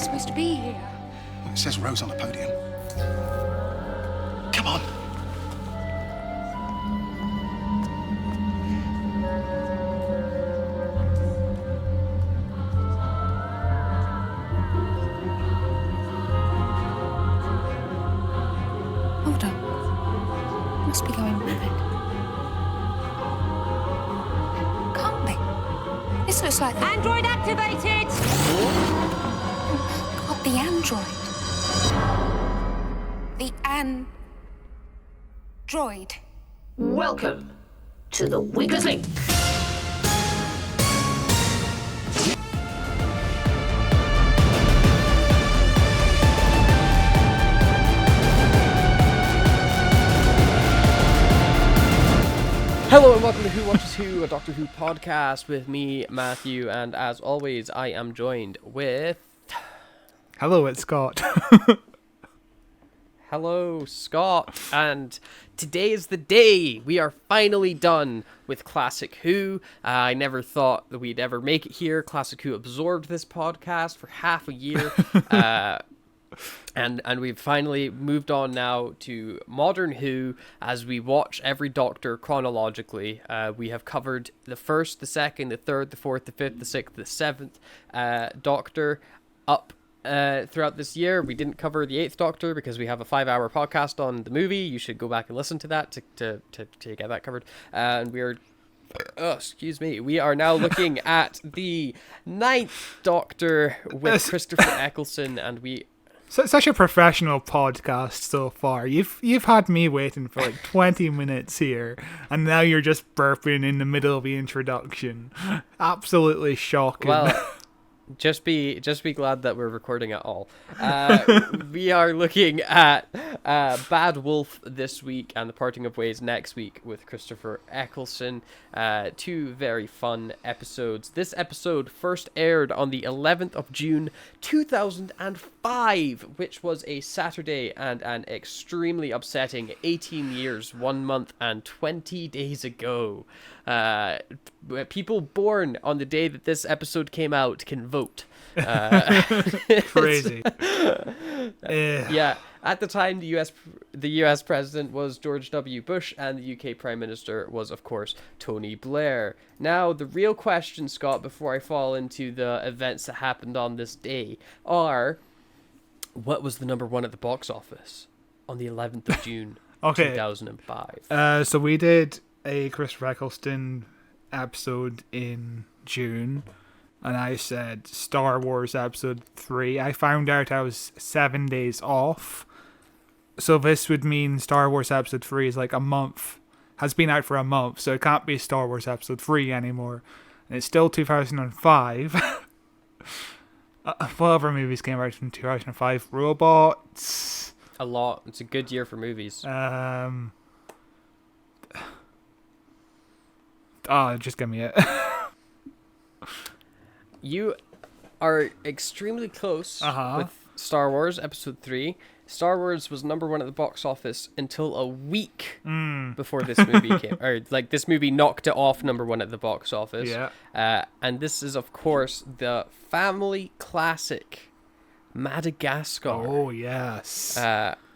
not supposed to be here. It says Rose on the podium. Come on. Hold on. Must be going mad. Can't be. This looks like... Android activated! God, the android. The android. Welcome to the Weakest Link. Hello and welcome to Who Watches Who, a Doctor Who podcast with me, Matthew, and as always, I am joined with... Hello, it's Scott. Hello, Scott, and today is the day. We are finally done with Classic Who. I never thought that we'd ever make it here. Classic Who absorbed this podcast for half a year. And we've finally moved on now to Modern Who as we watch every Doctor chronologically. We have covered the first, the second, the third, the fourth, the fifth, the sixth, the seventh Doctor up throughout this year. We didn't cover the eighth Doctor because we have a 5-hour podcast on the movie. You should go back and listen to that to get that covered. And we are... Oh, excuse me. We are now looking at the ninth Doctor with Christopher Ecclestone, and we... So, such a professional podcast so far. You've had me waiting for like 20 minutes here, and now you're just burping in the middle of the introduction. Absolutely shocking. Well, just be glad that we're recording at all. We are looking at Bad Wolf this week and The Parting of Ways next week with Christopher Ecclestone. Two very fun episodes. This episode first aired on the 11th of June 2005, which was a Saturday and an extremely upsetting 18 years, 1 month and 20 days ago. People born on the day that this episode came out can vote. Crazy. Yeah, at the time the US president was George W. Bush and the UK Prime Minister was, of course, Tony Blair. Now, the real question, Scott, before I fall into the events that happened on this day, are what was the number one at the box office on the 11th of June 2005? So we did a Christopher Ecclestone episode in June, and I said Star Wars episode 3. I found out I was 7 days off, so this would mean Star Wars episode 3 is like a month, has been out for a month, so it can't be Star Wars episode 3 anymore, and it's still 2005. What other movies came out in 2005? Robots. A lot. It's a good year for movies. Just give me it. You are extremely close with Star Wars Episode 3. Star Wars was number one at the box office until a week before this movie came. Or, like, this movie knocked it off number one at the box office. Yeah. And this is, of course, the family classic Madagascar. Oh, yes.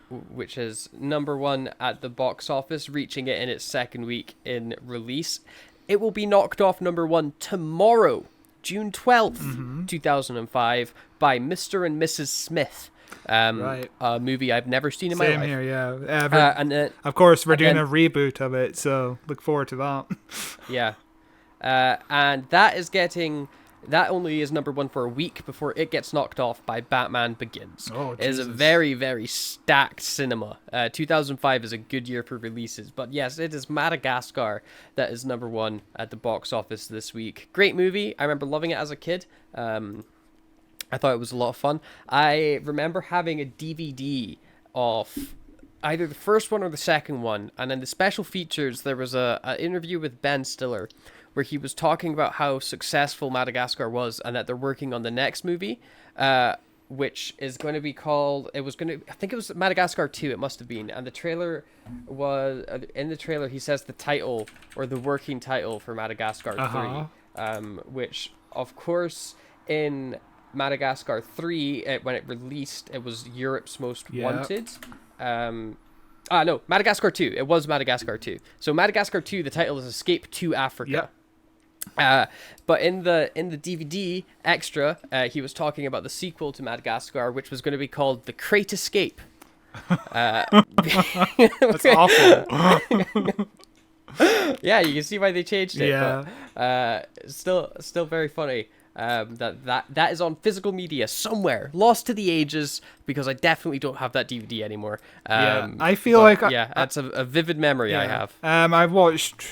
Which is number one at the box office, reaching it in its second week in release. It will be knocked off number one tomorrow, June 12th, 2005, by Mr. and Mrs. Smith. Right. A movie I've never seen in my life. Same here, yeah. And then, of course, we're doing a reboot of it, so look forward to that. Yeah. And that only is number one for a week before it gets knocked off by Batman Begins. Oh, it is a Jesus. very, very stacked cinema. 2005 is a good year for releases. But yes, it is Madagascar that is number one at the box office this week. Great movie. I remember loving it as a kid. I thought it was a lot of fun. I remember having a DVD of either the first one or the second one. And in the special features, there was an interview with Ben Stiller where he was talking about how successful Madagascar was and that they're working on the next movie, which is going to be called, I think it was Madagascar 2, it must have been. And the trailer was, in the trailer, he says the title, or the working title for Madagascar 3, which, of course, in Madagascar 3, when it released, it was Europe's Most Wanted. No, Madagascar 2. It was Madagascar 2. So Madagascar 2, the title is Escape to Africa. But in the DVD extra, he was talking about the sequel to Madagascar, which was going to be called The Great Escape. That's awful. Yeah, you can see why they changed it. Yeah. But still very funny. That is on physical media somewhere, lost to the ages, because I definitely don't have that DVD anymore. I feel that's a vivid memory I have. I've watched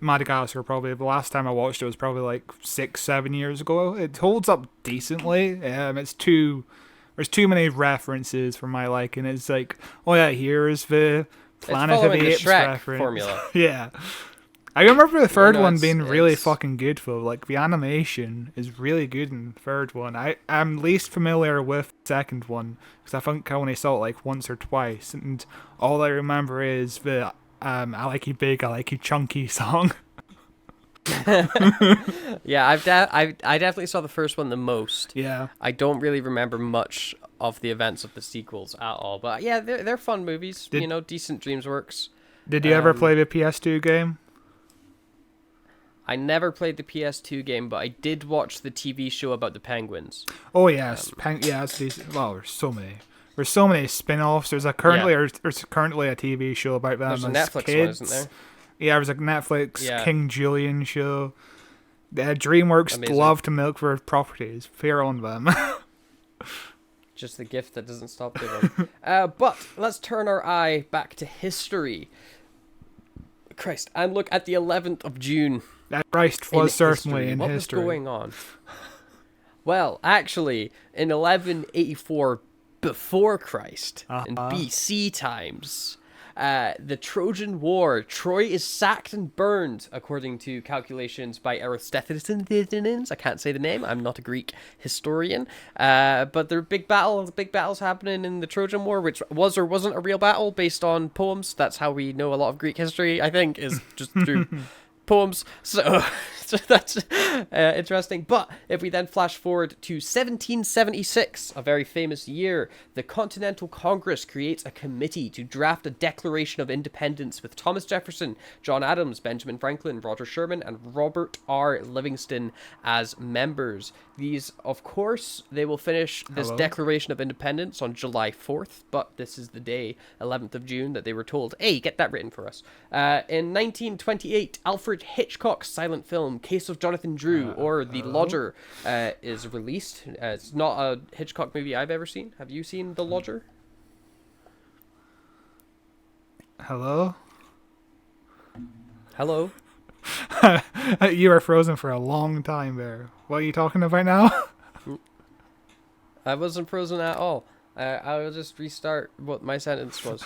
Madagascar probably. The last time I watched it was probably like 6-7 years ago. It holds up decently. There's too many references for my liking. It's like, oh yeah, here's the Planet of the Apes Shrek reference. formula. Yeah. I remember the third one being really fucking good though. Like the animation is really good in the third one. I'm least familiar with the second one because I think I only saw it like once or twice, and all I remember is the I like you big, I like you chunky song. Yeah, I definitely saw the first one the most. Yeah. I don't really remember much of the events of the sequels at all, but yeah, they're fun movies. Decent DreamWorks. Did you ever play the PS2 game? I never played the PS2 game, but I did watch the TV show about the penguins. Oh yes, it's decent. Well, there's so many. There's so many spin-offs. There's currently a TV show about them There's a as Netflix kids. one, isn't there? Yeah, there's a Netflix King Julian show. DreamWorks Amazing. love to milk their properties. Fair on them. Just the gift that doesn't stop giving. But let's turn our eye back to history. Christ, and look at the 11th of June. That Christ was certainly in what history. What was going on? Well, actually, in 1184 before Christ, in BC times, the Trojan War, Troy is sacked and burned, according to calculations by Eratosthenes. I can't say the name. I'm not a Greek historian. But there are big battles happening in the Trojan War, which was or wasn't a real battle based on poems. That's how we know a lot of Greek history, I think, is just through poems. So that's interesting. But if we then flash forward to 1776, a very famous year, the Continental Congress creates a committee to draft a Declaration of Independence with Thomas Jefferson, John Adams, Benjamin Franklin, Roger Sherman, and Robert R. Livingston as members. These, of course, they will finish this Declaration of Independence on July 4th, but this is the day, 11th of June, that they were told, hey, get that written for us. In 1928, Alfred Hitchcock's silent film Case of Jonathan Drew, or The Lodger, is released. It's not a Hitchcock movie I've ever seen. Have you seen The Lodger? Hello? Hello? You were frozen for a long time there. What are you talking about now? I wasn't frozen at all. I will just restart what my sentence was.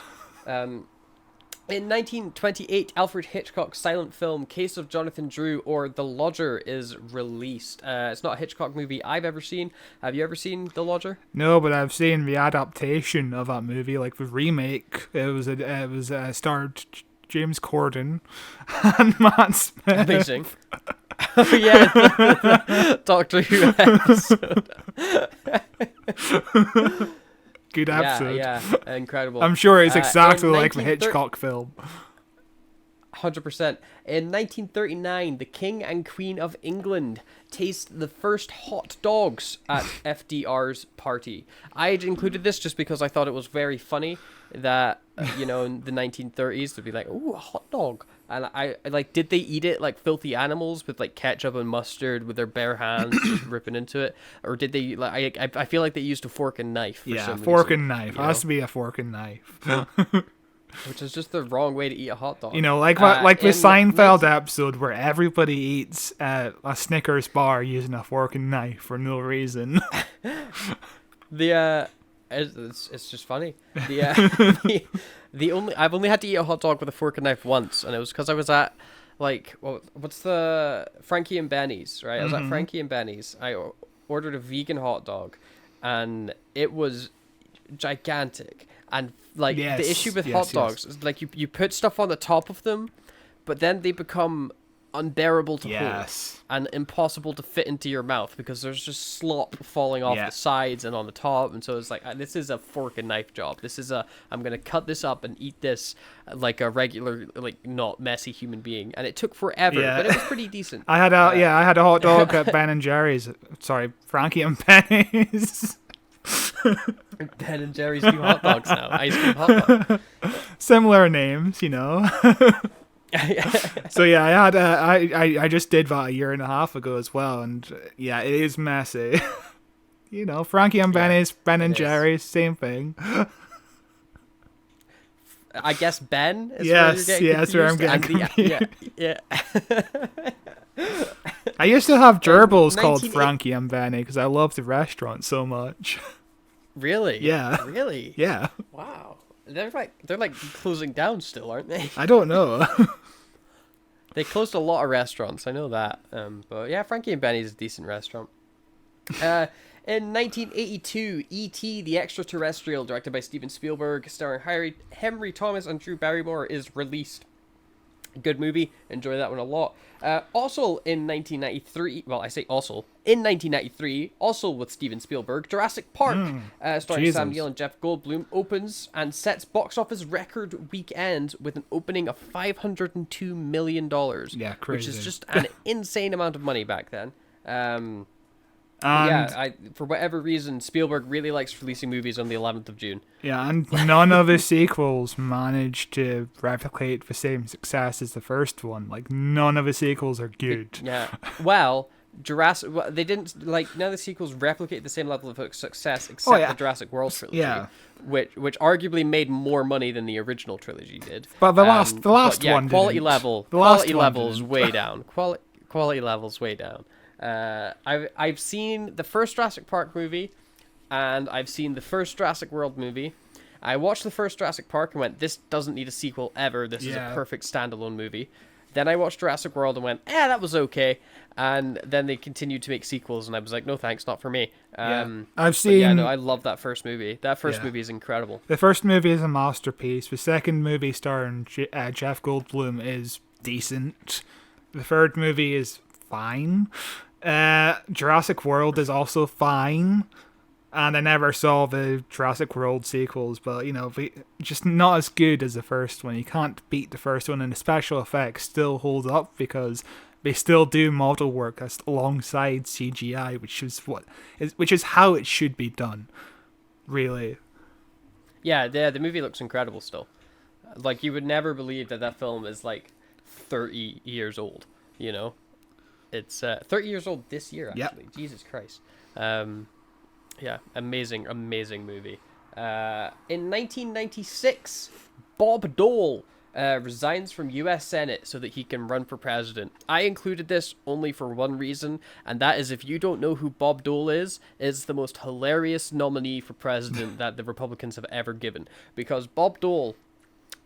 In 1928, Alfred Hitchcock's silent film Case of Jonathan Drew, or The Lodger, is released. It's not a Hitchcock movie I've ever seen. Have you ever seen The Lodger? No, but I've seen the adaptation of that movie, like the remake. It was starred James Corden and Matt Smith. Amazing. Oh yeah, Doctor Who episode. Good episode. Yeah, incredible. I'm sure it's exactly like the 1930 Hitchcock film. 100%. In 1939, the King and Queen of England taste the first hot dogs at FDR's party. I included this just because I thought it was very funny that, in the 1930s, they'd be like, ooh, a hot dog. And I like, did they eat it like filthy animals with like ketchup and mustard with their bare hands just ripping into it? Or did they, like, I feel like they used a fork and knife for some fork reason, and knife. It has to be a fork and knife. which is just the wrong way to eat a hot dog. Like the Seinfeld episode where everybody eats a Snickers bar using a fork and knife for no reason. It's just funny. I've only had to eat a hot dog with a fork and knife once, and it was because I was at what's the Frankie and Benny's, right? I was at Frankie and Benny's. I ordered a vegan hot dog, and it was gigantic. And the issue with hot dogs is like you put stuff on the top of them, but then they become unbearable to hold Yes. and impossible to fit into your mouth because there's just slop falling off Yeah. the sides and on the top, and so it's like, this is a fork and knife job. This is I'm gonna cut this up and eat this like a regular, like, not messy human being, and it took forever, Yeah. but it was pretty decent. I had a hot dog at Ben and Jerry's. Sorry, Frankie and Penny's. Ben and Jerry's do hot dogs now. Ice cream hot dog. Similar names, you know. So yeah, I just did that a year and a half ago as well, and yeah, it is messy. You know, Frankie and Benny's, Ben and is. Jerry's, same thing. I guess Ben is Yes, where you're getting yeah, that's where I'm confused, getting and yeah. I used to have gerbils called 1980 Frankie and Benny because I love the restaurant so much. Really? Yeah. Really? Yeah, Wow. They're like closing down still, aren't they? I don't know. They closed a lot of restaurants, I know that. But yeah, Frankie and Benny's is a decent restaurant. In 1982, E.T. the Extraterrestrial, directed by Steven Spielberg, starring Henry Thomas and Drew Barrymore, is released. Good movie. Enjoy that one a lot. Also in 1993, well, I say also, in 1993, also with Steven Spielberg, Jurassic Park, starring Jesus. Sam Neill and Jeff Goldblum, opens and sets box office record weekend with an opening of $502 million. Yeah, Which is crazy. just an insane amount of money back then. And Yeah, for whatever reason, Spielberg really likes releasing movies on the 11th of June. yeah, and none of the sequels managed to replicate the same success as the first one. Like, none of the sequels are good. Yeah. Well, they didn't, like, none of the sequels replicate the same level of success except the Jurassic World trilogy. Yeah. Which arguably made more money than the original trilogy did. But the last one quality didn't. level, The last quality one levels didn't. way down. Quality levels way down. I've seen the first Jurassic Park movie, and I've seen the first Jurassic World movie. I watched the first Jurassic Park and went, this doesn't need a sequel ever. This is a perfect standalone movie. Then I watched Jurassic World and went, that was okay. And then they continued to make sequels, and I was like, no thanks, not for me. I've seen. Yeah, no, I love that first movie. That first Yeah. movie is incredible. The first movie is a masterpiece. The second movie starring Jeff Goldblum is decent. The third movie is fine. Jurassic World is also fine. And I never saw the Jurassic World sequels, but, you know, just not as good as the first one. You can't beat the first one, and the special effects still hold up because they still do model work alongside CGI, which is how it should be done, really. Yeah, the movie looks incredible still. Like, you would never believe that film is, like, 30 years old, you know? It's 30 years old this year, actually. Yep. Jesus Christ. Yeah, amazing movie. In 1996, Bob Dole resigns from U.S. Senate so that he can run for president. I included this only for one reason, and that is, if you don't know who Bob Dole is the most hilarious nominee for president that the Republicans have ever given. Because Bob Dole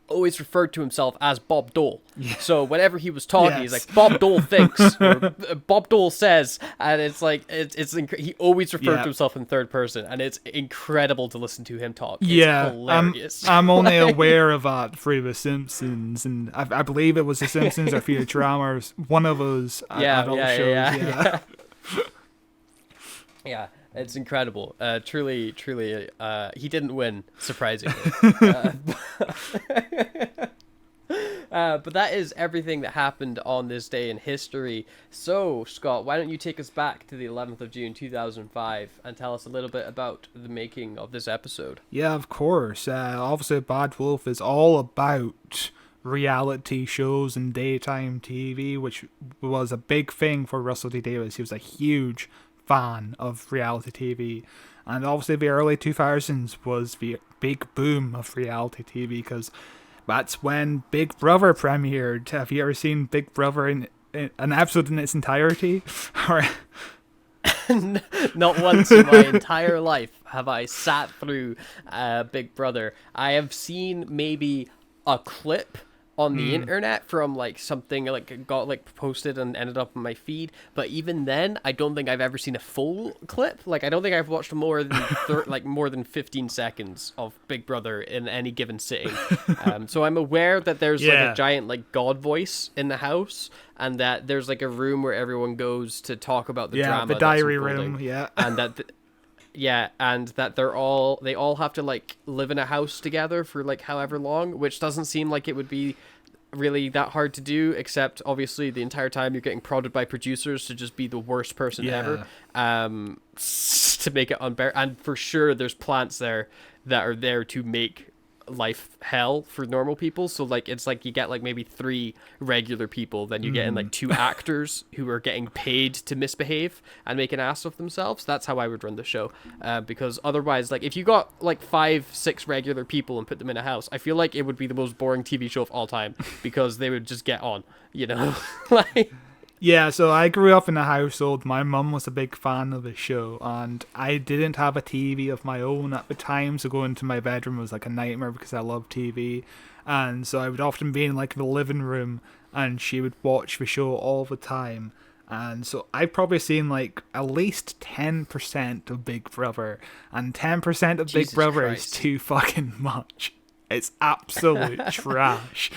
always referred to himself as Bob Dole. Yeah. So whenever he was talking, he's like, Bob Dole thinks, or Bob Dole says, and it's like, he always referred to himself in third person, and it's incredible to listen to him talk. It's hilarious. I'm only aware of that through The Simpsons, and I believe it was The Simpsons or Futurama, or one of those adult shows. Yeah. Yeah, it's incredible. Truly, he didn't win, surprisingly. But that is everything that happened on this day in history. So, Scott, why don't you take us back to the 11th of June, 2005, and tell us a little bit about the making of this episode? Yeah, of course. Obviously, Bad Wolf is all about reality shows and daytime TV, which was a big thing for Russell T Davies. He was a huge fan of reality TV, and obviously the early 2000s was the big boom of reality TV because that's when Big Brother premiered. Have you ever seen Big Brother in an episode in its entirety? Not once in my entire life have I sat through Big Brother. I have seen maybe a clip on the internet from like something like got like posted and ended up on my feed, but even then I don't think I've ever seen a full clip. Like I don't think I've watched more than more than 15 seconds of Big Brother in any given sitting. So I'm aware that there's like a giant like god voice in the house, and that there's like a room where everyone goes to talk about the drama, the diary room, and that and that they all have to like live in a house together for like however long, which doesn't seem like it would be really that hard to do, except obviously the entire time you're getting prodded by producers to just be the worst person ever, to make it unbearable. And for sure there's plants there that are there to make life hell for normal people. So like it's like you get like maybe 3 regular people, then you get in like 2 actors who are getting paid to misbehave and make an ass of themselves. That's how I would run the show, because otherwise, like if you got like 5-6 regular people and put them in a house, I feel like it would be the most boring TV show of all time, because they would just get on, you know. Like yeah, so I grew up in a household. My mum was a big fan of the show, and I didn't have a TV of my own at the time, so going to my bedroom was like a nightmare because I love TV. And so I would often be in like the living room, and she would watch the show all the time. And so I've probably seen like at least 10% of Big Brother, and 10% of Big Brother Christ. is too fucking much. It's absolute trash.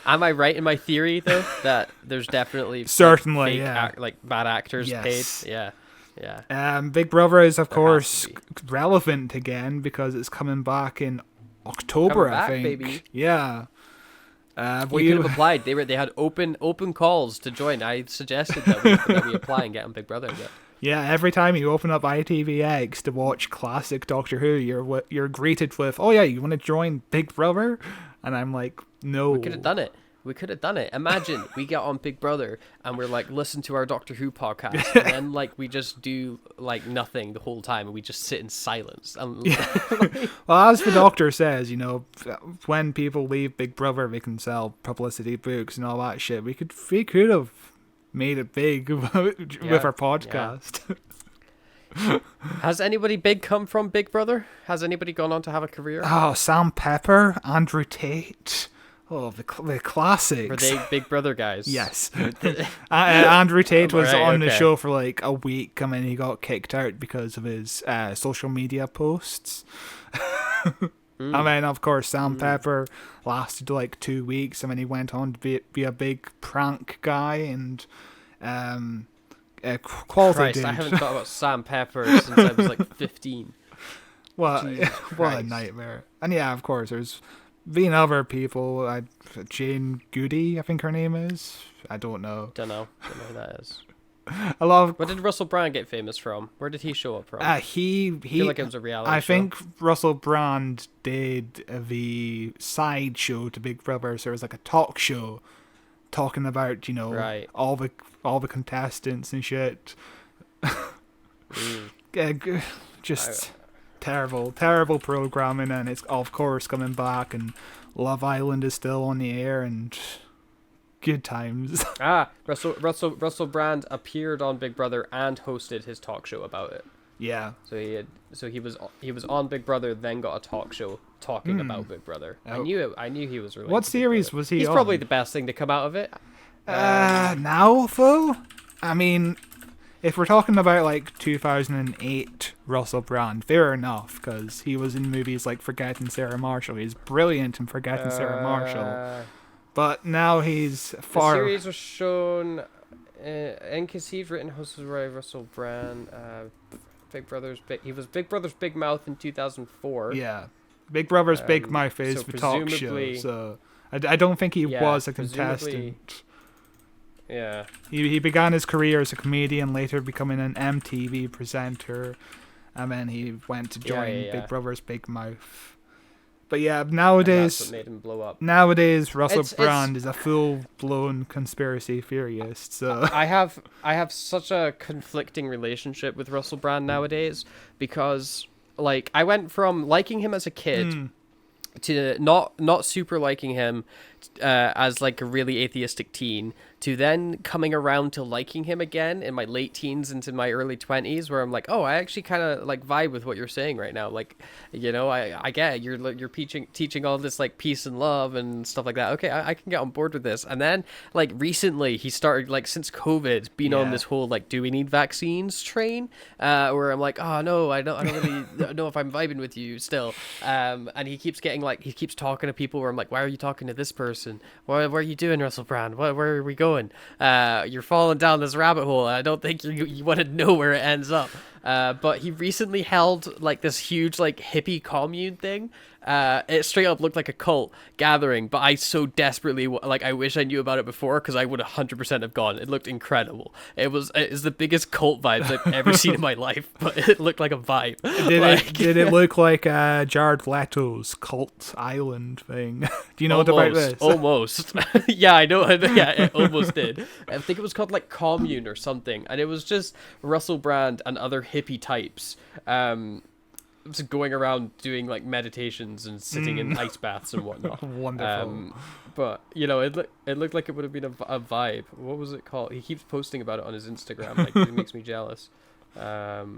Am I right in my theory though that there's definitely Certainly, like, fake like bad actors Yes. paid? Yeah. Big Brother is of There course has to relevant again because it's coming back in October, Coming back, I think. baby. Yeah. We could have applied. They had open calls to join. I suggested that we apply and get on Big Brother. But Yeah, every time you open up ITVX to watch classic Doctor Who, you're greeted with, "Oh yeah, you want to join Big Brother?" And I'm like, "No." we could have done it. Imagine we get on Big Brother and we're like, listen to our Doctor Who podcast, and then like we just do like nothing the whole time, and we just sit in silence. And Well, as the Doctor says, you know, when people leave Big Brother, they can sell publicity books and all that shit. We could have made it big with our podcast. Has anybody big come from Big Brother? Has anybody gone on to have a career? Oh, Sam Pepper, Andrew Tate. Oh, the classics. Were they Big Brother guys? Yes. Andrew Tate was Right, on the okay. show for like a week, and then he got kicked out because of his social media posts. And then, of course, Sam Pepper lasted like 2 weeks, and then he went on to be a big prank guy and quality Christ, dude. I haven't thought about Sam Pepper since I was like 15. Well, Jesus what a Christ. nightmare. And yeah, of course, there's been other people. Jane Goody, I think her name is. I don't know. Don't know who that is. A lot of Where did Russell Brand get famous from? Where did he show up from? he I feel like it was a reality I show. think Russell Brand did the side show to Big Brother, so it was like a talk show talking about, you know, Right. all the contestants and shit. Just terrible programming, and it's of course coming back, and Love Island is still on the air, and good times. Russell Brand appeared on Big Brother and hosted his talk show about it. Yeah. So he was on Big Brother, then got a talk show talking about Big Brother. I knew he was related. What to Big series Brother. was he He's on? probably the best thing to come out of it. Now though, I mean, if we're talking about like 2008 Russell Brand, fair enough, because he was in movies like Forgetting Sarah Marshall. He's brilliant in Forgetting Sarah Marshall. But now he's far. The series was shown in conceived, written, hosted by Russell Brand. He was Big Brother's Big Mouth in 2004. Yeah, Big Brother's Big Mouth is so the talk show. presumably- So I don't think he Yeah, was a presumably- contestant. Yeah. He began his career as a comedian, later becoming an MTV presenter, and then he went to join yeah. Big Brother's Big Mouth. But yeah, And that's nowadays what made him blow up. Russell It's- Brand is a full-blown conspiracy theorist. So I have such a conflicting relationship with Russell Brand nowadays, because like I went from liking him as a kid to not super liking him as like a really atheistic teen, to then coming around to liking him again in my late teens into my early 20s, where I'm like, oh, I actually kind of like vibe with what you're saying right now. Like, you know, I get it. You're teaching all this like peace and love and stuff like that. Okay, I can get on board with this. And then like recently he started, like, since COVID, being on this whole like, do we need vaccines train, where I'm like, oh no, I don't really know if I'm vibing with you still. And he keeps talking to people where I'm like, why are you talking to this person? What are you doing, Russell Brand? Where are we going? You're falling down this rabbit hole. I don't think you want to know where it ends up. But he recently held like this huge like hippie commune thing. It straight up looked like a cult gathering, but I so desperately like, I wish I knew about it before, because I would 100% have gone. It looked incredible. It's the biggest cult vibes I've ever seen in my life, but it looked like a vibe. Did it look like Jared Leto's Cult Island thing? Do you know what about this? Almost. Yeah, I know. Yeah, it almost did. I think it was called like Commune or something, and it was just Russell Brand and other hippie types just going around doing like meditations and sitting in ice baths and whatnot. Wonderful. But you know, it looked like it would have been a vibe. What was it called? He keeps posting about it on his Instagram. Like, it makes me jealous. Oh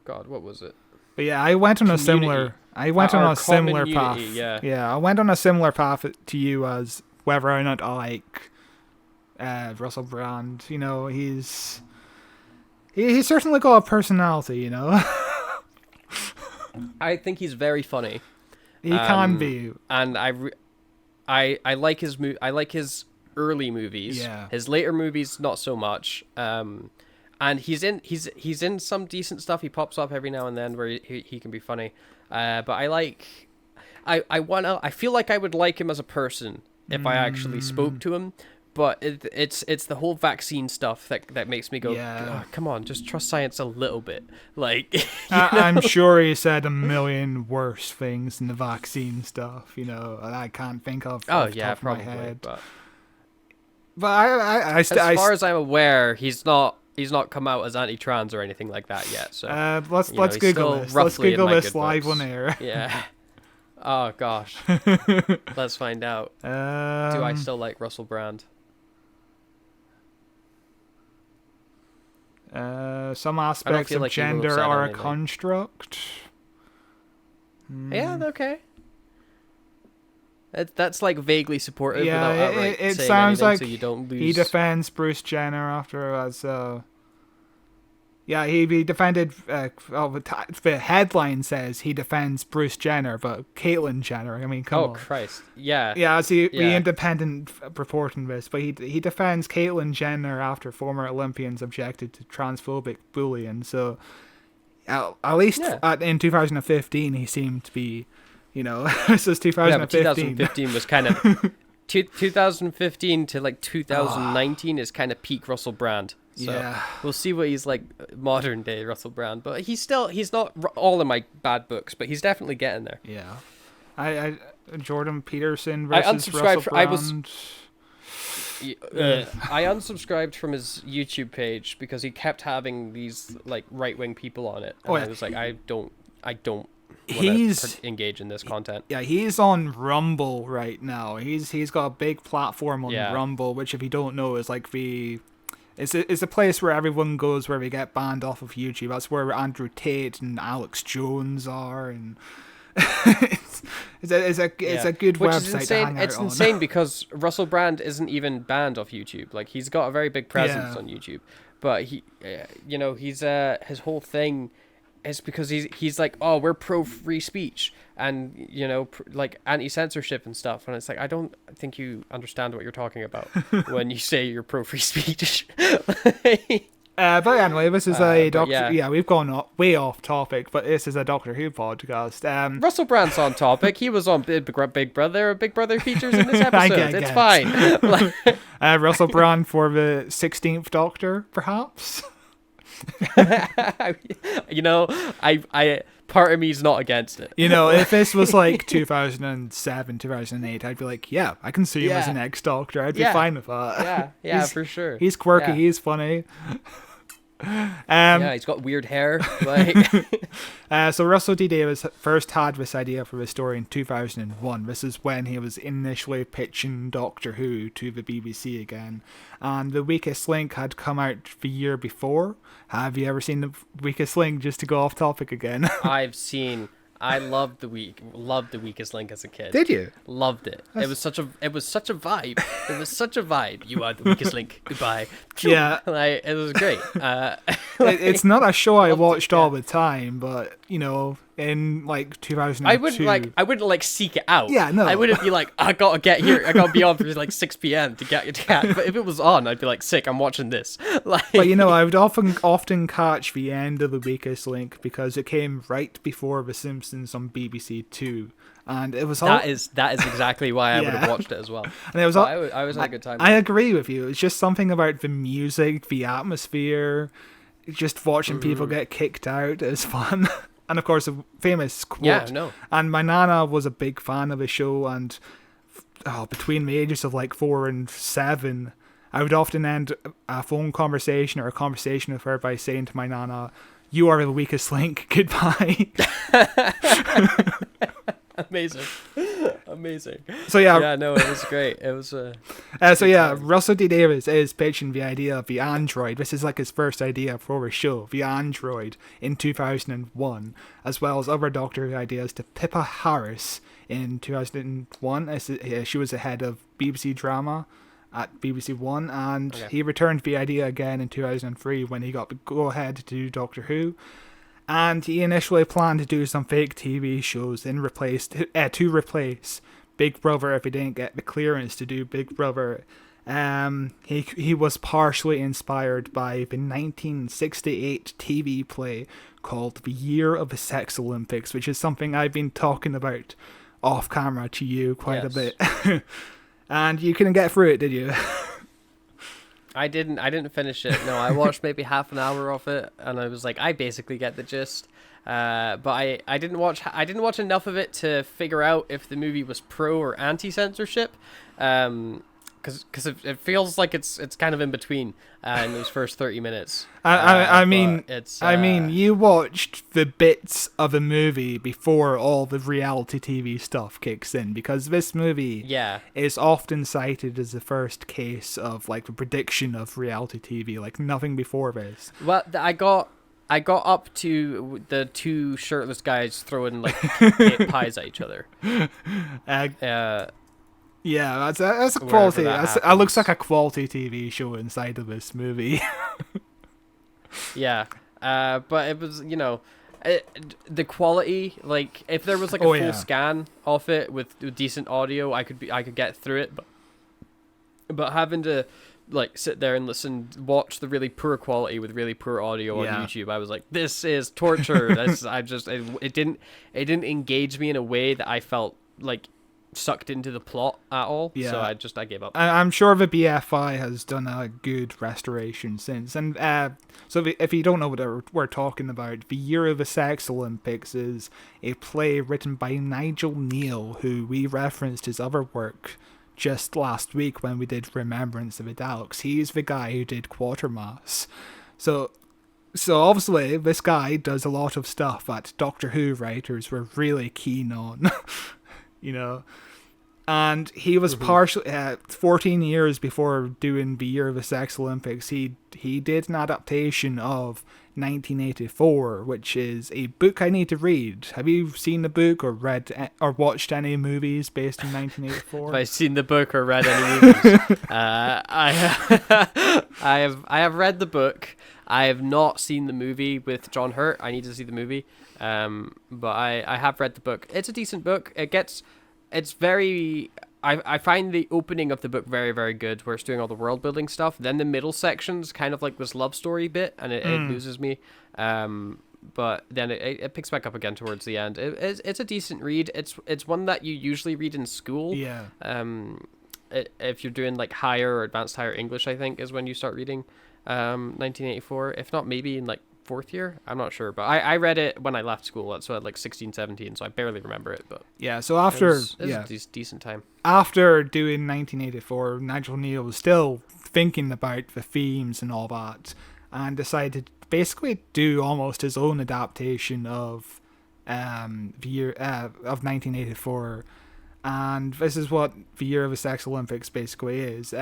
God, what was it? But yeah, I went on a Community. similar path. Yeah. I went on a similar path to you, as whether or not I like Russell Brand. You know, he's certainly got a personality, you know. I think he's very funny. He can be, and I like his I like his early movies. Yeah. His later movies, not so much. And he's in some decent stuff. He pops up every now and then where he can be funny. But I feel like I would like him as a person if I actually spoke to him. But it's the whole vaccine stuff that makes me go, oh, come on, just trust science a little bit. Like, I'm sure he said a million worse things than the vaccine stuff, you know, and I can't think of off the top of my head. But as far as I'm aware, he's not come out as anti-trans or anything like that yet. So let's Google this. Let's Google this live on air. Yeah. Oh gosh. Let's find out. Do I still like Russell Brand? Some aspects of gender are a construct. Yeah, okay. That's like vaguely supportive without outright it saying sounds anything, like so you don't lose. He defends Bruce Jenner after as he defended. The headline says he defends Bruce Jenner, but Caitlyn Jenner. I mean, come on. Oh Christ! Yeah. Yeah, as the Independent reporting this, but he defends Caitlyn Jenner after former Olympians objected to transphobic bullying. So, at least in 2015, he seemed to be, you know, this is 2015. Yeah, but 2015 was kind of 2015 to like 2019 is kind of peak Russell Brand. So we'll see what he's like modern day Russell Brand, but he's not all in my bad books, but he's definitely getting there. Yeah, I Jordan Peterson versus Russell Brand. I unsubscribed from his YouTube page because he kept having these like right wing people on it. And I was like, I don't want to engage in this content. Yeah, he's on Rumble right now. He's got a big platform on Rumble, which if you don't know is like it's a place where everyone goes where they get banned off of YouTube. That's where Andrew Tate and Alex Jones are, and it's a good website to hang out It's insane because Russell Brand isn't even banned off YouTube. Like, he's got a very big presence on YouTube, but he, you know, he's his whole thing is because he's like, oh, we're pro free speech and, you know, like anti-censorship and stuff, and it's like, I don't think you understand what you're talking about when you say you're pro free speech. But anyway, this is a Doctor. Yeah, we've gone way off topic, but this is a Doctor Who podcast. Russell Brand's on topic. He was on Big Brother. Big Brother features in this episode. It's fine. Russell Brand for the 16th Doctor, perhaps. You know, I part of me is not against it. You know, if this was like 2007, 2008, I'd be like, yeah, I can see him as an ex-Doctor. I'd be fine with that. Yeah, for sure. He's quirky. Yeah. He's funny. Yeah, he's got weird hair. Like, So Russell T Davies first had this idea for the story in 2001. This is when he was initially pitching Doctor Who to the BBC again. And The Weakest Link had come out the year before. Have you ever seen The Weakest Link, just to go off topic again? I loved the Weakest Link as a kid. Did you? Loved it. It was such a vibe. It was such a vibe. You are the Weakest Link. Goodbye. Yeah. Like, it was great. It's not a show I Loved it, watched yeah. all the time, but, in like 2002. I wouldn't like seek it out. Yeah, no. I wouldn't be like, I gotta get here. I gotta be on for like 6 p.m. to get. But if it was on, I'd be like, sick. I'm watching this. Like, But I would often catch the end of The Weakest Link because it came right before The Simpsons on BBC Two, and it was all. that is exactly why I would Yeah. have watched it as well. And it was But all. I was having a good time. I agree with you. It's just something about the music, the atmosphere, just watching people get kicked out is fun. And of course, a famous quote. Yeah, no. And my nana was a big fan of the show, and between the ages of like 4 and 7, I would often end a phone conversation or a conversation with her by saying to my nana, "You are the weakest link. Goodbye." Amazing. So yeah, Yeah, no, it was great. It was Russell T Davies is pitching the idea of the android. This is like his first idea for a show, the android, in 2001, as well as other Doctor Who ideas to Pippa Harris in 2001. She was the head of BBC drama at BBC One, and he returned the idea again in 2003 when he got the go-ahead to do Doctor Who. And he initially planned to do some fake TV shows to replace Big Brother if he didn't get the clearance to do Big Brother. He was partially inspired by the 1968 TV play called The Year of the Sex Olympics, which is something I've been talking about off camera to you quite a bit. And you couldn't get through it, did you? I didn't finish it. No, I watched maybe half an hour of it, and I was like, I basically get the gist. But I didn't watch enough of it to figure out if the movie was pro or anti censorship. Because it feels like it's kind of in between in those first 30 minutes. I mean, it's you watched the bits of a movie before all the reality TV stuff kicks in, because this movie is often cited as the first case of like the prediction of reality TV, like nothing before this. Well, I got up to the two shirtless guys throwing like cake pies at each other. Yeah, that's a quality. That looks like a quality TV show inside of this movie. Yeah, but it was, the quality. Like, if there was like a full scan of it with decent audio, I could get through it. But having to like sit there and watch the really poor quality with really poor audio on YouTube, I was like, this is torture. It didn't engage me in a way that I felt like sucked into the plot at all. So I gave up. I'm sure the BFI has done a good restoration since. And so if you don't know what we're talking about, The Year of the Sex Olympics is a play written by Nigel Neal, who we referenced his other work just last week when we did Remembrance of the Daleks. He's the guy who did Quatermass. So obviously this guy does a lot of stuff that Doctor Who writers were really keen on. And he was partially 14 years before doing The Year of the Sex Olympics. He did an adaptation of 1984, which is a book I need to read. Have you seen the book or read or watched any movies based in 1984? Have I seen the book or read any movies? I have read the book. I have not seen the movie with John Hurt. I need to see the movie. But I have read the book. It's a decent book. It's very... I find the opening of the book very, very good, where it's doing all the world building stuff. Then the middle section's kind of like this love story bit, and it loses me. But then it picks back up again towards the end. It's a decent read. It's one that you usually read in school. Yeah. If you're doing like higher or advanced higher English, I think is when you start reading 1984. If not, maybe in like fourth year, I'm not sure, but I read it when I left school, so at like 16, 17, so I barely remember it. But yeah, so after it was a decent time. After doing 1984, Nigel Neal was still thinking about the themes and all that, and decided to basically do almost his own adaptation of the year of 1984. And this is what the Year of the Sex Olympics basically is.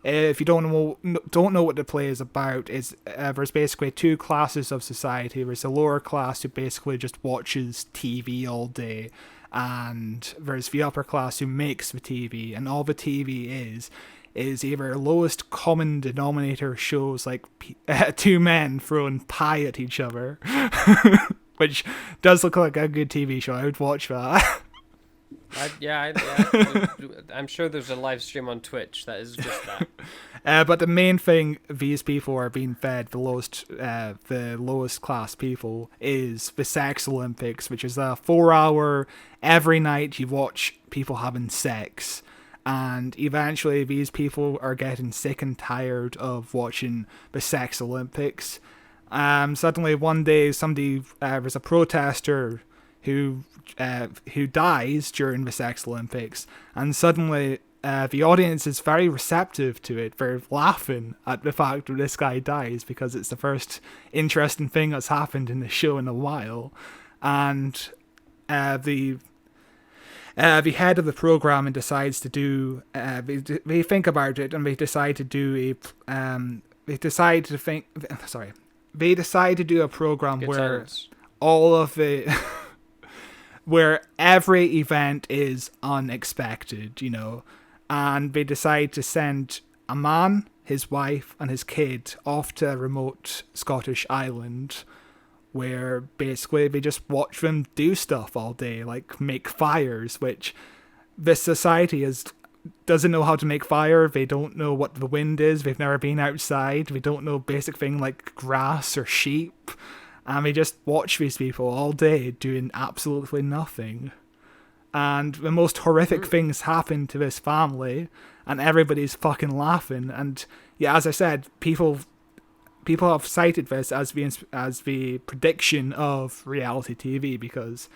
If you don't know what the play is about, there's basically two classes of society. There's the lower class who basically just watches TV all day, and there's the upper class who makes the TV, and all the TV is either lowest common denominator shows like two men throwing pie at each other, which does look like a good TV show. I would watch that. I'm sure there's a live stream on Twitch that is just that. But the main thing these people are being fed, the lowest class people, is the Sex Olympics, which is a 4-hour, every night you watch people having sex. And eventually these people are getting sick and tired of watching the Sex Olympics. Suddenly one day there's a protester who dies during the Sex Olympics, and suddenly the audience is very receptive to it. They're laughing at the fact that this guy dies because it's the first interesting thing that's happened in the show in a while. And the head of the program decides to do. They think about it and they decide to do They decide to do a program Good where sentence. all of the where every event is unexpected, and they decide to send a man, his wife, and his kid off to a remote Scottish island where basically they just watch them do stuff all day, like make fires, which this society doesn't know how to make fire. They don't know what the wind is. They've never been outside. They don't know basic thing like grass or sheep. And we just watch these people all day doing absolutely nothing. And the most horrific things happen to this family, and everybody's fucking laughing. And yeah, as I said, people have cited this as the prediction of reality TV, because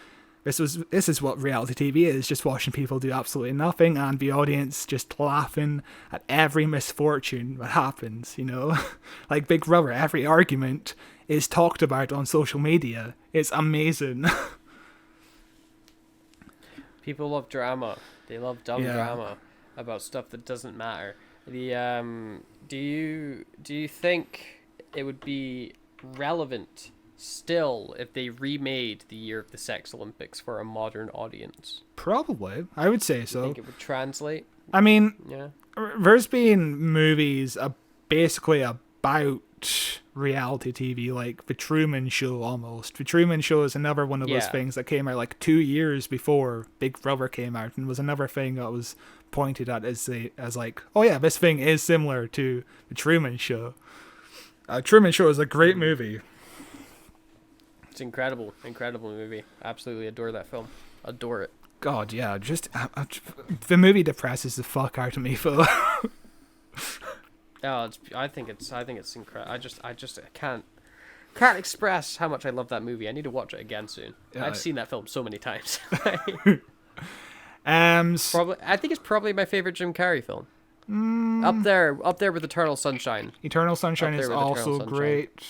this is what reality TV is, just watching people do absolutely nothing, and the audience just laughing at every misfortune that happens, Like Big Brother, every argument is talked about on social media. It's amazing. People love drama. They love dumb drama about stuff that doesn't matter. Do you think it would be relevant still if they remade the Year of the Sex Olympics for a modern audience? Probably. I would say so. You think it would translate? I mean, Yeah. There's been movies basically about reality TV, like The Truman Show almost. The Truman Show is another one of those things that came out like 2 years before Big Brother came out, and was another thing that was pointed at as like, oh yeah, this thing is similar to The Truman Show. Truman Show is a great movie. It's incredible movie. Absolutely adore that film. Adore it. God, yeah, just the movie depresses the fuck out of me, Phil. Oh, I think it's incredible. I can't express how much I love that movie. I need to watch it again soon. Yeah. I've seen that film so many times. I think it's probably my favorite Jim Carrey film. Up there with Eternal Sunshine. Eternal Sunshine is also great.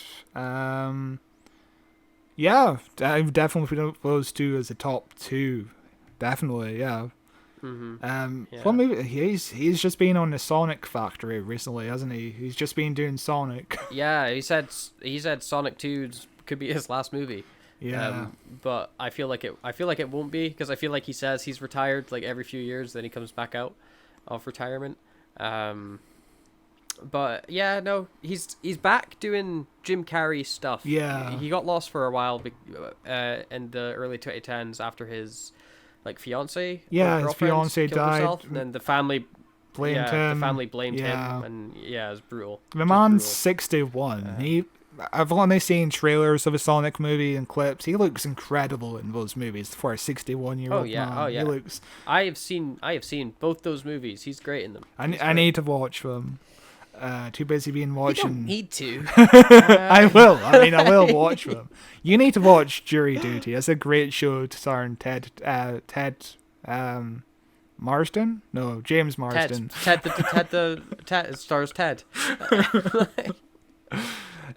Yeah, I would definitely put those two as the top two. Definitely, yeah. What movie? He's just been on the Sonic Factory recently, hasn't he? He's just been doing Sonic. Yeah, he said Sonic 2 could be his last movie. Yeah. But I feel like it won't be, because I feel like he says he's retired like every few years, then he comes back out of retirement. But yeah, no, he's back doing Jim Carrey stuff. Yeah. He got lost for a while in the early 2010s after his fiance. Yeah, his fiance died. Herself, and then the family blamed him. The family blamed him, and yeah, it was brutal. The man's 61. I've only seen trailers of a Sonic movie and clips. He looks incredible in those movies for a 61-year-old man. Oh yeah. He looks. I have seen both those movies. He's great in them. I need to watch them. Too busy being watching. You don't need to. I will. I will watch them. You need to watch Jury Duty. It's a great show starring Ted Marsden? No, James Marsden. Ted. It stars Ted.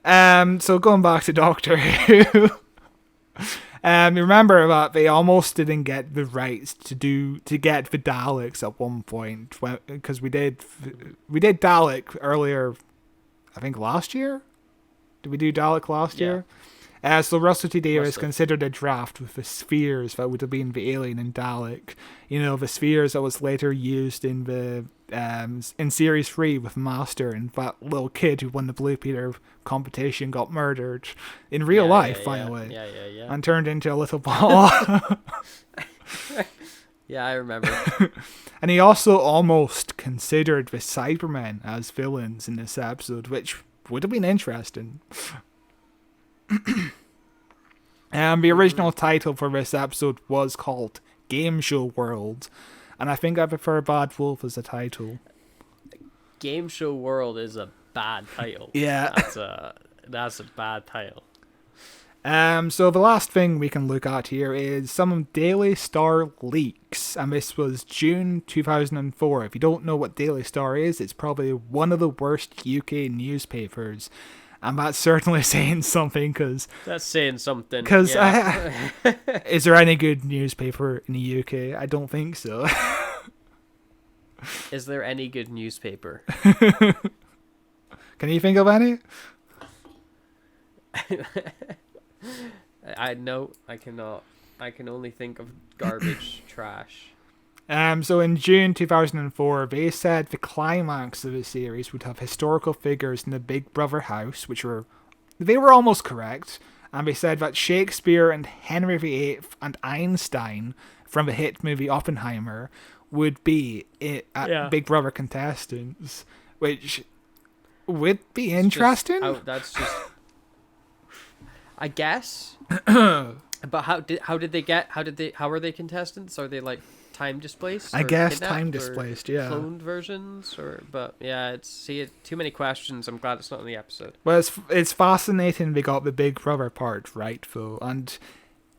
So going back to Doctor Who, you remember that they almost didn't get the rights to get the Daleks at one point, because we did Dalek earlier, I think last year. Did we do Dalek last year? So Russell T Davies considered a draft with the spheres that would have been the alien in Dalek. You know, the spheres that was later used in the in series 3 with Master, and that little kid who won the Blue Peter competition got murdered in real life, by the way. And turned into a little ball. Yeah, I remember. And he also almost considered the Cybermen as villains in this episode, which would have been interesting. The original title for this episode was called Game Show World, and I think I prefer Bad Wolf as a title. Game Show World is a bad title. Yeah. That's a bad title. So the last thing we can look at here is some Daily Star leaks, and this was June 2004. If you don't know what Daily Star is, it's probably one of the worst UK newspapers. And that's certainly saying something, because... That's saying something. Because is there any good newspaper in the UK? I don't think so. Is there any good newspaper? Can you think of any? No, I cannot. I can only think of garbage trash. So in June 2004, they said the climax of the series would have historical figures in the Big Brother house, they were almost correct, and they said that Shakespeare and Henry VIII and Einstein from the hit movie Oppenheimer would be Big Brother contestants, which would be interesting. That's just, I guess. But how are they contestants? Are they like time displaced? I guess time displaced, yeah. Cloned versions, but yeah, too many questions. I'm glad it's not in the episode. Well, it's fascinating they got the Big Brother part right, though. And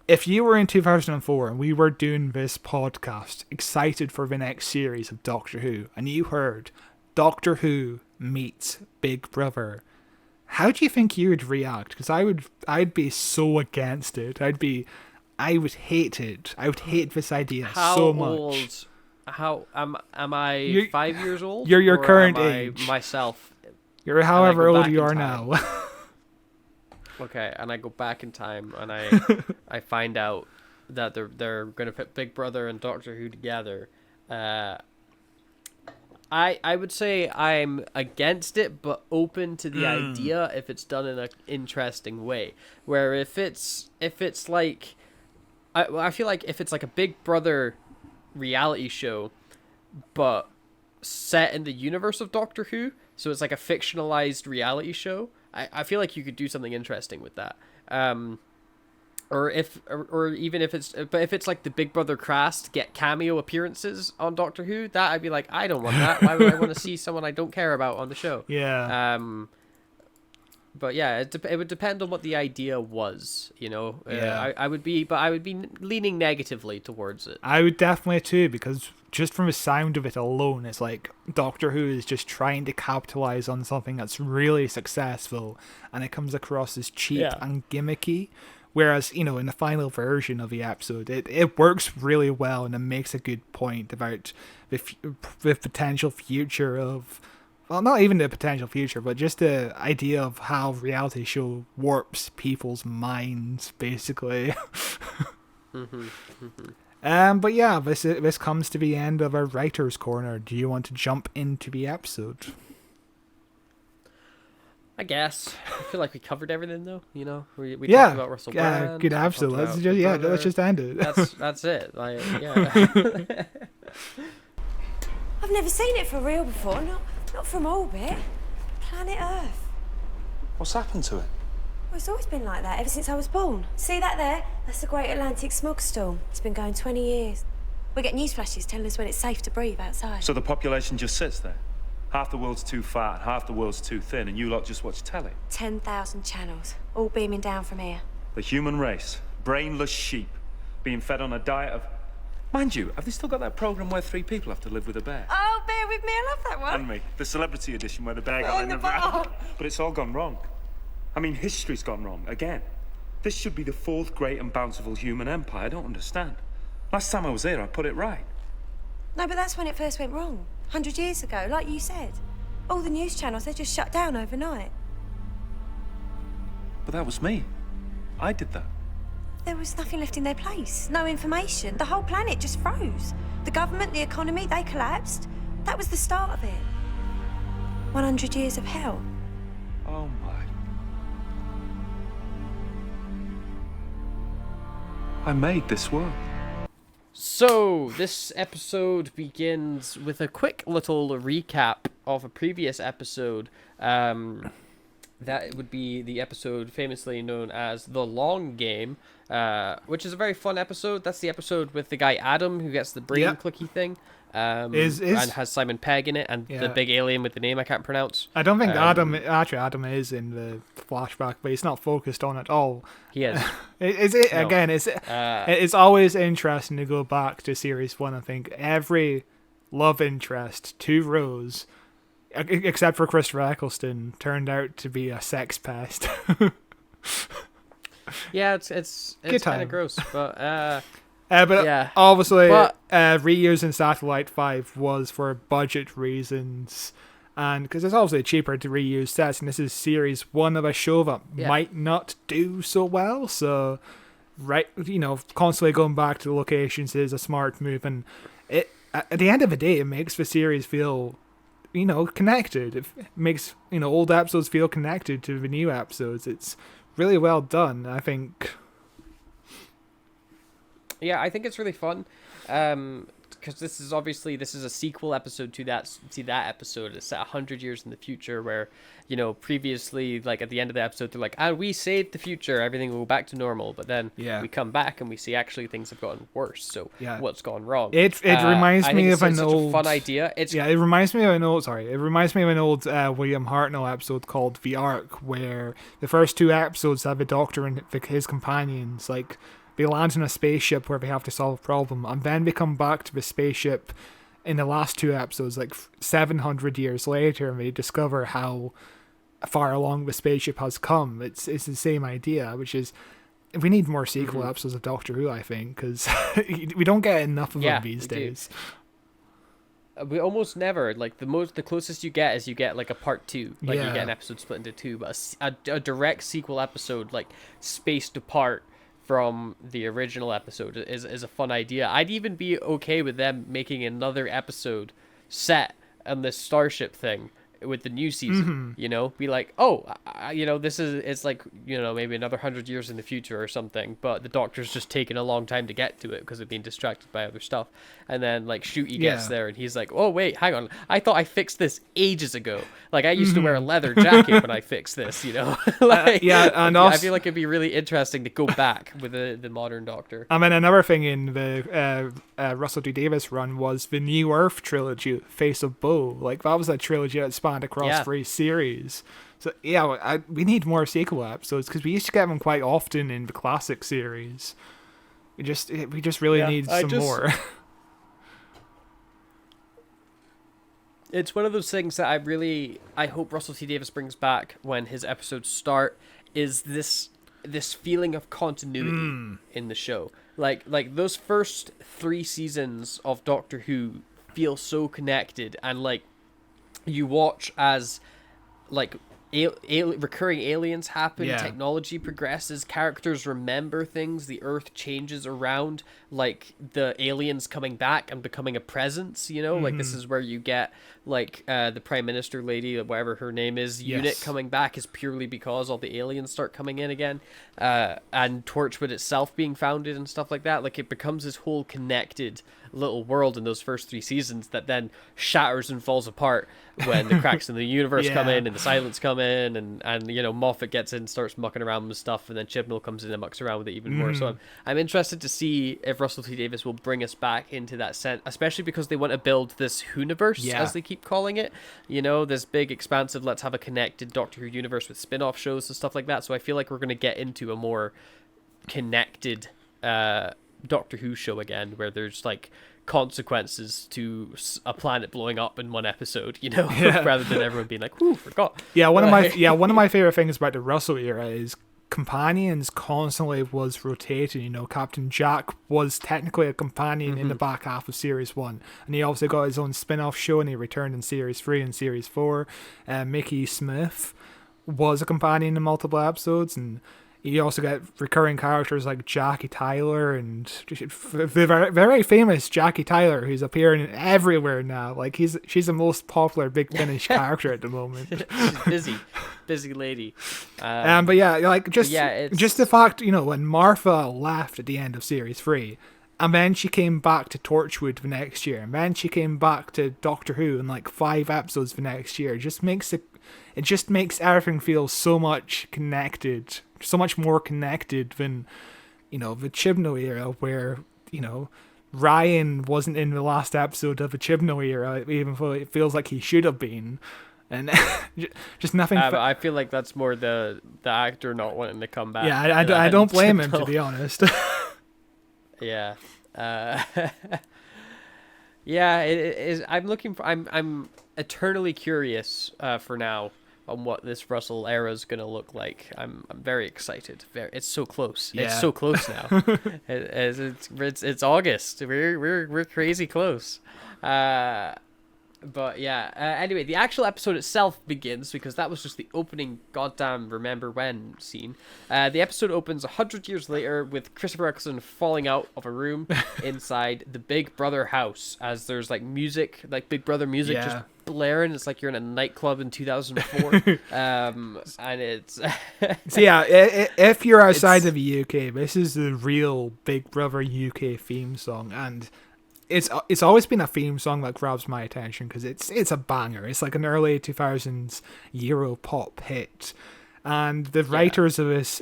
if you were in 2004 and we were doing this podcast, excited for the next series of Doctor Who, and you heard Doctor Who meets Big Brother, how do you think you would react? Because I'd be so against it. I would hate it. I would hate this idea so much. How am I 5 years old? You're your or current am I age. Myself. You're however old you are now. Okay, and I go back in time and I find out that they're gonna put Big Brother and Doctor Who together. I would say I'm against it, but open to the idea if it's done in an interesting way. Where if it's like, I feel like if it's like a Big Brother reality show, but set in the universe of Doctor Who, so it's like a fictionalized reality show, I feel like you could do something interesting with that. Or even if it's like the Big Brother cast get cameo appearances on Doctor Who, that I'd be like, I don't want that. Why would I want to see someone I don't care about on the show? Yeah. But yeah, it would depend on what the idea was, you know. Yeah. I would be leaning negatively towards it. I would definitely too, because just from the sound of it alone, it's like Doctor Who is just trying to capitalize on something that's really successful, and it comes across as cheap and gimmicky. Whereas, you know, in the final version of the episode, it works really well, and it makes a good point about the potential future of, well, not even the potential future, but just the idea of how reality show warps people's minds, basically. But yeah, this comes to the end of our Writer's Corner. Do you want to jump into the episode? I guess. I feel like we covered everything, though. You know, we talked about Russell Brand. Good episode. Let's just end it. That's it. Like, yeah. I've never seen it for real before. Not from orbit. Planet Earth. What's happened to it? Well, it's always been like that ever since I was born. See that there? That's the Great Atlantic Smog Storm. It's been going 20 years. We get news flashes telling us when it's safe to breathe outside. So the population just sits there? Half the world's too fat, half the world's too thin, and you lot just watch telly? 10,000 channels, all beaming down from here. The human race, brainless sheep, being fed on a diet of... Mind you, have they still got that program where 3 people have to live with a bear? Oh, bear with me, I love that one. And me, the celebrity edition where the bear got in the bar. But it's all gone wrong. I mean, history's gone wrong again. This should be the fourth great and bountiful human empire. I don't understand. Last time I was here, I put it right. No, but that's when it first went wrong. 100 years ago, like you said. All the news channels, they just shut down overnight. But that was me. I did that. There was nothing left in their place. No information. The whole planet just froze. The government, the economy, they collapsed. That was the start of it. 100 years of hell. Oh my. I made this work. So, this episode begins with a quick little recap of a previous episode. That would be the episode famously known as The Long Game, which is a very fun episode. That's the episode with the guy Adam who gets the brain clicky thing. And has Simon Pegg in it, and the big alien with the name I can't pronounce. I don't think Adam is in the flashback, but he's not focused on it at all. He is. It's always interesting to go back to series 1 and think every love interest to Rose, except for Christopher Ecclestone, turned out to be a sex pest. Yeah, it's kind of gross, but yeah. Obviously, reusing Satellite 5 was for budget reasons, and because it's obviously cheaper to reuse sets, and this is series 1 of a show that might not do so well. So, constantly going back to the locations is a smart move, and it at the end of the day, it makes the series feel, connected. It makes old episodes feel connected to the new episodes. It's really well done, I think. Yeah, I think it's really fun, because this is a sequel episode to that episode. It's set 100 years in the future, where previously, like at the end of the episode, they're like, we saved the future, everything will go back to normal. But then we come back and we see actually things have gotten worse. So what's gone wrong? It reminds me of an old fun idea. It reminds me of an old William Hartnell episode called The Ark, where the first 2 episodes have the Doctor and his companions they land in a spaceship where they have to solve a problem, and then they come back to the spaceship in the last 2 episodes, 700 years later, and they discover how far along the spaceship has come. It's the same idea, which is, we need more sequel episodes of Doctor Who, I think, because we don't get enough of them these days. We almost never, the closest you get is a part 2, you get an episode split into 2, but a direct sequel episode spaced apart from the original episode is a fun idea. I'd even be okay with them making another episode set on this starship thing with the new season. Be like, this is maybe another 100 years in the future or something, but the Doctor's just taking a long time to get to it because of being distracted by other stuff. And then Shooty gets there and he's like, oh wait, hang on, I thought I fixed this ages ago. I used to wear a leather jacket when I fixed this, and I feel like it'd be really interesting to go back with the modern Doctor. I mean, another thing in the Russell T Davies run was the New Earth trilogy, Face of Bo. That was a trilogy that spanned across 3 series. So we need more sequel episodes, because we used to get them quite often in the classic series. We just really need some more. It's one of those things that I hope Russell T Davies brings back when his episodes start, is this feeling of continuity in the show. Those first 3 seasons of Doctor Who feel so connected, and you watch as recurring aliens happen, technology progresses, characters remember things, the Earth changes around, the aliens coming back and becoming a presence, this is where you get the Prime Minister lady, whatever her name is, unit coming back is purely because all the aliens start coming in again, and Torchwood itself being founded and stuff like that. It becomes this whole connected little world in those first 3 seasons that then shatters and falls apart when the cracks in the universe come in and the silence come in, and Moffat gets in, starts mucking around with stuff, and then Chibnall comes in and mucks around with it even more. So I'm interested to see if Russell T Davies will bring us back into that sense, especially because they want to build this Whoniverse, as they keep calling it, this big expansive, let's have a connected Doctor Who universe with spin-off shows and stuff like that. So I feel like we're going to get into a more connected Doctor Who show again, where there's consequences to a planet blowing up in one episode, you know, rather than everyone being like, "Whoo, forgot." Yeah, one of my favorite things about the Russell era is companions constantly was rotating. You know, Captain Jack was technically a companion in the back half of series 1, and he also got his own spin-off show, and he returned in series 3 and series 4. Mickey Smith was a companion in multiple episodes, and you also get recurring characters like Jackie Tyler and the very, very famous Jackie Tyler, who's appearing everywhere now. Like she's the most popular Big Finish character at the moment. She's busy lady. But yeah, like just the fact, you know, when Martha left at the end of series 3, and then she came back to Torchwood the next year, and then she came back to Doctor Who in like 5 episodes the next year. It just makes everything feel so much connected. So much more connected than, you know, the Chibnall era, where, you know, Ryan wasn't in the last episode of the Chibnall era, even though it feels like he should have been, and just nothing. But I feel like that's more the actor not wanting to come back. Yeah, I don't blame him, to be honest. Yeah, yeah. It is. I'm eternally curious for now on what this Russell era is going to look like. I'm very excited. It's so close. Yeah. It's so close now. It's August. We're crazy close. But yeah. Anyway, the actual episode itself begins, because that was just the opening goddamn remember when scene. The episode opens 100 years later with Christopher Ecclestone falling out of a room inside the Big Brother house, as there's like music, like Big Brother music, just blaring. It's like you're in a nightclub in 2004. And it's so yeah, if you're outside of the UK, this is the real Big Brother UK theme song, and it's always been a theme song that grabs my attention because it's a banger. It's like an early 2000s Euro pop hit, and the writers of this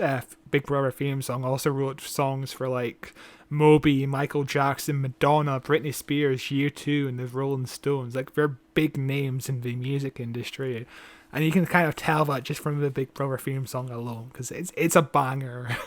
Big Brother theme song also wrote songs for like Moby, Michael Jackson, Madonna, Britney Spears, U2, and the Rolling Stones. Like, they're big names in the music industry, and you can kind of tell that just from the Big Brother theme song alone, because it's a banger.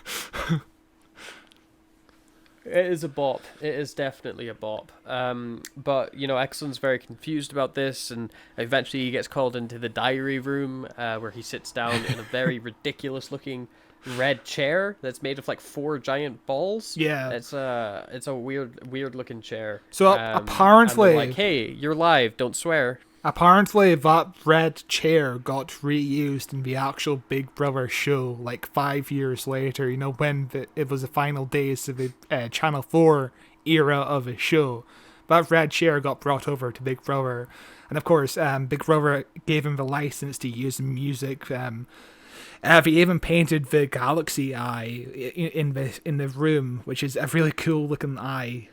It is a bop. It is definitely a bop. But, you know, Ecclestone's very confused about this, and eventually he gets called into the diary room, where he sits down in a very ridiculous-looking red chair that's made of like 4 giant balls. Yeah. It's a weird looking chair. So apparently, and they're like, hey, you're live, don't swear. Apparently that red chair got reused in the actual Big Brother show like 5 years later, you know, when it was the final days of the Channel 4 era of the show. That red chair got brought over to Big Brother, and of course Big Brother gave him the license to use the music. They even painted the galaxy eye in the room, which is a really cool looking eye.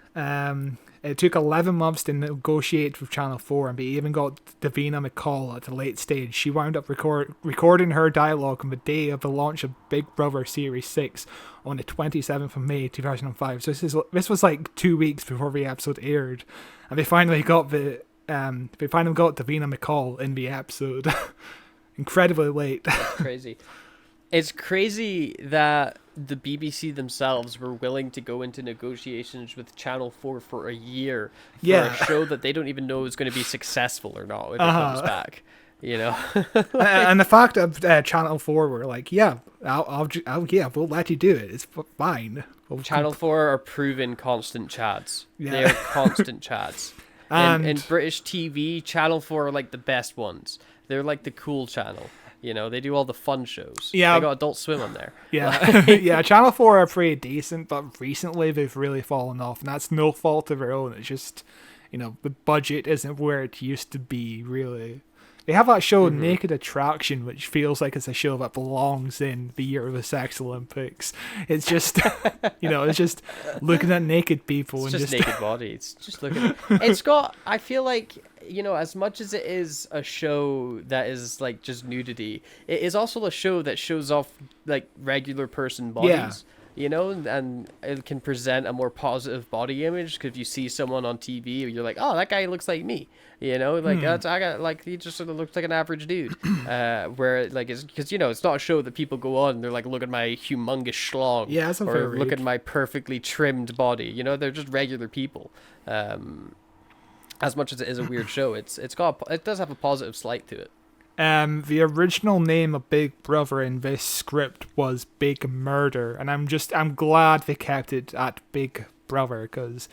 It took 11 months to negotiate with Channel 4, and they even got Davina McCall at a late stage. She wound up recording her dialogue on the day of the launch of Big Brother Series 6 on the 27th of May 2005. So this was like 2 weeks before the episode aired, and they finally got Davina McCall in the episode. Incredibly late. Crazy. It's crazy that the BBC themselves were willing to go into negotiations with Channel 4 for a year for a show that they don't even know is going to be successful or not when it comes back. You know, and the fact that Channel 4 were like, yeah, we'll let you do it. It's fine. Channel 4 are proven constant chads. Yeah. They are constant chads. And in British TV, Channel 4 are like the best ones. They're like the cool channel. You know, they do all the fun shows. Yeah. They got Adult Swim on there. Yeah. Yeah, Channel 4 are pretty decent, but recently they've really fallen off, and that's no fault of their own. It's just, you know, the budget isn't where it used to be, really. They have that show, Naked Attraction, which feels like it's a show that belongs in the year of the Sex Olympics. It's just, you know, it's just looking at naked people. It's just naked bodies. Just looking. It's got, I feel like, you know, as much as it is a show that is like just nudity, it is also a show that shows off like regular person bodies. you know, and it can present a more positive body image. Because if you see someone on TV, you're like, oh, that guy looks like me, you know, like he just sort of looks like an average dude. Where like it's because it's not a show that people go on and they're like, look at my humongous schlong, Yeah, that's a fair or look read. at my perfectly trimmed body. You know, they're just regular people. As much as it is a weird show, it does have a positive slight to it. The original name of Big Brother in this script was Big Murder, and I'm glad they kept it at Big Brother, because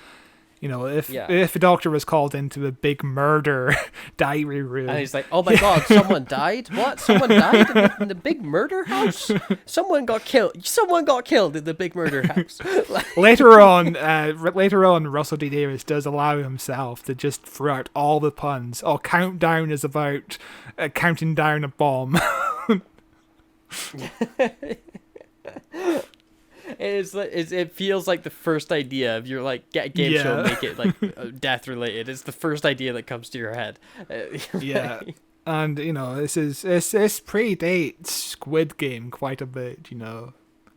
if the doctor was called into the Big Murder diary room, and he's like, oh my god, someone died? What? Someone died in the Big Murder house? Someone got killed in the Big Murder house. later on, Russell D Davies does allow himself to just throw out all the puns. Oh, Countdown is about counting down a bomb. It feels like the first idea of your like game show, make it like death related. It's the first idea that comes to your head. Yeah, and this predates Squid Game quite a bit.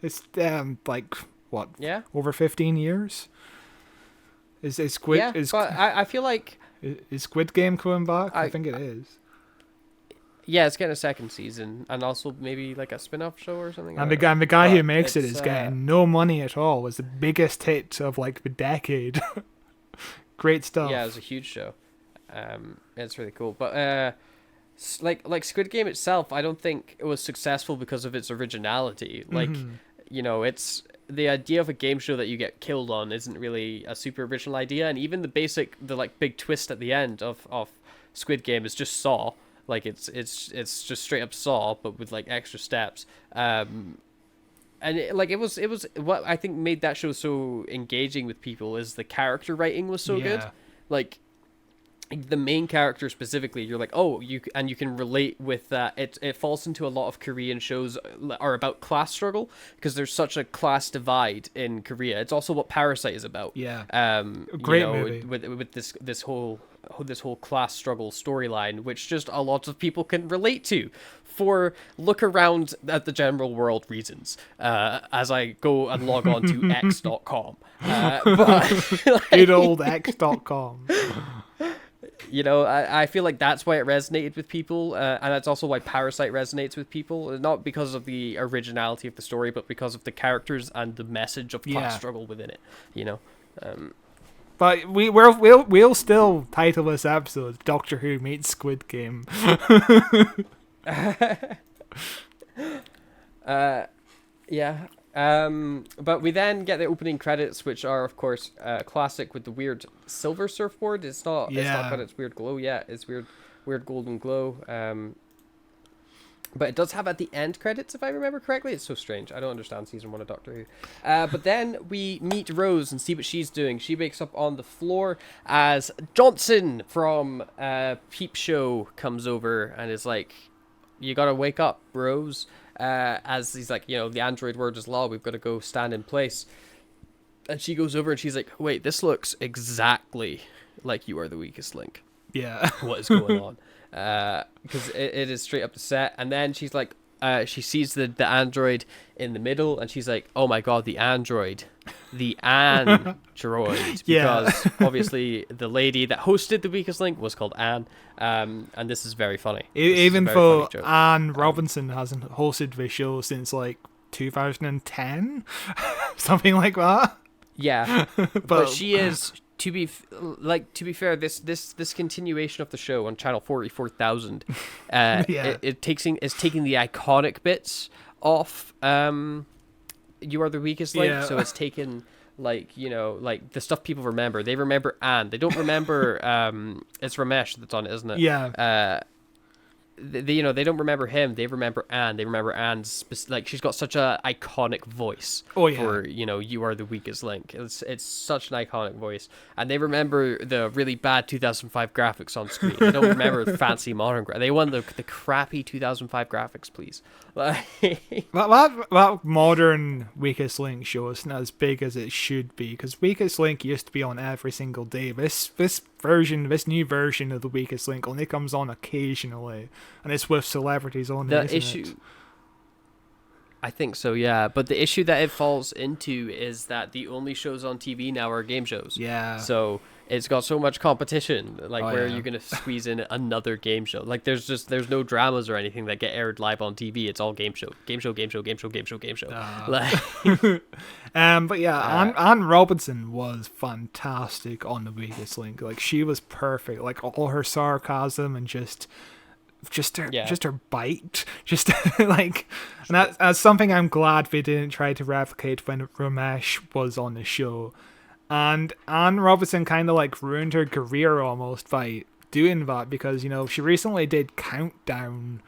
It's like what? Yeah, over 15 years. Is Squid? Yeah, but I feel like is Squid Game coming back? I think it is. Yeah, it's getting a second season, and also maybe like a spin-off show or something. And the guy who makes it is getting no money at all. It was the biggest hit of like the decade. Great stuff. Yeah, it was a huge show. It's really cool. But like Squid Game itself, I don't think it was successful because of its originality. Like, it's the idea of a game show that you get killed on isn't really a super original idea, and even the big twist at the end of Squid Game is just Saw. Like it's just straight up Saw, but with like extra steps. And it was what I think made that show so engaging with people is the character writing was so good. Like the main character specifically, you're like, oh, you can relate with that. It falls into a lot of Korean shows are about class struggle because there's such a class divide in Korea. It's also what Parasite is about. Yeah. Great movie. With this whole class struggle storyline, which just a lot of people can relate to for look around at the general world reasons, as I go and log on to x.com. Good old x.com. I feel like that's why it resonated with people, and that's also why Parasite resonates with people, not because of the originality of the story, but because of the characters and the message of class struggle within it, But we'll still title this episode Doctor Who meets Squid Game. Yeah. But we then get the opening credits, which are of course classic with the weird silver surfboard. It's not got its weird glow yet. It's weird golden glow. But it does have at the end credits, if I remember correctly. It's so strange. I don't understand season 1 of Doctor Who. But then we meet Rose and see what she's doing. She wakes up on the floor as Johnson from Peep Show comes over and is like, you gotta wake up, Rose. As he's like, the android word is law. We've got to go stand in place. And she goes over and she's like, wait, this looks exactly like You Are the Weakest Link. Yeah. What is going on? Because it is straight up the set. And then she's like, she sees the android in the middle and she's like, oh my god, the android. The android. Because obviously the lady that hosted The Weakest Link was called Anne. And this is very funny. Even though Anne Robinson hasn't hosted the show since like 2010, something like that. Yeah, but she is. To be fair, this continuation of the show on channel 44,000, it's taking the iconic bits off. You Are the Weakest Link, so it's taken like the stuff people remember. They remember Anne. They don't remember it's Ramesh that's on it, isn't it? Yeah. They don't remember him. They remember Anne. They remember Anne's she's got such a iconic voice. Oh yeah. For You Are the Weakest Link. It's such an iconic voice, and they remember the really bad 2005 graphics on screen. They don't remember the fancy modern They want the crappy 2005 graphics, please. that modern Weakest Link show isn't as big as it should be, because Weakest Link used to be on every single day. This new version of the Weakest Link only comes on occasionally, and it's with celebrities only. I think so, yeah. But the issue that it falls into is that the only shows on TV now are game shows. Yeah. So it's got so much competition. Like, where are yeah. you going to squeeze in another game show? Like, there's no dramas or anything that get aired live on TV. It's all game show. Game show, game show, game show, game show, game show. Like, But yeah, Anne Robinson was fantastic on The Weakest Link. Like, she was perfect. Like, all her sarcasm and just her bite, just like, and that's something I'm glad they didn't try to replicate when Ramesh was on the show. And Anne Robinson kind of like ruined her career almost by doing that, because she recently did Countdown.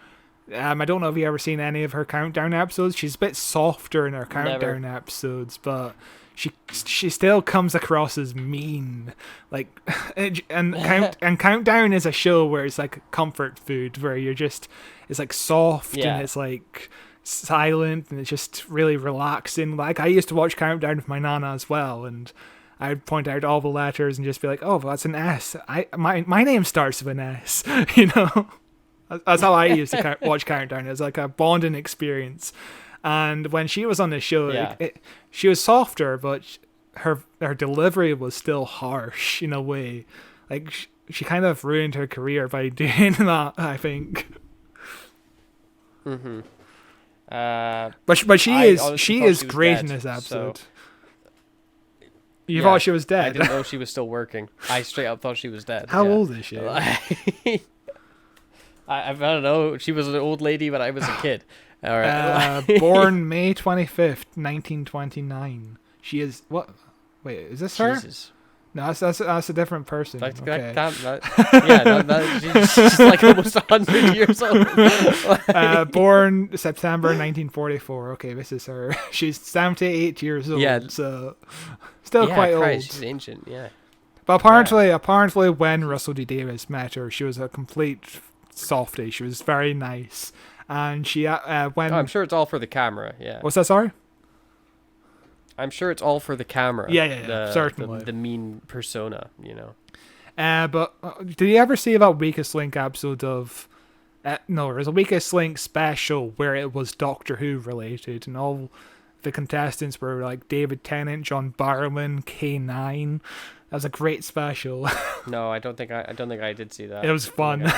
I don't know if you ever seen any of her Countdown episodes. She's a bit softer in her Countdown episodes, but she still comes across as mean. Like, and Countdown is a show where it's like comfort food, where it's like soft and it's like silent and it's just really relaxing. Like, I used to watch Countdown with my nana as well, and I'd point out all the letters and just be like, oh, well, that's an S. My name starts with an S. That's how I used to watch Countdown. It was like a bonding experience. And when she was on the show, she was softer, but her delivery was still harsh in a way. Like, she kind of ruined her career by doing that, I think. mm-hmm. But she is great in this episode. So... You thought she was dead? I didn't know she was still working. I straight up thought she was dead. How old is she? I don't know. She was an old lady when I was a kid. All right. Born May 25th, 1929. She is what? Wait, is this her? Jesus. No, that's a different person. That okay. She's like almost 100 years old. Born September 1944. Okay, this is her. She's 78 years old. Yeah. So still quite old. She's ancient. Yeah. But apparently, when Russell D. Davies met her, she was a complete softie. She was very nice, and she when I'm sure it's all for the camera. Yeah. What's that? Sorry. I'm sure it's all for the camera. Yeah, certainly. The mean persona, But did you ever see that Weakest Link episode of? No, it was a Weakest Link special where it was Doctor Who related, and all the contestants were like David Tennant, John Barrowman, K9. That was a great special. No, I don't think I did see that. It was fun.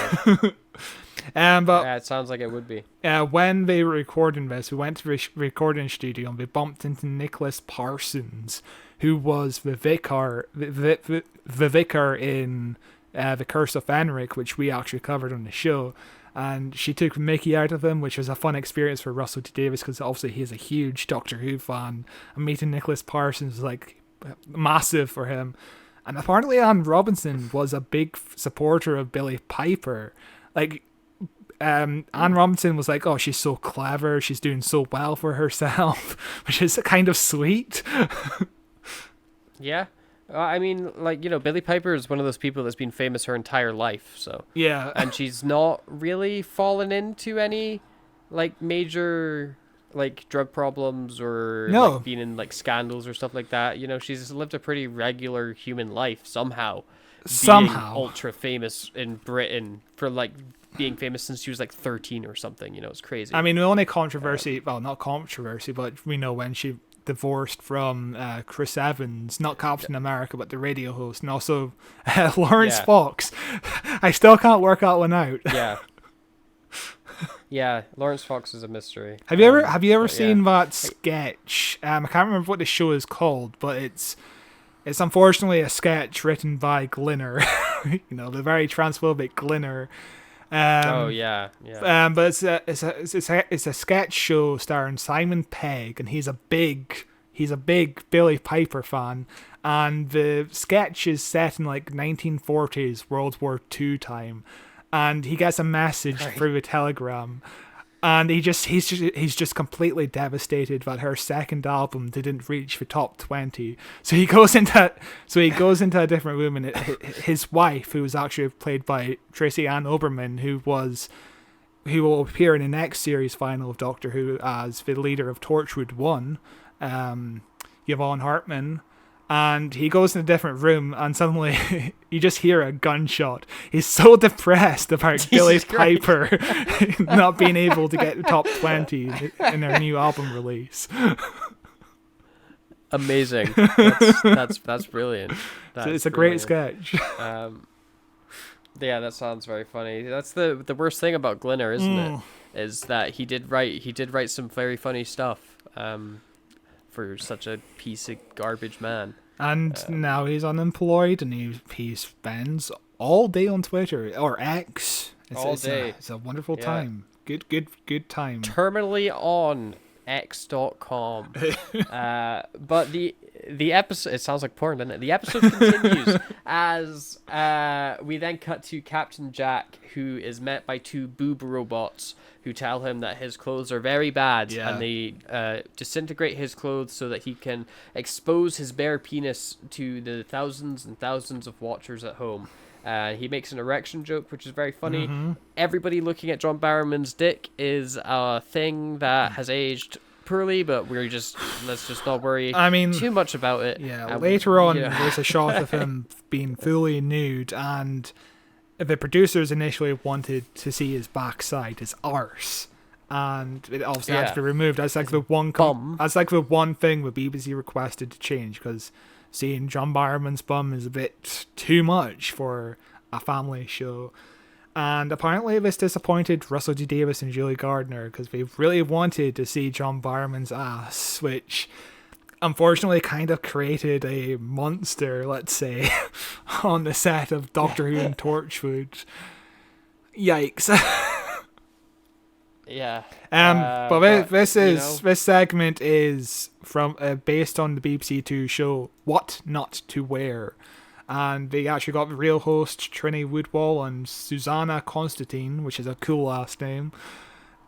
But it sounds like it would be. When they were recording this, we went to the recording studio and we bumped into Nicholas Parsons, who was the vicar in The Curse of Enric, which we actually covered on the show. And she took Mickey out of him, which was a fun experience for Russell T. Davies, because obviously he's a huge Doctor Who fan. And meeting Nicholas Parsons was like massive for him. And apparently Anne Robinson was a big supporter of Billie Piper. Like, Anne Robinson was like, oh, she's so clever, she's doing so well for herself, which is kind of sweet. Yeah. I mean, like, Billie Piper is one of those people that's been famous her entire life, so. Yeah. And she's not really fallen into any, like, major, like, drug problems or like, being in, like, scandals or stuff like that. She's lived a pretty regular human life somehow. Being ultra famous in Britain for, like, being famous since she was, like, 13 or something. It's crazy. I mean, the only controversy, well, not controversy, but we know when she divorced from Chris Evans, not Captain America, but the radio host, and also Lawrence Fox. I still can't work that one out. Yeah. Yeah, Lawrence Fox is a mystery. Have you ever seen that sketch? I can't remember what the show is called, but it's unfortunately a sketch written by Glinner. The very transphobic Glinner. But it's a sketch show starring Simon Pegg, and he's a big Billie Piper fan, and the sketch is set in like 1940s World War II time, and he gets a message through a telegram, and he's just completely devastated that her second album didn't reach the top 20. So he goes into a different room, and his wife, who was actually played by Tracy Ann Oberman, who will appear in the next series final of Doctor Who as the leader of Torchwood 1, Yvonne Hartman, And he goes in a different room, and suddenly you just hear a gunshot. He's so depressed about Billy Piper not being able to get the top 20 in their new album release. Amazing. That's brilliant. So it's a great sketch. Yeah, that sounds very funny. That's the worst thing about Glinner, isn't it? Is that he did write some very funny stuff. For such a piece of garbage man. And now he's unemployed, and he spends all day on Twitter or X. It's a wonderful time. Good time. Terminally on X.com. But the episode, it sounds like porn, doesn't it? The episode continues as we then cut to Captain Jack, who is met by two boob robots who tell him that his clothes are very bad, and they disintegrate his clothes so that he can expose his bare penis to the thousands and thousands of watchers at home. He makes an erection joke, which is very funny. Everybody looking at John Barrowman's dick is a thing that has aged poorly, but let's just not worry too much about it. Yeah, later on, there's a shot of him being fully nude, and the producers initially wanted to see his backside, his arse, and it obviously had to be removed. That's like the one thing the BBC requested to change, because seeing John Barrowman's bum is a bit too much for a family show. And apparently this disappointed Russell T Davies and Julie Gardner, because they really wanted to see John Barrowman's ass, which unfortunately kind of created a monster, let's say, on the set of Doctor Who and Torchwood. Yikes. Yeah. But this segment is from based on the BBC Two show What Not to Wear, and they actually got the real host Trini Woodwall and Susanna Constantine, which is a cool last name.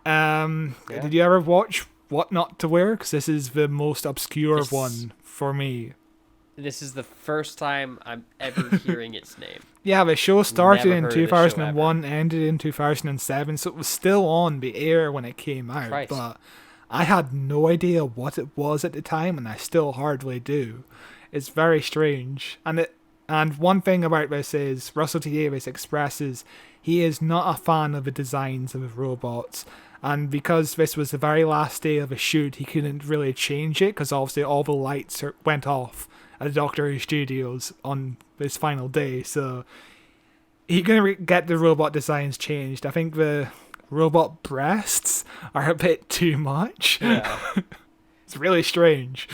Did you ever watch What Not to Wear? Because this is the most obscure one for me. This is the first time I'm ever hearing its name. Yeah, the show started in 2001, ended in 2007, so it was still on the air when it came out. Christ. But I had no idea what it was at the time, and I still hardly do. It's very strange. And one thing about this is Russell T Davies expresses he is not a fan of the designs of the robots. And because this was the very last day of a shoot, he couldn't really change it, because obviously all the lights went off at the Doctor Who studios on this final day. So he couldn't get the robot designs changed. I think the robot breasts are a bit too much. Yeah. It's really strange.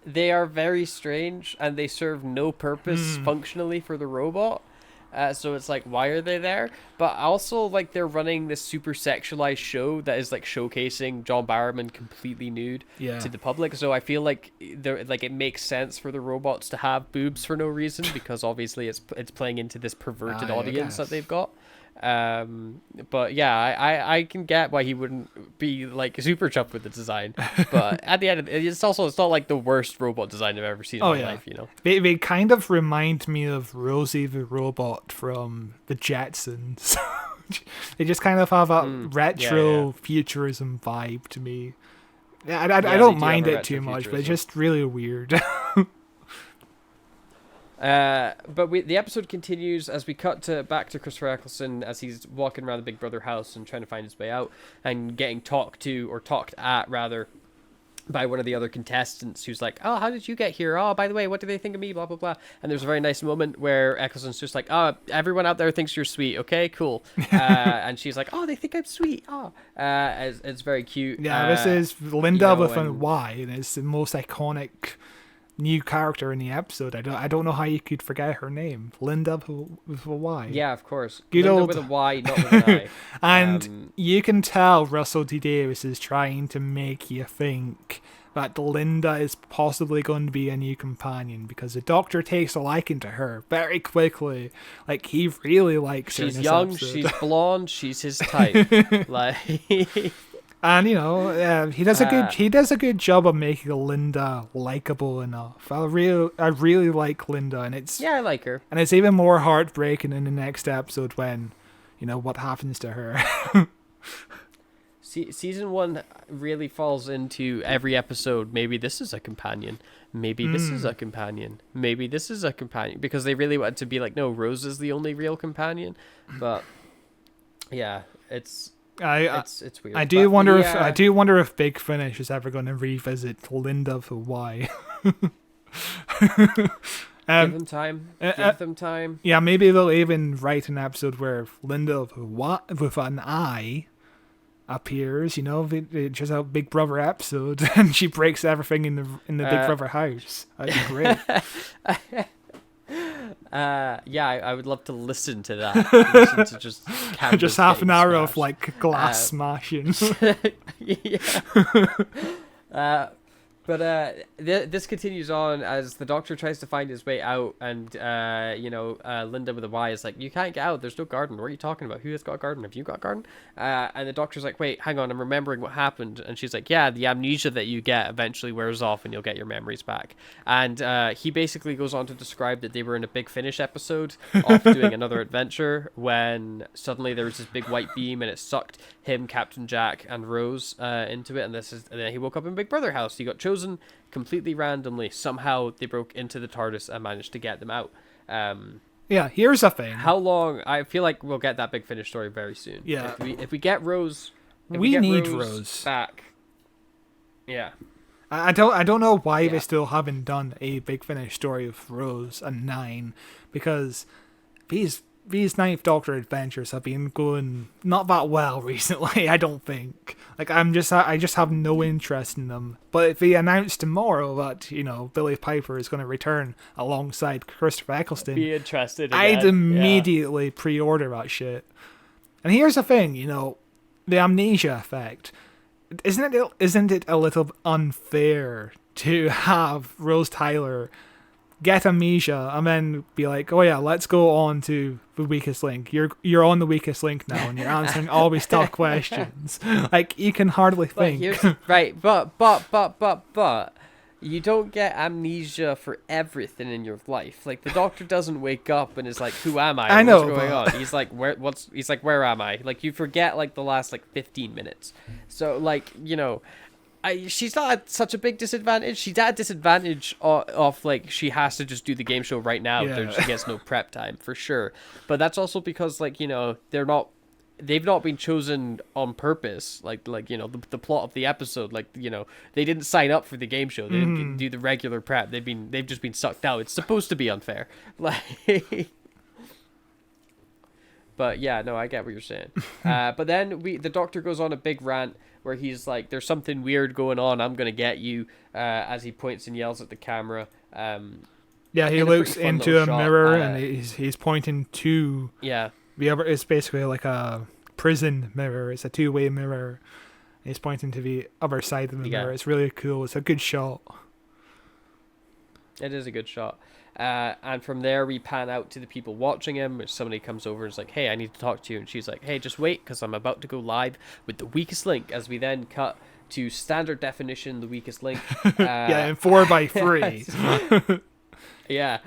They are very strange, and they serve no purpose functionally for the robot. So it's like, why are they there? But also, like, they're running this super sexualized show that is like showcasing John Barrowman completely nude to the public. So I feel like it makes sense for the robots to have boobs for no reason, because obviously it's playing into this perverted audience that they've got. But yeah, I can get why he wouldn't be like super chuffed with the design, but at the end of it, it's not like the worst robot design I've ever seen in my life, you know. They kind of remind me of Rosie the robot from the Jetsons. They just kind of have a retro futurism vibe to me. I don't mind it too much, but it's just really weird. But the episode continues as we cut back to Christopher Ecclestone as he's walking around the Big Brother house and trying to find his way out, and getting talked at by one of the other contestants, who's like, "Oh, how did you get here? Oh, by the way, what do they think of me? Blah blah blah." And there's a very nice moment where Ecclestone's just like, "Oh, everyone out there thinks you're sweet. Okay, cool." And she's like, "Oh, they think I'm sweet. Oh," it's very cute. Yeah, this is Linda with a Y, and it's the most iconic new character in the episode. I don't know how you could forget her name, Linda with a Y. Yeah, of course. Good Linda old with a Y, not with an I. And you can tell Russell T Davies is trying to make you think that Linda is possibly going to be a new companion, because the Doctor takes a liking to her very quickly. Like, he really likes her. She's young, she's blonde, she's his type. Like. And, you know, he does a good job of making Linda likable enough. I really like Linda, and I like her. And it's even more heartbreaking in the next episode when, you know, what happens to her. season 1 really falls into every episode. Maybe this is a companion. Maybe this is a companion. Maybe this is a companion, because they really want to be like, no, Rose is the only real companion. But yeah, it's weird. I do wonder if Big Finish is ever going to revisit Linda for why. Give them time. Give them time. Yeah, maybe they'll even write an episode where Linda with an I appears. You know, just a Big Brother episode, and she breaks everything in the Big Brother house. That'd be great. Yeah, I would love to listen to that. Listen to just half an hour smashed. of like glass smashing. Yeah. But this continues on as the Doctor tries to find his way out, and Linda with a Y is like, you can't get out, there's no garden, what are you talking about, who has got a garden, have you got a garden? And the Doctor's like, wait, hang on, I'm remembering what happened. And she's like, yeah, the amnesia that you get eventually wears off and you'll get your memories back. And he basically goes on to describe that they were in a Big Finish episode off doing another adventure when suddenly there was this big white beam and it sucked him, Captain Jack, and Rose into it. And then he woke up in Big Brother house. He got chosen completely randomly. Somehow they broke into the TARDIS and managed to get them out. Yeah, here's the thing. How long? I feel like we'll get that Big Finish story very soon. Yeah. If we get Rose, we need Rose back. Yeah. I don't know why they still haven't done a Big Finish story of Rose and 9, because these Ninth Doctor adventures have been going not that well recently. I don't think. Like I just have no interest in them. But if they announce tomorrow that Billy Piper is going to return alongside Christopher Ecclestone, be interested. Again. I'd immediately pre-order that shit. And here's the thing, the amnesia effect. Isn't it a little unfair to have Rose Tyler get amnesia and then be like, oh yeah, let's go on to the weakest link. You're on the weakest link now, and you're answering all these tough questions. Like, you can hardly think. But you don't get amnesia for everything in your life. Like, the Doctor doesn't wake up and is like, who am I? I know, what's going on? He's like, where am I? Like, you forget like the last 15 minutes. So like, she's not at such a big disadvantage. She's at a disadvantage of like, she has to just do the game show right now. Yeah. She gets no prep time for sure. But that's also because they've not been chosen on purpose. The plot of the episode, they didn't sign up for the game show. They didn't do the regular prep. They've just been sucked out. It's supposed to be unfair. But yeah, no, I get what you're saying. But then the Doctor goes on a big rant where he's like, there's something weird going on, I'm going to get you, as he points and yells at the camera. Yeah, he looks into a mirror and he's pointing to... Yeah. The other, it's basically like a prison mirror. It's a two-way mirror. He's pointing to the other side of the mirror. It's really cool. It's a good shot. It is a good shot. And from there, we pan out to the people watching him. Somebody comes over and is like, hey, I need to talk to you. And she's like, hey, just wait, because I'm about to go live with the weakest link. As we then cut to standard definition, the weakest link. Yeah, in 4x3. Yeah.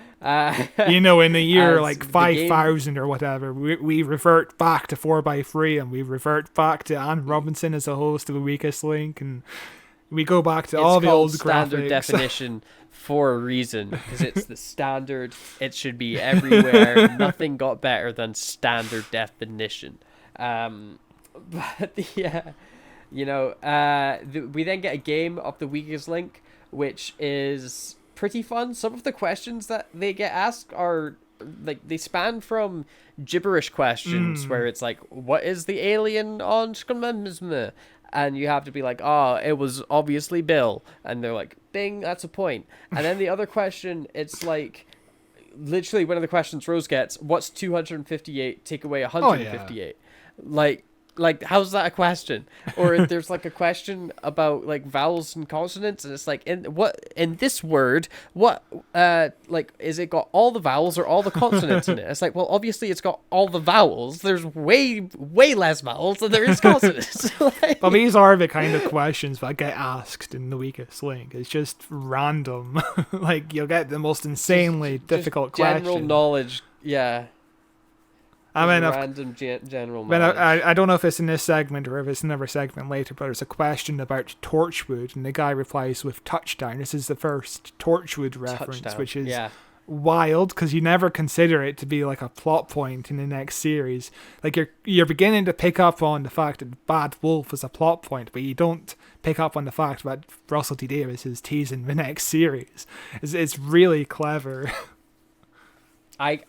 In the year 5,000 or whatever, we revert back to 4x3, and we revert back to Anne Robinson as a host of the weakest link, and we go back to all the old standard graphics. Definition for a reason, because it's the standard. It should be everywhere. Nothing got better than standard definition. But yeah, we then get a game of the weakest link, which is pretty fun. Some of the questions that they get asked are they span from gibberish questions where it's like, what is the alien on Shkmemsme? And you have to be like, oh, it was obviously Bill. And they're like, bing, that's a point. And then the other question, it's like, literally one of the questions Rose gets, what's 258 take away 158? Oh, yeah. Like, how's that a question? Or there's a question about vowels and consonants, and it's like, in this word, what is it got all the vowels or all the consonants in it? It's like, well, obviously it's got all the vowels. There's way less vowels than there is consonants. But these are the kind of questions that get asked in the weakest link. It's just random. You'll get the most insanely difficult general question. Knowledge, yeah. I mean, random general but knowledge. I don't know if it's in this segment or if it's another segment later, but there's a question about Torchwood, and the guy replies with touchdown. This is the first Torchwood reference, Touchdown. which is Yeah. wild because you never consider it to be like a plot point in the next series. Like you're beginning to pick up on the fact that Bad Wolf is a plot point, but you don't pick up on the fact that Russell T Davies is teasing the next series. It's really clever. I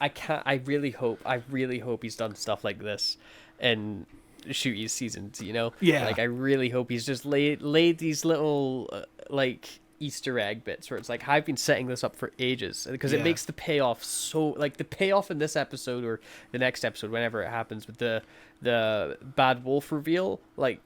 really hope he's done stuff like this in Shooty's seasons, you know? Yeah. Like, I really hope he's just laid these little, like, Easter egg bits where it's like, I've been setting this up for ages, because it makes the payoff so, like, the payoff in this episode or the next episode, whenever it happens, with the Bad Wolf reveal, like,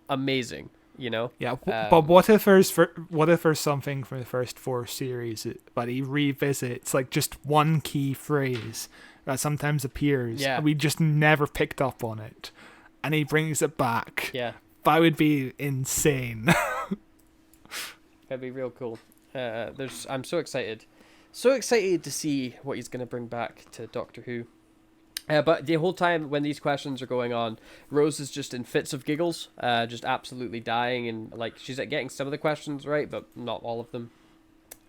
amazing. You know, yeah. But what if there's something from the first 4 series that he revisits, like just one key phrase that sometimes appears, and we just never picked up on it, and he brings it back? Yeah, that would be insane. That'd be real cool. I'm so excited to see what he's gonna bring back to Doctor Who. But the whole time when these questions are going on, Rose is just in fits of giggles, just absolutely dying, and like she's getting some of the questions right, but not all of them.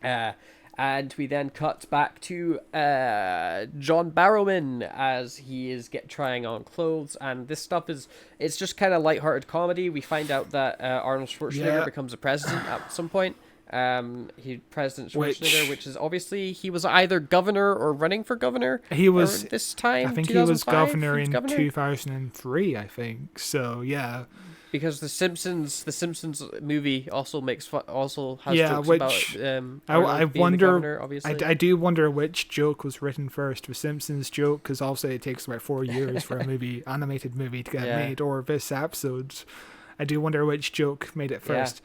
And we then cut back to John Barrowman as he is trying on clothes, and this stuff it's just kind of lighthearted comedy. We find out that Arnold Schwarzenegger becomes a president at some point. President Schwarzenegger, which is obviously he was either governor or running for governor. He was this time. I think he was governor in 2003. I think so. Yeah. Because the Simpsons movie also has jokes about I wonder. Governor, obviously. I do wonder which joke was written first, the Simpsons joke, because obviously it takes about 4 years for a animated movie to get made, or this episode. I do wonder which joke made it first.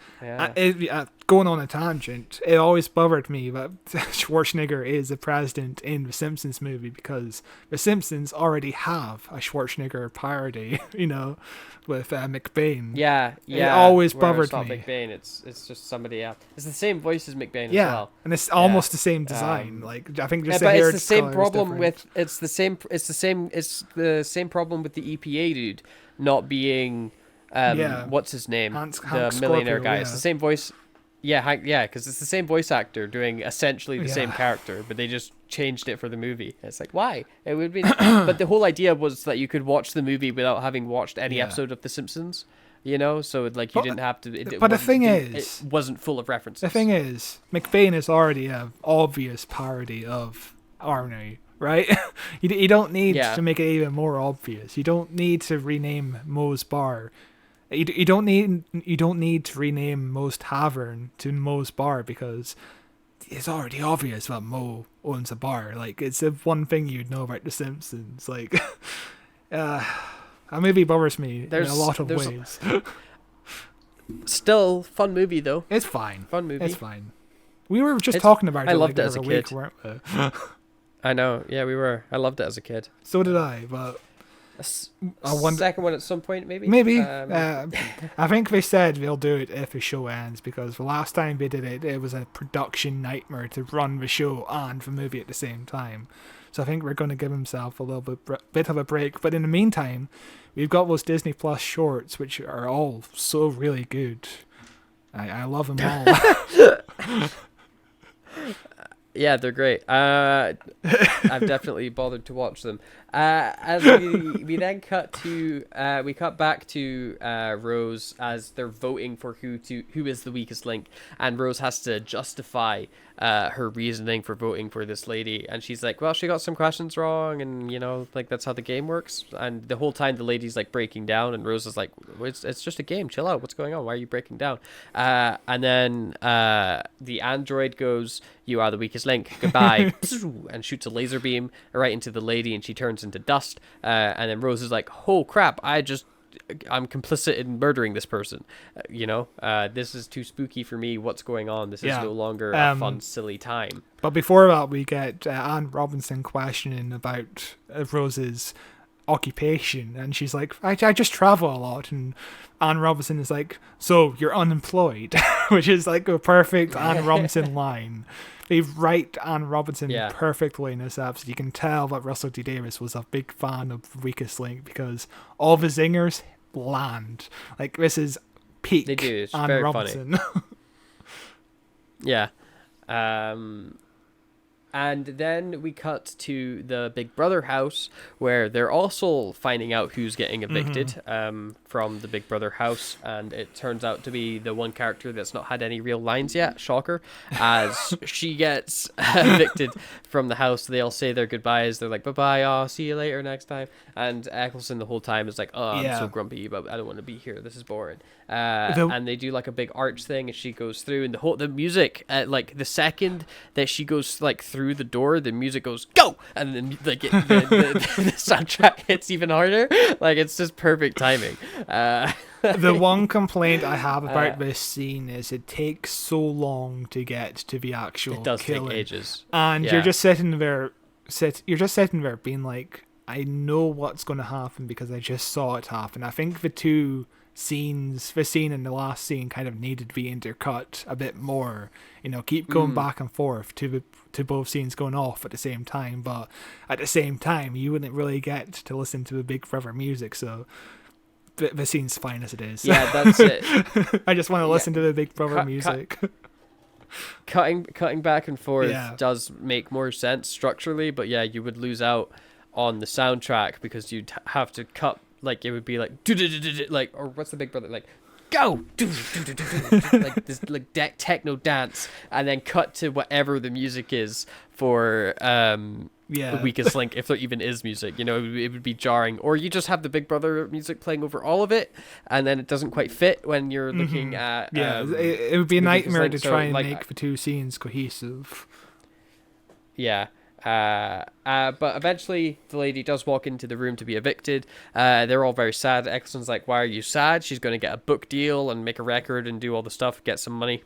Going on a tangent, it always bothered me that Schwarzenegger is the president in the Simpsons movie, because the Simpsons already have a Schwarzenegger parody, you know, with McBain. Yeah. It always bothered it's not me. McBain, it's just somebody else. It's the same voice as McBain as well. And it's almost the same design. Like I think just the but hair it's the same color is problem different. it's the same problem with the EPA dude not being what's his name? Hank the millionaire Scorpio, guy. yeah. It's the same voice. Yeah, because it's the same voice actor doing essentially the same character, but they just changed it for the movie. It's like, why? It would be, but the whole idea was that you could watch the movie without having watched any episode of The Simpsons. You know, so like you didn't have to. But the thing is, it wasn't full of references. The thing is, McBain is already an obvious parody of Arnie, right? you don't need to make it even more obvious. You don't need to rename Moe's Bar. You don't need to rename Moe's Tavern to Moe's Bar, because it's already obvious that Moe owns a bar. Like, it's the one thing you'd know about The Simpsons. Like, that movie bothers me in a lot of ways. Still, fun movie though. It's fine. Fun movie. It's fine. We were just talking about it. I loved like it as a week, kid. weren't we? I know. Yeah, we were. I loved it as a kid. So did I, but second one at some point, maybe. Maybe. I think they said they'll do it if the show ends, because the last time they did it, it was a production nightmare to run the show and the movie at the same time. So I think we're going to give himself a little bit of a break. But in the meantime, we've got those Disney Plus shorts, which are all so really good. I love them all. Yeah, they're great. I've definitely bothered to watch them. As we then cut back to Rose as they're voting for who is the weakest link, and Rose has to justify her reasoning for voting for this lady, and she's like, well, she got some questions wrong, and you know, like, that's how the game works. And the whole time the lady's like breaking down, and Rose is like, it's just a game, chill out, what's going on, why are you breaking down? And then the android goes, you are the weakest link, goodbye, and shoots a laser beam right into the lady, and she turns into dust. And then Rose is like, oh crap, I'm complicit in murdering this person. This is too spooky for me. What's going on? This is no longer a fun, silly time. But before that, we get Anne Robinson questioning about Rose's occupation, and she's like, I just travel a lot, and Anne Robinson is like, so you're unemployed, which is like a perfect Anne Robinson line. They write Anne Robinson perfectly in this episode. You can tell that Russell T Davies was a big fan of Weakest Link because all the zingers land. Like, this is peak They do. It's Anne very Robinson. funny. Yeah. And then we cut to the Big Brother house where they're also finding out who's getting evicted from the Big Brother house. And it turns out to be the one character that's not had any real lines yet. Shocker. As she gets evicted from the house, they all say their goodbyes. They're like, bye-bye, oh, see you later next time. And Ecclestone the whole time is like, oh, I'm so grumpy, but I don't want to be here. This is boring. And they do like a big arch thing, and she goes through, and the music, like the second that she goes like through the door, the music goes go, and then like the soundtrack hits even harder. Like, it's just perfect timing. The one complaint I have about this scene is it takes so long to get to the actual. It does killing. take ages, and you're just sitting there, being like, I know what's going to happen because I just saw it happen. I think the two scenes, the scene and the last scene, kind of needed to be intercut a bit more. Keep going back and forth to both scenes going off at the same time, but at the same time, you wouldn't really get to listen to the Big Brother music, so the scene's fine as it is. Yeah, that's it. I just want to listen to the Big Brother music. Cutting back and forth does make more sense structurally, but yeah, you would lose out on the soundtrack because you'd have to cut. Like, it would be like, like, or what's the Big Brother, like, go, like this like techno dance, and then cut to whatever the music is for the Weakest Link, if there even is music. It would be jarring. Or you just have the Big Brother music playing over all of it, and then it doesn't quite fit when you're looking at it would be a nightmare to try and like, make the two scenes cohesive. Yeah. But eventually the lady does walk into the room to be evicted. They're all very sad. Ecclestone's like, why are you sad? She's going to get a book deal and make a record and do all the stuff, get some money,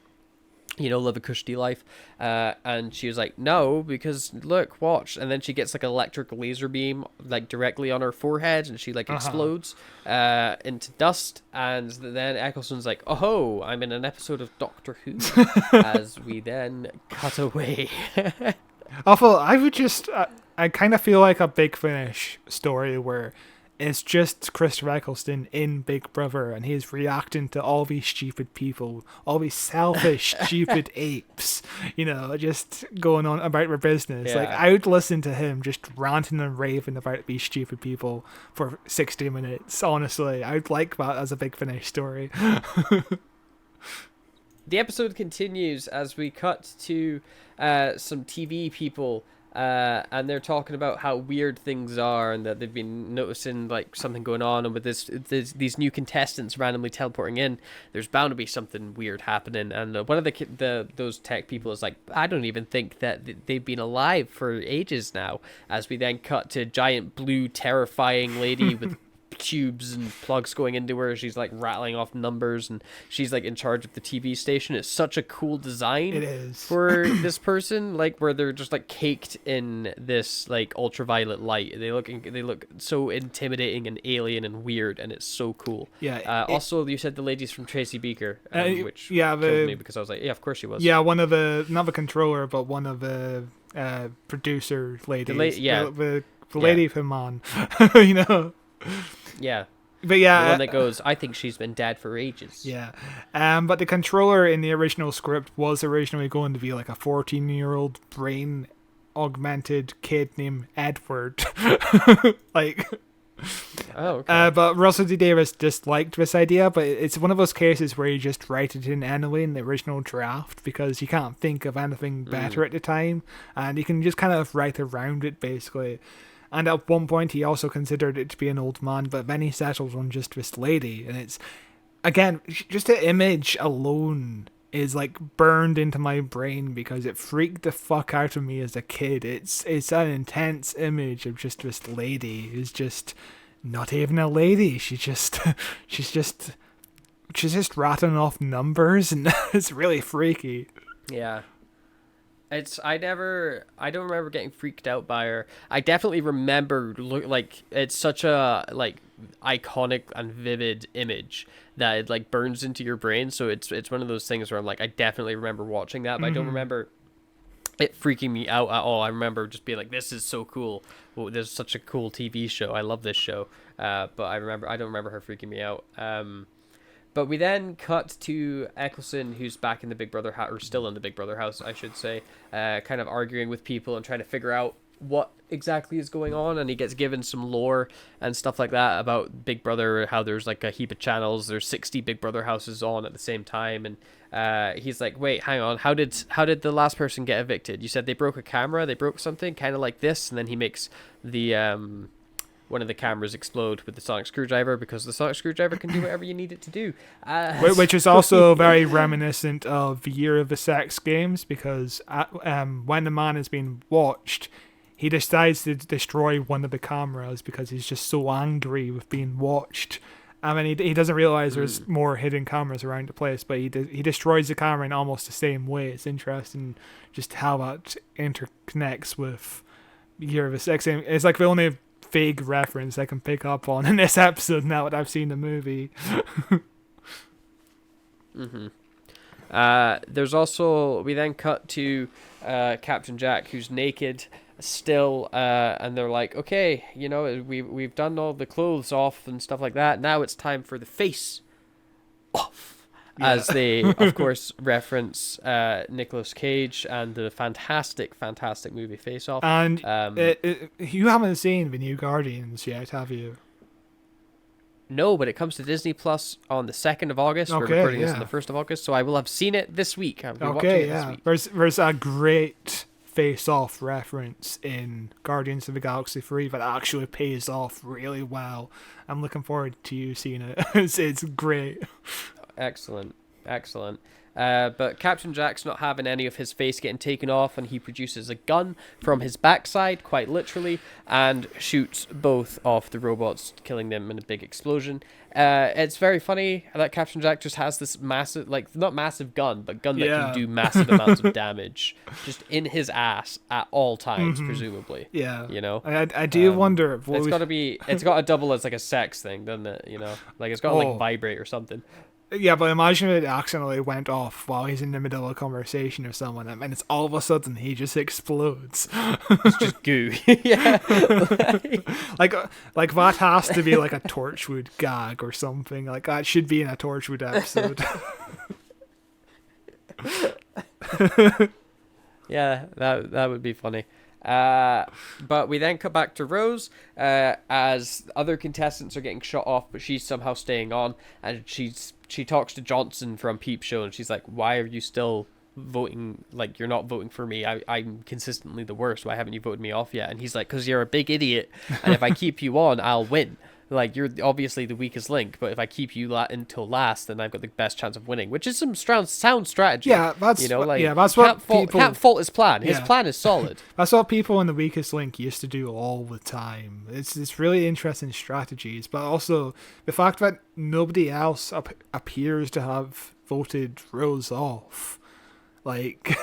live a cushy life. And she was like, no, because look, watch. And then she gets like an electric laser beam like directly on her forehead, and she like explodes into dust. And then Ecclestone's like, oh, I'm in an episode of Doctor Who. As we then cut away. Although I kind of feel like a Big Finish story where it's just Christopher Ecclestone in Big Brother, and he's reacting to all these stupid people, all these selfish, stupid apes, just going on about their business. Yeah. Like, I would listen to him just ranting and raving about these stupid people for 60 minutes, honestly. I would like that as a Big Finish story. The episode continues as we cut to some TV people, and they're talking about how weird things are, and that they've been noticing like something going on, and with these new contestants randomly teleporting in, there's bound to be something weird happening. And one of those tech people is like, I don't even think that they've been alive for ages now. As we then cut to giant blue terrifying lady with tubes and plugs going into her. She's like rattling off numbers, and she's like in charge of the TV station. It's such a cool design. It is. For this person, like, where they're just like caked in this like ultraviolet light. They look so intimidating and alien and weird, and it's so cool. Yeah. Also, you said the ladies from Tracy Beaker, which killed me because I was like, yeah, of course she was. Yeah, one of the, not the controller, but one of the producer ladies. The lady from Man. Yeah. But yeah, the one that goes, I think she's been dead for ages. Yeah. But the controller in the original script was originally going to be like a 14-year-old brain augmented kid named Edward. Like, oh, okay. But Russell T Davies disliked this idea, but it's one of those cases where you just write it in anyway in the original draft because you can't think of anything better at the time, and you can just kind of write around it basically. And at one point, he also considered it to be an old man, but then he settled on just this lady. And it's, again, just the image alone is like burned into my brain because it freaked the fuck out of me as a kid. It's an intense image of just this lady who's just not even a lady. She's just rattling off numbers, and it's really freaky. Yeah. I don't remember getting freaked out by her. I definitely remember like it's such a like iconic and vivid image that it like burns into your brain. So it's one of those things where I'm like, I definitely remember watching that, but I don't remember it freaking me out at all. I remember just being like, this is so cool. Well, this is such a cool TV show. I love this show. But I don't remember her freaking me out. But we then cut to Ecclestone, who's back in the Big Brother house, or still in the Big Brother house, I should say, kind of arguing with people and trying to figure out what exactly is going on. And he gets given some lore and stuff like that about Big Brother, how there's like a heap of channels. There's 60 Big Brother houses on at the same time. And he's like, wait, hang on. How did the last person get evicted? You said they broke a camera, they broke something, kind of like this. And then he makes the one of the cameras explode with the sonic screwdriver, because the sonic screwdriver can do whatever you need it to do. Which is also very reminiscent of Year of the Sex Games, because when the man is being watched, he decides to destroy one of the cameras because he's just so angry with being watched. I mean, he doesn't realize there's more hidden cameras around the place, but he destroys the camera in almost the same way. It's interesting just how that interconnects with Year of the Sex Games. It's like the only vague reference I can pick up on in this episode now that I've seen the movie. There's also, we then cut to Captain Jack, who's naked still, and they're like, okay, you know, we've done all the clothes off and stuff like that. Now it's time for the face off. Yeah. As they, of course, reference Nicolas Cage and the fantastic movie Face Off. And you haven't seen the new Guardians yet, have you? No, but it comes to Disney Plus on the 2nd of August. Okay, we're recording this on the 1st of August, so I will have seen it this week. I'll be watching it this week. There's a great Face-Off reference in Guardians of the Galaxy 3 that actually pays off really well. I'm looking forward to you seeing it. It's great. Excellent. But Captain Jack's not having any of his face getting taken off, and he produces a gun from his backside, quite literally, and shoots both of the robots, killing them in a big explosion. It's very funny that Captain Jack just has this massive, like, not massive gun, but gun that can do massive amounts of damage just in his ass at all times, presumably. Yeah. You know? I do wonder if it's got to double as like a sex thing, doesn't it? You know? Like, it's got to like vibrate or something. Yeah, but imagine it accidentally went off while he's in the middle of a conversation with someone, and it's all of a sudden he just explodes. It's just goo. Yeah. like that has to be like a Torchwood gag or something. Like that should be in a Torchwood episode. Yeah, that would be funny. But we then come back to Rose as other contestants are getting shot off, but she's somehow staying on, and she talks to Johnson from Peep Show, and she's like, why are you still voting? Like, you're not voting for me. I'm consistently the worst. Why haven't you voted me off yet? And he's like, because you're a big idiot, and if I keep you on, I'll win. Like, you're obviously the weakest link, but if I keep you until last, then I've got the best chance of winning, which is some sound strategy. Yeah, that's that's what can't fault his plan. His plan is solid. That's what people in the weakest link used to do all the time. It's really interesting strategies, but also the fact that nobody else appears to have voted Rose off. Like,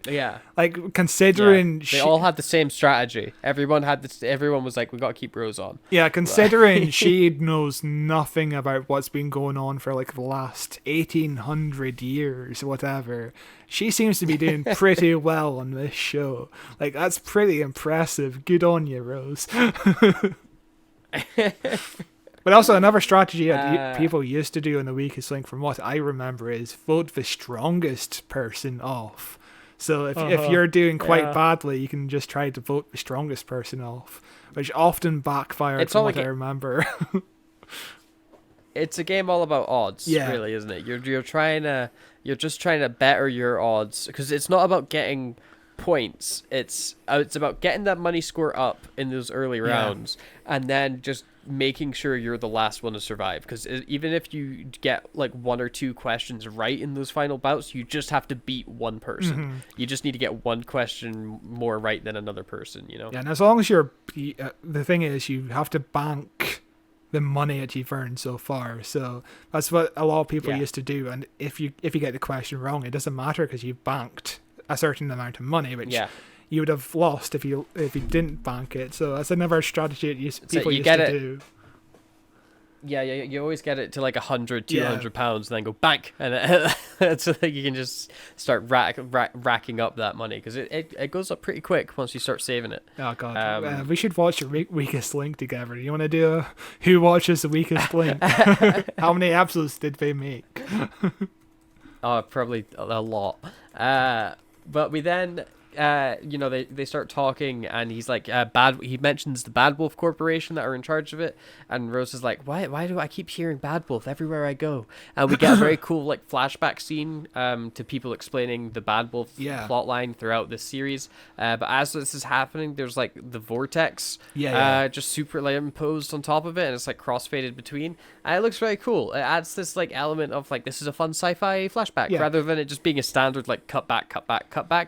yeah, like considering they all had the same strategy. Everyone was like, we got to keep Rose on. Yeah, considering she knows nothing about what's been going on for like the last 1800 years or whatever. She seems to be doing pretty well on this show. Like, that's pretty impressive. Good on you, Rose. But also another strategy that people used to do in the weakest link, from what I remember, is vote the strongest person off. So if you're doing quite badly, you can just try to vote the strongest person off, which often backfired from what I remember. It's a game all about odds, really, isn't it? You're just trying to better your odds, because it's not about getting points. It's about getting that money score up in those early rounds, and then just making sure you're the last one to survive, because even if you get like one or two questions right in those final bouts, you just have to beat one person. You just need to get one question more right than another person, you know. Yeah, and as long as you're the thing is, you have to bank the money that you've earned so far. So that's what a lot of people used to do, and if you get the question wrong, it doesn't matter because you've banked a certain amount of money, which Yeah. you would have lost if you didn't bank it. So that's another strategy that people you used get to it. do. Yeah, you always get it to like 100, 200 pounds, and then go bank, and so that you can just start racking up that money, because it goes up pretty quick once you start saving it. Oh god, we should watch the weakest link together. You want to do a who watches the weakest link? How many episodes did they make? Oh, probably a lot. But we then, they start talking, and he's like, he mentions the Bad Wolf Corporation that are in charge of it, and Rose is like, why do I keep hearing Bad Wolf everywhere I go? And we get a very cool like flashback scene to people explaining the Bad Wolf plot line throughout this series. But as this is happening, there's like the vortex just superimposed on top of it, and it's like crossfaded between. And it looks very cool. It adds this like element of like, this is a fun sci-fi flashback rather than it just being a standard like cut back.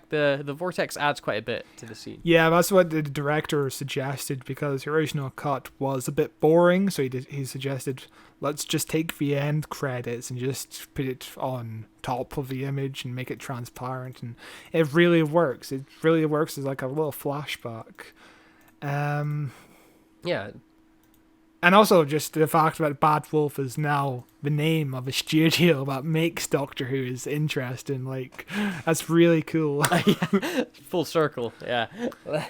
The vortex adds quite a bit to the scene. Yeah, that's what the director suggested, because the original cut was a bit boring, so he suggested, let's just take the end credits and just put it on top of the image and make it transparent, and it really works. It really works as like a little flashback. Yeah. And also just the fact that Bad Wolf is now the name of a studio that makes Doctor Who is interesting. Like, that's really cool. Full circle, yeah.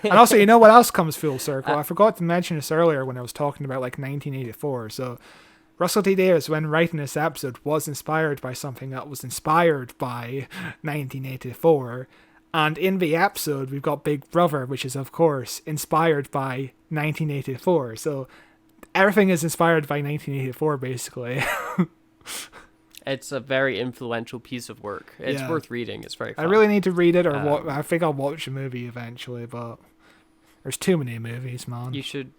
And also, you know what else comes full circle? I forgot to mention this earlier when I was talking about like 1984. So Russell T Davies, when writing this episode, was inspired by something that was inspired by 1984. And in the episode, we've got Big Brother, which is, of course, inspired by 1984. So everything is inspired by 1984, basically. It's a very influential piece of work. It's worth reading. It's very fun. I really need to read it, or I think I'll watch a movie eventually, but there's too many movies, man. You should...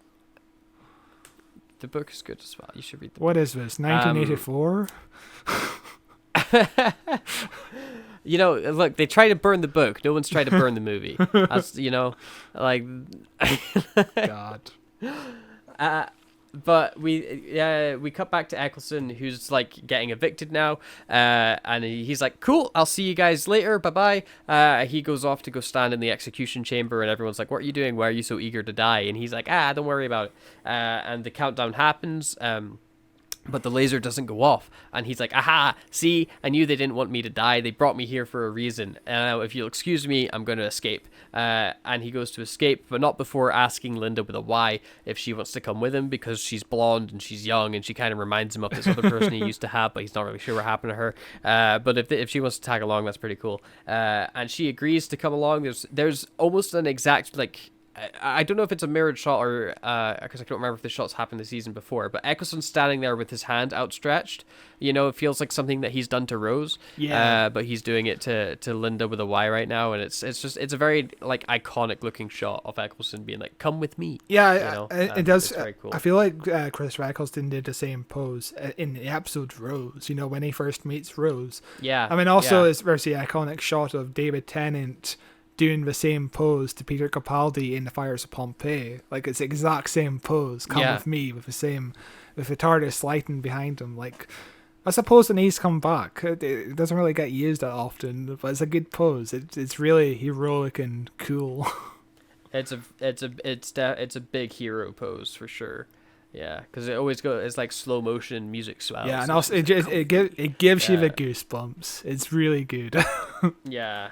The book is good as well. You should read the book. What is this, 1984? Look, they try to burn the book. No one's tried to burn the movie. That's, like... God. But we cut back to Ecclestone, who's like getting evicted now, and he's like, cool, I'll see you guys later, bye-bye. He goes off to go stand in the execution chamber, and everyone's like, what are you doing? Why are you so eager to die? And he's like, don't worry about it. And the countdown happens, but the laser doesn't go off. And he's like, aha, see, I knew they didn't want me to die. They brought me here for a reason. And if you'll excuse me, I'm going to escape. And he goes to escape, but not before asking Linda with a Y if she wants to come with him, because she's blonde and she's young, and she kind of reminds him of this other person he used to have, but he's not really sure what happened to her. But if she wants to tag along, that's pretty cool. And she agrees to come along. There's almost an exact, like... I don't know if it's a mirrored shot or because I don't remember if the shots happened the season before, but Ecclestone's standing there with his hand outstretched. It feels like something that he's done to Rose. Yeah. But he's doing it to Linda with a Y right now, and it's a very like iconic looking shot of Ecclestone being like, "Come with me." Yeah, it does. It's very cool. I feel like Chris Ecclestone did the same pose in the episode Rose. When he first meets Rose. Yeah. I mean, also there's the iconic shot of David Tennant doing the same pose to Peter Capaldi in The Fires of Pompeii. Like, it's the exact same pose. Come with me, with the TARDIS lighting behind him. Like, I suppose it needs to come back. It doesn't really get used that often, but it's a good pose. It's really heroic and cool. It's a big hero pose for sure. Yeah, because it always goes. It's like slow motion music swells. Yeah, and also it gives you the goosebumps. It's really good. Yeah.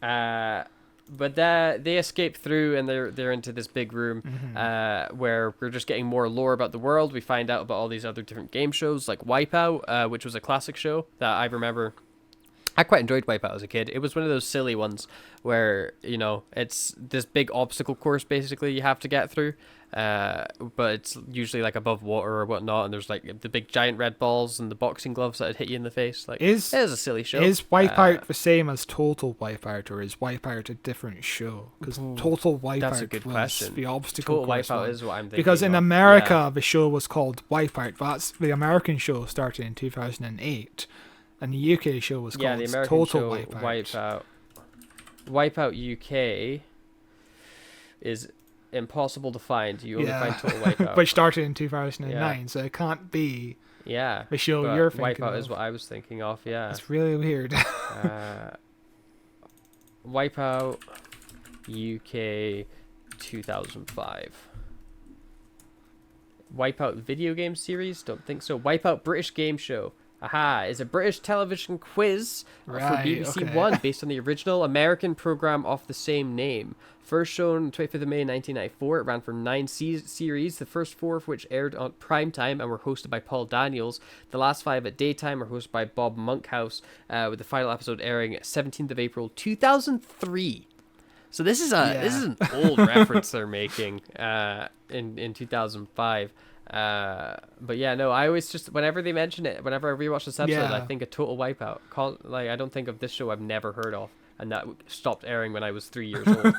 But they escape through, and they're into this big room where we're just getting more lore about the world. We find out about all these other different game shows, like Wipeout, which was a classic show that I remember. I quite enjoyed Wipeout as a kid. It was one of those silly ones where, it's this big obstacle course basically you have to get through. But it's usually like above water or whatnot, and there's like the big giant red balls and the boxing gloves that would hit you in the face. Like, it is a silly show. Is Wipeout the same as Total Wipeout, or is Wipeout a different show? Because Total Wipeout that's a good question. The obstacle Total course Wipeout one. is what I'm thinking. Because in America, the show was called Wipeout. That's the American show started in 2008, and the UK show was called the American Total show Wipeout. Wipeout UK is impossible to find. You only find Total Wipeout, which started in 2009, so it can't be the show you're thinking Wipeout of. is what I was thinking of. Yeah, it's really weird. Wipeout UK 2005. Wipeout video game series? Don't think so. Wipeout British game show. Aha, is a British television quiz for BBC okay. One based on the original American program of the same name. First shown 25th of May 1994, it ran for 9 series, the first 4 of which aired on primetime and were hosted by Paul Daniels. The last 5 at daytime were hosted by Bob Monkhouse, with the final episode airing 17th of April 2003. So this is an old reference they're making in 2005. But yeah, no, I always just, whenever they mention it, whenever I rewatch this episode, I think of Total Wipeout. I don't think of this show I've never heard of, and that stopped airing when I was 3 years old.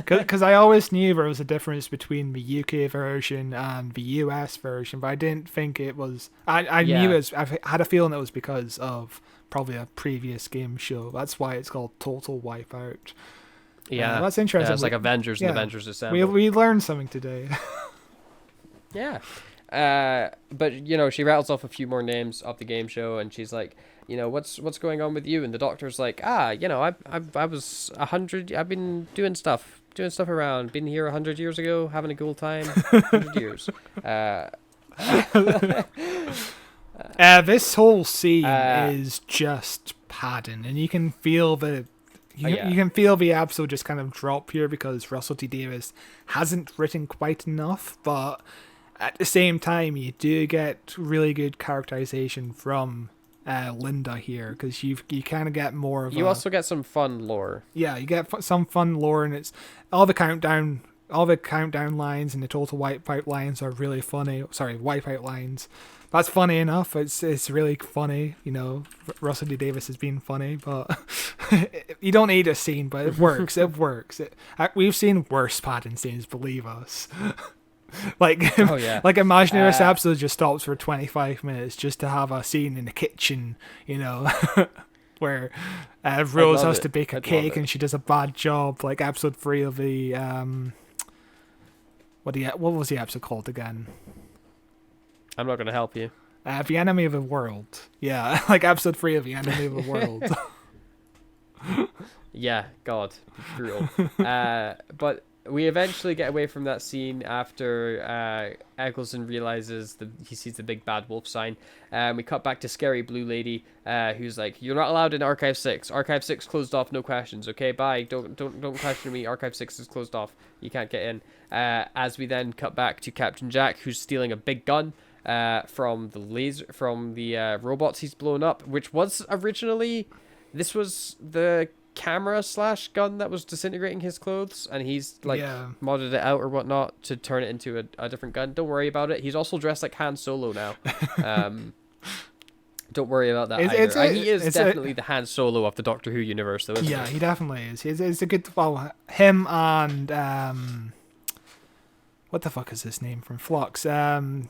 Because I always knew there was a difference between the UK version and the US version, but I didn't think it was. I knew it. I had a feeling it was because of probably a previous game show. That's why it's called Total Wipeout. Yeah, that's interesting. Yeah, it's like Avengers and Avengers Assemble. We learned something today. Yeah. But you know, she rattles off a few more names of the game show, and she's like, you know, what's going on with you? And the doctor's like, you know, I was 100. I've been doing stuff around. Been here 100 years ago, having a cool time. 100 years. This whole scene is just padding, and you can feel the. You can feel the episode just kind of drop here because Russell T Davies hasn't written quite enough, but at the same time, you do get really good characterization from Linda here, because you kind of get more of. You also get some fun lore. Yeah, you get some fun lore, and it's all the countdown lines and the Total Wipeout lines are really funny. Sorry, Wipeout lines. That's funny enough. It's really funny. You know, Russell D Davies has been funny, but you don't need a scene, but it works. It works. We've seen worse padding scenes, believe us. Like imagine this episode just stops for 25 minutes just to have a scene in the kitchen, you know, where Rose has to bake a cake and she does a bad job. Like episode 3 of the what was the episode called again? I'm not gonna help you. The Enemy of the World. Yeah, like episode 3 of The Enemy of the World. Yeah, God, brutal. But we eventually get away from that scene after Ecclestone realizes he sees the big bad wolf sign. We cut back to Scary Blue Lady, who's like, "You're not allowed in Archive 6. Archive 6 closed off. No questions. Okay, bye. Don't question me. Archive 6 is closed off. You can't get in." As we then cut back to Captain Jack, who's stealing a big gun from the robots he's blown up, which was originally, this was the camera / gun that was disintegrating his clothes, and he's modded it out or whatnot to turn it into a different gun. Don't worry about it. He's also dressed like Han Solo now. Don't worry about that either. He is definitely the Han Solo of the Doctor Who universe, though, isn't he? Yeah, he definitely is. It's a good, him and what the fuck is his name from Flux?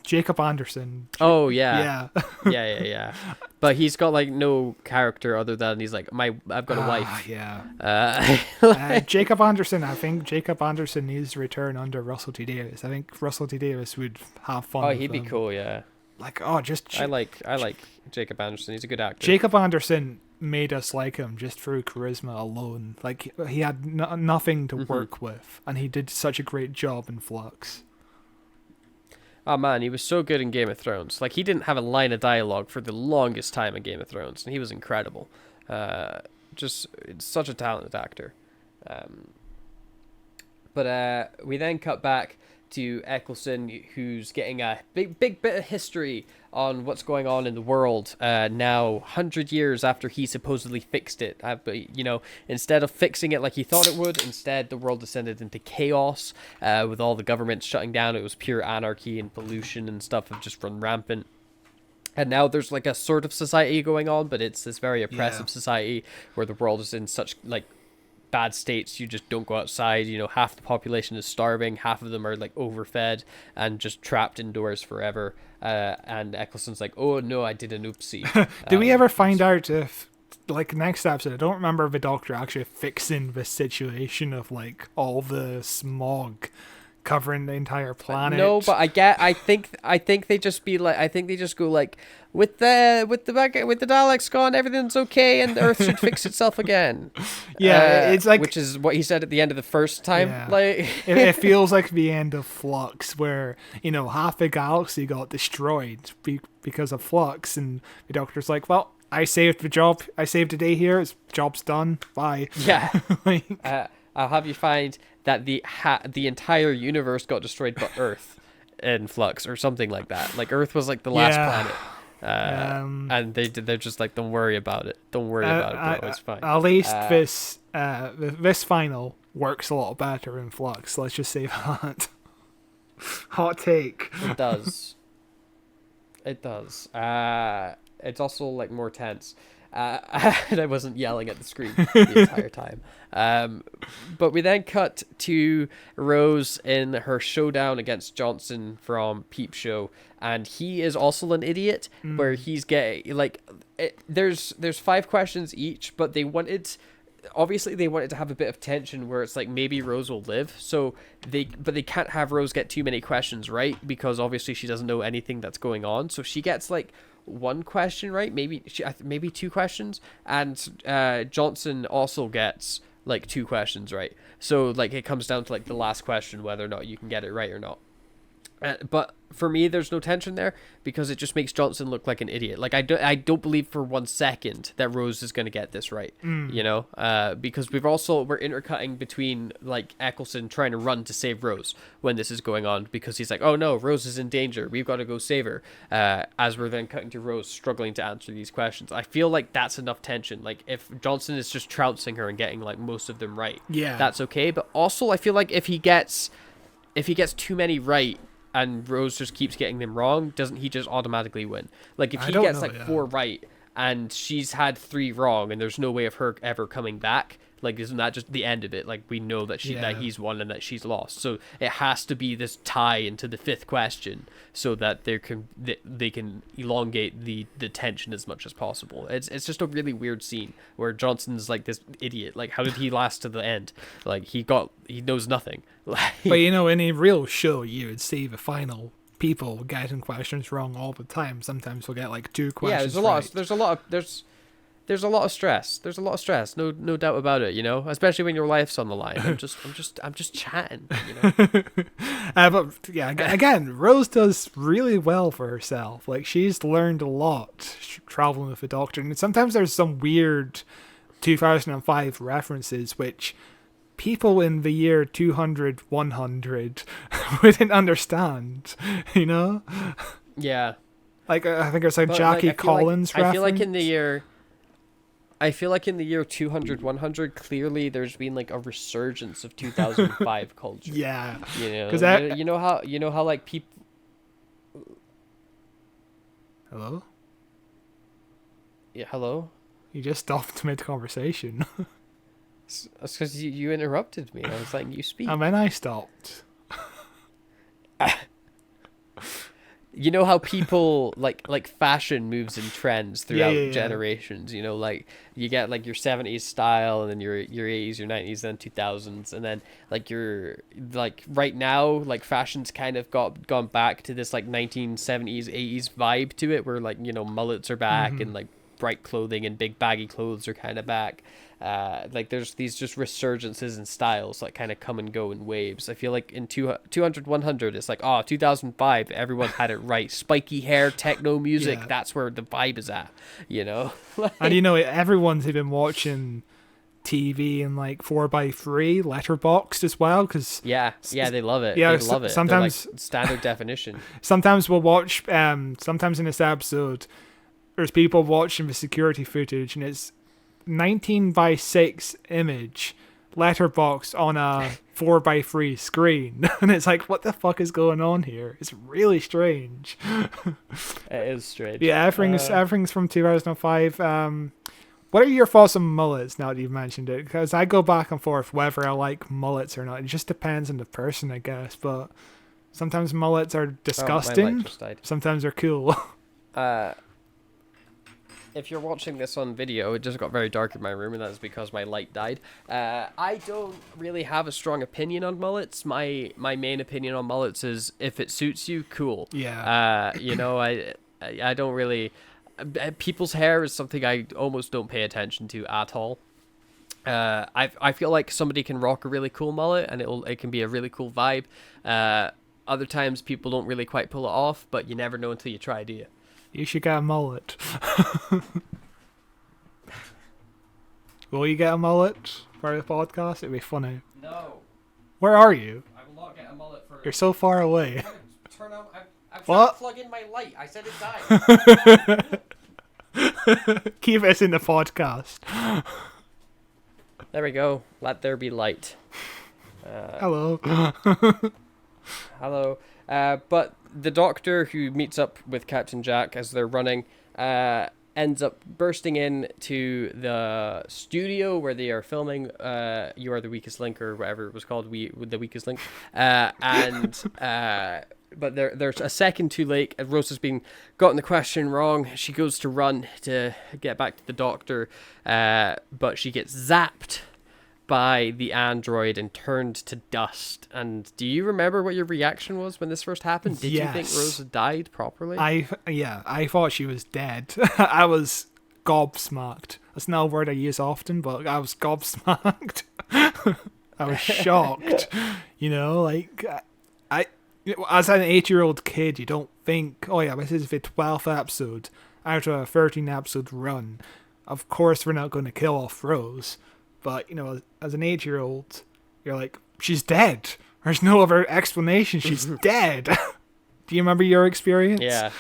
Jacob Anderson. Oh yeah. Yeah. But he's got like no character other than he's like, I've got a wife. Yeah. Jacob Anderson. I think Jacob Anderson needs to return under Russell T Davies. I think Russell T Davies would have fun. Oh, he'd be cool. Yeah. Like, I like Jacob Anderson. He's a good actor. Jacob Anderson made us like him just through charisma alone. Like, he had nothing to work with, and he did such a great job in Flux. Oh man, he was so good in Game of Thrones. Like, he didn't have a line of dialogue for the longest time in Game of Thrones, and he was incredible. Just such a talented actor. But we then cut back to Ecclestone, who's getting a big bit of history on what's going on in the world now 100 years after he supposedly fixed it. But, you know, instead of fixing it like he thought it would, instead the world descended into chaos with all the governments shutting down. It was pure anarchy, and pollution and stuff have just run rampant. And now there's like a sort of society going on, but it's this very oppressive society where the world is in such like bad states. You just don't go outside. You know, half the population is starving, half of them are like overfed and just trapped indoors forever. And Ecclestone's like, oh no, I did an oopsie. Did we ever find out if, like, next episode, I don't remember the Doctor actually fixing the situation of like all the smog covering the entire planet. No, but I think they just be like, I think they just go like, with the Daleks gone, everything's okay, and the Earth should fix itself again. Yeah, it's like, which is what he said at the end of the first time. Yeah. Like, it feels like the end of Flux, where half the galaxy got destroyed because of Flux, and the Doctor's like, well, I saved the job. I saved the day here. Job's done. Bye. yeah. Like, I'll have you find that the entire universe got destroyed, but Earth in Flux or something like that. Like Earth was like the last planet. And they're just like, don't worry about it. Don't worry about it, bro. It's fine. At least this final works a lot better in Flux. Let's just say that. Hot take. It does. It does. It's also like more tense. And I wasn't yelling at the screen the entire time. But we then cut to Rose in her showdown against Johnson from Peep Show, and he is also an idiot. Where he's getting like, there's 5 questions each, but they wanted to have a bit of tension where it's like maybe Rose will live, so they can't have Rose get too many questions right, because obviously she doesn't know anything that's going on. So she gets like 1 question right, maybe 2 questions, and Johnson also gets like 2 questions right. So like it comes down to like the last question whether or not you can get it right or not. But for me, there's no tension there because it just makes Johnson look like an idiot. Like I don't believe for 1 second that Rose is going to get this right, because we're intercutting between like Ecclestone trying to run to save Rose when this is going on, because he's like, oh no, Rose is in danger, we've got to go save her. As we're then cutting to Rose struggling to answer these questions. I feel like that's enough tension. Like if Johnson is just trouncing her and getting like most of them right, that's okay. But also I feel like if he gets too many right, and Rose just keeps getting them wrong, doesn't he just automatically win? Like if he gets 4 right and she's had 3 wrong and there's no way of her ever coming back, like isn't that just the end of it? Like we know that that he's won and that she's lost. So it has to be this tie into the 5th question so that they can elongate the tension as much as possible. It's just a really weird scene where Johnson's like this idiot. Like how did he last to the end? Like he knows nothing. But in a real show, you would see the final people getting questions wrong all the time. Sometimes we'll get like 2 questions. Yeah, there's a lot of stress. There's a lot of stress. No doubt about it. Especially when your life's on the line. I'm just chatting. But yeah, again, Rose does really well for herself. Like she's learned a lot traveling with the Doctor, and sometimes there's some weird 2005 references which people in the year 200, 100 wouldn't understand. Yeah. Like I think it's like Jackie Collins reference. I feel like in the year 200, 100, clearly there's been like a resurgence of 2005 culture. Yeah. Because you know how like people. Hello? Yeah, hello? You just stopped mid-conversation. It's because you interrupted me. I was letting you speak. And then I stopped. You know how people like fashion moves in trends throughout generations. Like you get like your 70s style, and then your 80s, your 90s, then 2000s, and then like your like right now like fashion's kind of gone back to this like 1970s 80s vibe to it, where like mullets are back and like bright clothing and big baggy clothes are kind of back. Like there's these just resurgences in styles that kind of come and go in waves. I feel like in 200, 100, it's like, 2005, everyone had it right. Spiky hair, techno music, that's where the vibe is at, And everyone's even watching TV in like 4:3 letterboxed as well, because they love it. Yeah, they love it. Sometimes like standard definition. Sometimes we'll watch. Sometimes in this episode, there's people watching the security footage, and it's 19:6 image letterbox on a 4:3 screen, and it's like, what the fuck is going on here? It's really strange. It is strange. Yeah, everything's from 2005. What are your thoughts on mullets now that you've mentioned it? Because I go back and forth whether I like mullets or not. It just depends on the person, I guess. But sometimes mullets are disgusting. Sometimes they're cool. if you're watching this on video, it just got very dark in my room, and that's because my light died. I don't really have a strong opinion on mullets. My main opinion on mullets is if it suits you, cool. Yeah. You know, I don't really. People's hair is something I almost don't pay attention to at all. I feel like somebody can rock a really cool mullet, and it can be a really cool vibe. Other times people don't really quite pull it off, but you never know until you try, do you? You should get a mullet. Will you get a mullet for the podcast? It'd be funny. No, Where are you? I will not get a mullet for. You're so far away. Turn on. I'm trying What? to plug in my light. I said it died. Keep us in the podcast. There we go. Let there be light. Hello. Hello. But the Doctor, who meets up with Captain Jack as they're running, ends up bursting in to the studio where they are filming You Are the Weakest Link, or whatever it was called, The Weakest Link. But there's a second too late. Rose has been gotten the question wrong. She goes to run to get back to the Doctor, but she gets zapped by the android and turned to dust. And do you remember what your reaction was when this first happened? Did you think Rose had died properly? I thought she was dead. I was gobsmacked. That's not a word I use often, but I was gobsmacked. I was shocked. You know, like as an 8-year-old kid, you don't think, oh yeah, this is the 12th episode out of a 13-episode run. Of course, we're not going to kill off Rose. But, you know, as an 8-year-old, you're like, she's dead. There's no other explanation. She's dead. Do you remember your experience? Yeah.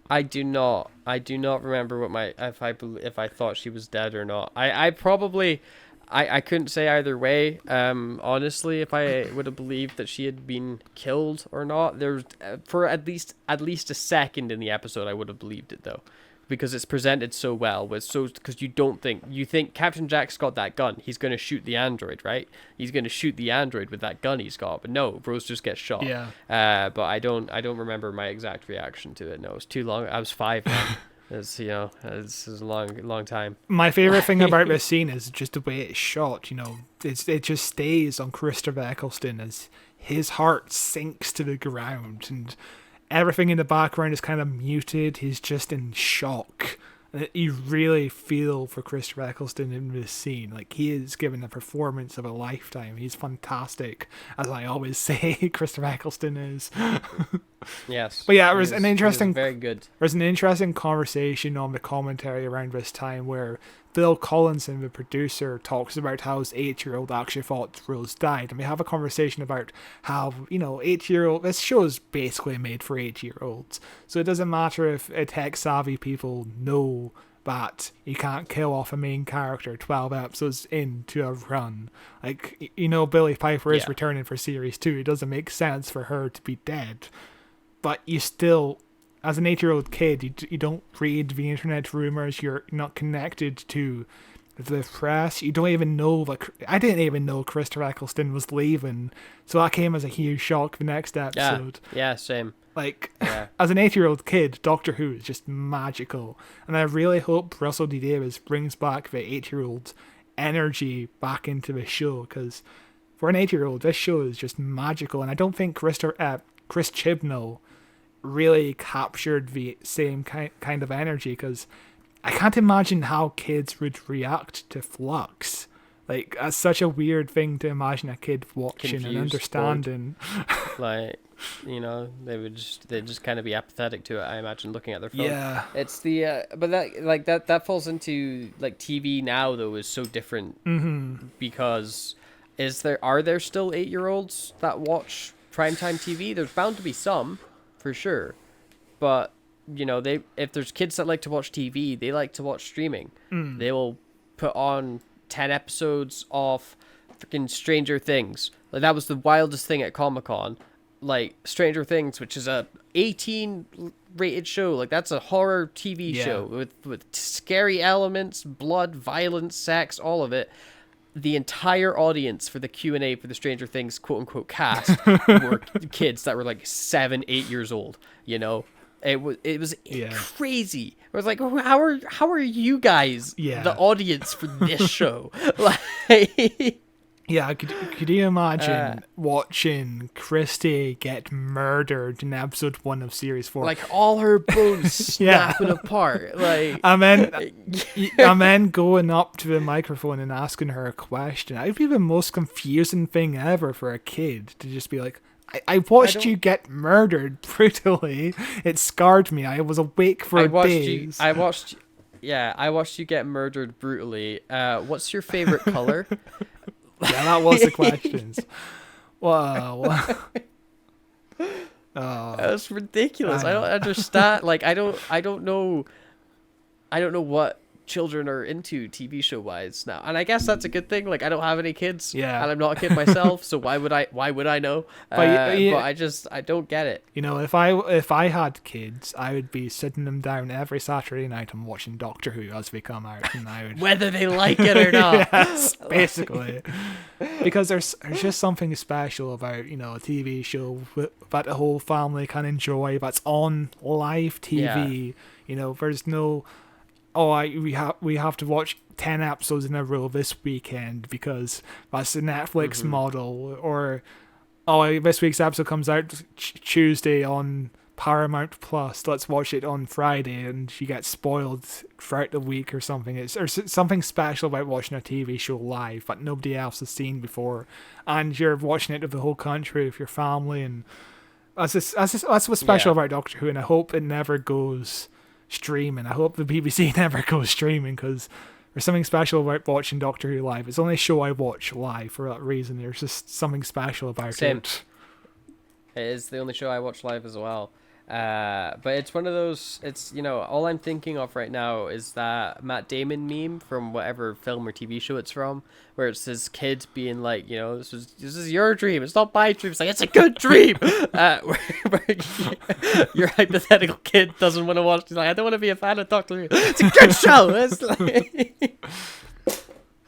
I do not. I do not remember what if I thought she was dead or not. I probably I couldn't say either way. Honestly, if I would have believed that she had been killed or not. There's for at least a second in the episode I would have believed it though. Because it's presented so well, because you think Captain Jack's got that gun, he's going to shoot the android, right? He's going to shoot the android with that gun he's got, but no, Rose just gets shot. Yeah. But I don't remember my exact reaction to it. No, it was too long. I was 5 then. It's it's a long time. My favorite thing about this scene is just the way it's shot. You know, it just stays on Christopher Ecclestone as his heart sinks to the ground and everything in the background is kind of muted. He's just in shock. And you really feel for Christopher Ecclestone in this scene. Like, he is giving a performance of a lifetime. He's fantastic. As I always say, Christopher Ecclestone is. Yes. But yeah, it was very good. There was an interesting conversation on the commentary around this time where Phil Collinson, the producer, talks about how his 8-year-old actually thought Rose died. And we have a conversation about how, 8-year-old... This show is basically made for 8-year-olds. So it doesn't matter if tech-savvy people know that you can't kill off a main character 12 episodes into a run. Like, Billie Piper is returning for Series 2. It doesn't make sense for her to be dead. But you still... As an 8-year-old kid, you don't read the internet rumors. You're not connected to the press. You don't even know. I didn't even know Christopher Ecclestone was leaving, so that came as a huge shock the next episode. Yeah, same. As an 8-year-old kid, Doctor Who is just magical, and I really hope Russell D Davies brings back the 8-year-old energy back into the show, because for an 8-year-old, this show is just magical, and I don't think Chris Chibnall really captured the same kind of energy, because I can't imagine how kids would react to Flux. Like, that's such a weird thing to imagine a kid watching Confused, and understanding. They'd just kind of be apathetic to it, I imagine, looking at their phone. Yeah. It's the but that falls into TV now though is so different because are there still 8-year-olds that watch primetime TV? There's bound to be some. For sure, but if there's kids that like to watch TV, they like to watch streaming. They will put on 10 episodes of freaking Stranger Things. Like, that was the wildest thing at Comic-Con. Like, Stranger Things, which is a 18 rated show, like that's a horror TV show with scary elements, blood, violence, sex, all of it. The entire audience for the Q&A for the Stranger Things quote-unquote cast were kids that were like 7-8 years old, It was Yeah. crazy. It was like, how are you guys the audience for this show? Like, yeah, could you imagine watching Christy get murdered in episode 1 of series 4? like all her bones snapping apart. Like, and then going up to the microphone and asking her a question. That'd be the most confusing thing ever for a kid to just be like, I watched you get murdered brutally. It scarred me. I was awake for days. I watched you get murdered brutally. What's your favorite color? Yeah, that was the questions. Wow. That's ridiculous. I don't understand. Like, I don't know what children are into TV show wise now, and I guess that's a good thing. Like, I don't have any kids, and I'm not a kid myself, so why would I know? But I don't get it. You know, if I had kids, I would be sitting them down every Saturday night and watching Doctor Who as they come out, and I would whether they like it or not. Yes, basically, because there's just something special about, you know, a TV show that the whole family can enjoy, that's on live TV. You know, there's no, we have to watch 10 episodes in a row this weekend because that's the Netflix model, or this week's episode comes out Tuesday on Paramount Plus, let's watch it on Friday, and you get spoiled throughout the week or something. There's something special about watching a TV show live that nobody else has seen before, and you're watching it with the whole country, with your family, and that's what's special about Doctor Who. And I hope it never goes streaming. I hope the BBC never goes streaming, because there's something special about watching Doctor Who live. It's the only show I watch live for that reason. There's just something special about it. It is the only show I watch live as well. But it's one of those, it's, you know, all I'm thinking of right now is that Matt Damon meme from whatever film or TV show it's from, where it's his kid being like, you know, this is your dream, it's not my dream. It's like, it's a good dream. Where your hypothetical kid doesn't want to watch. He's like, I don't want to be a fan of Doctor Who. It's a good show. It's like...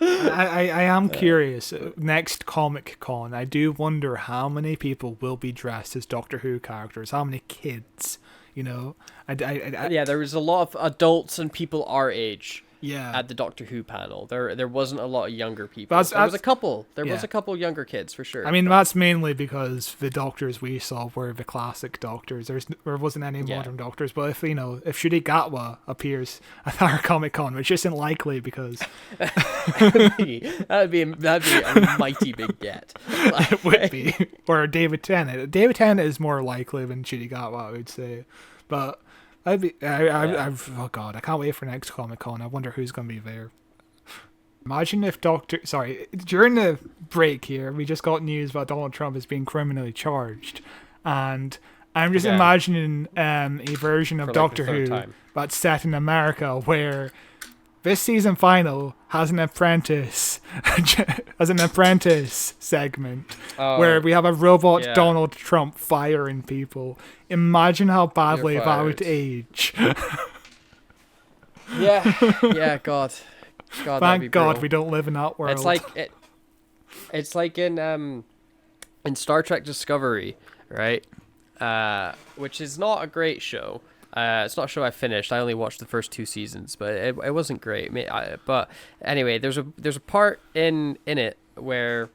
I am curious. Next Comic Con, I do wonder how many people will be dressed as Doctor Who characters. How many kids, you know? Yeah, there was a lot of adults and people our age. Yeah. At the Doctor Who panel, there wasn't a lot of younger people. There was a couple. There was a couple younger kids for sure. I mean, that's mainly because the Doctors we saw were the classic Doctors. There wasn't any modern Doctors. But if Shudi Gatwa appears at our Comic Con, which isn't likely because that'd be a mighty big get. It would be. Or David Tennant. David Tennant is more likely than Shudi Gatwa, I would say. But oh god, I can't wait for next Comic Con. I wonder who's going to be there. Imagine if during the break here, we just got news about Donald Trump as being criminally charged, and I'm just imagining a version of Doctor Who that's set in America, where this season final has an apprentice segment where we have a robot Donald Trump firing people. Imagine how badly that would age. God. Thank God we don't live in that world. It's like in Star Trek Discovery, right? Which is not a great show. It's not a show I finished. I only watched the first 2 seasons, but it wasn't great. But anyway, there's a part in it where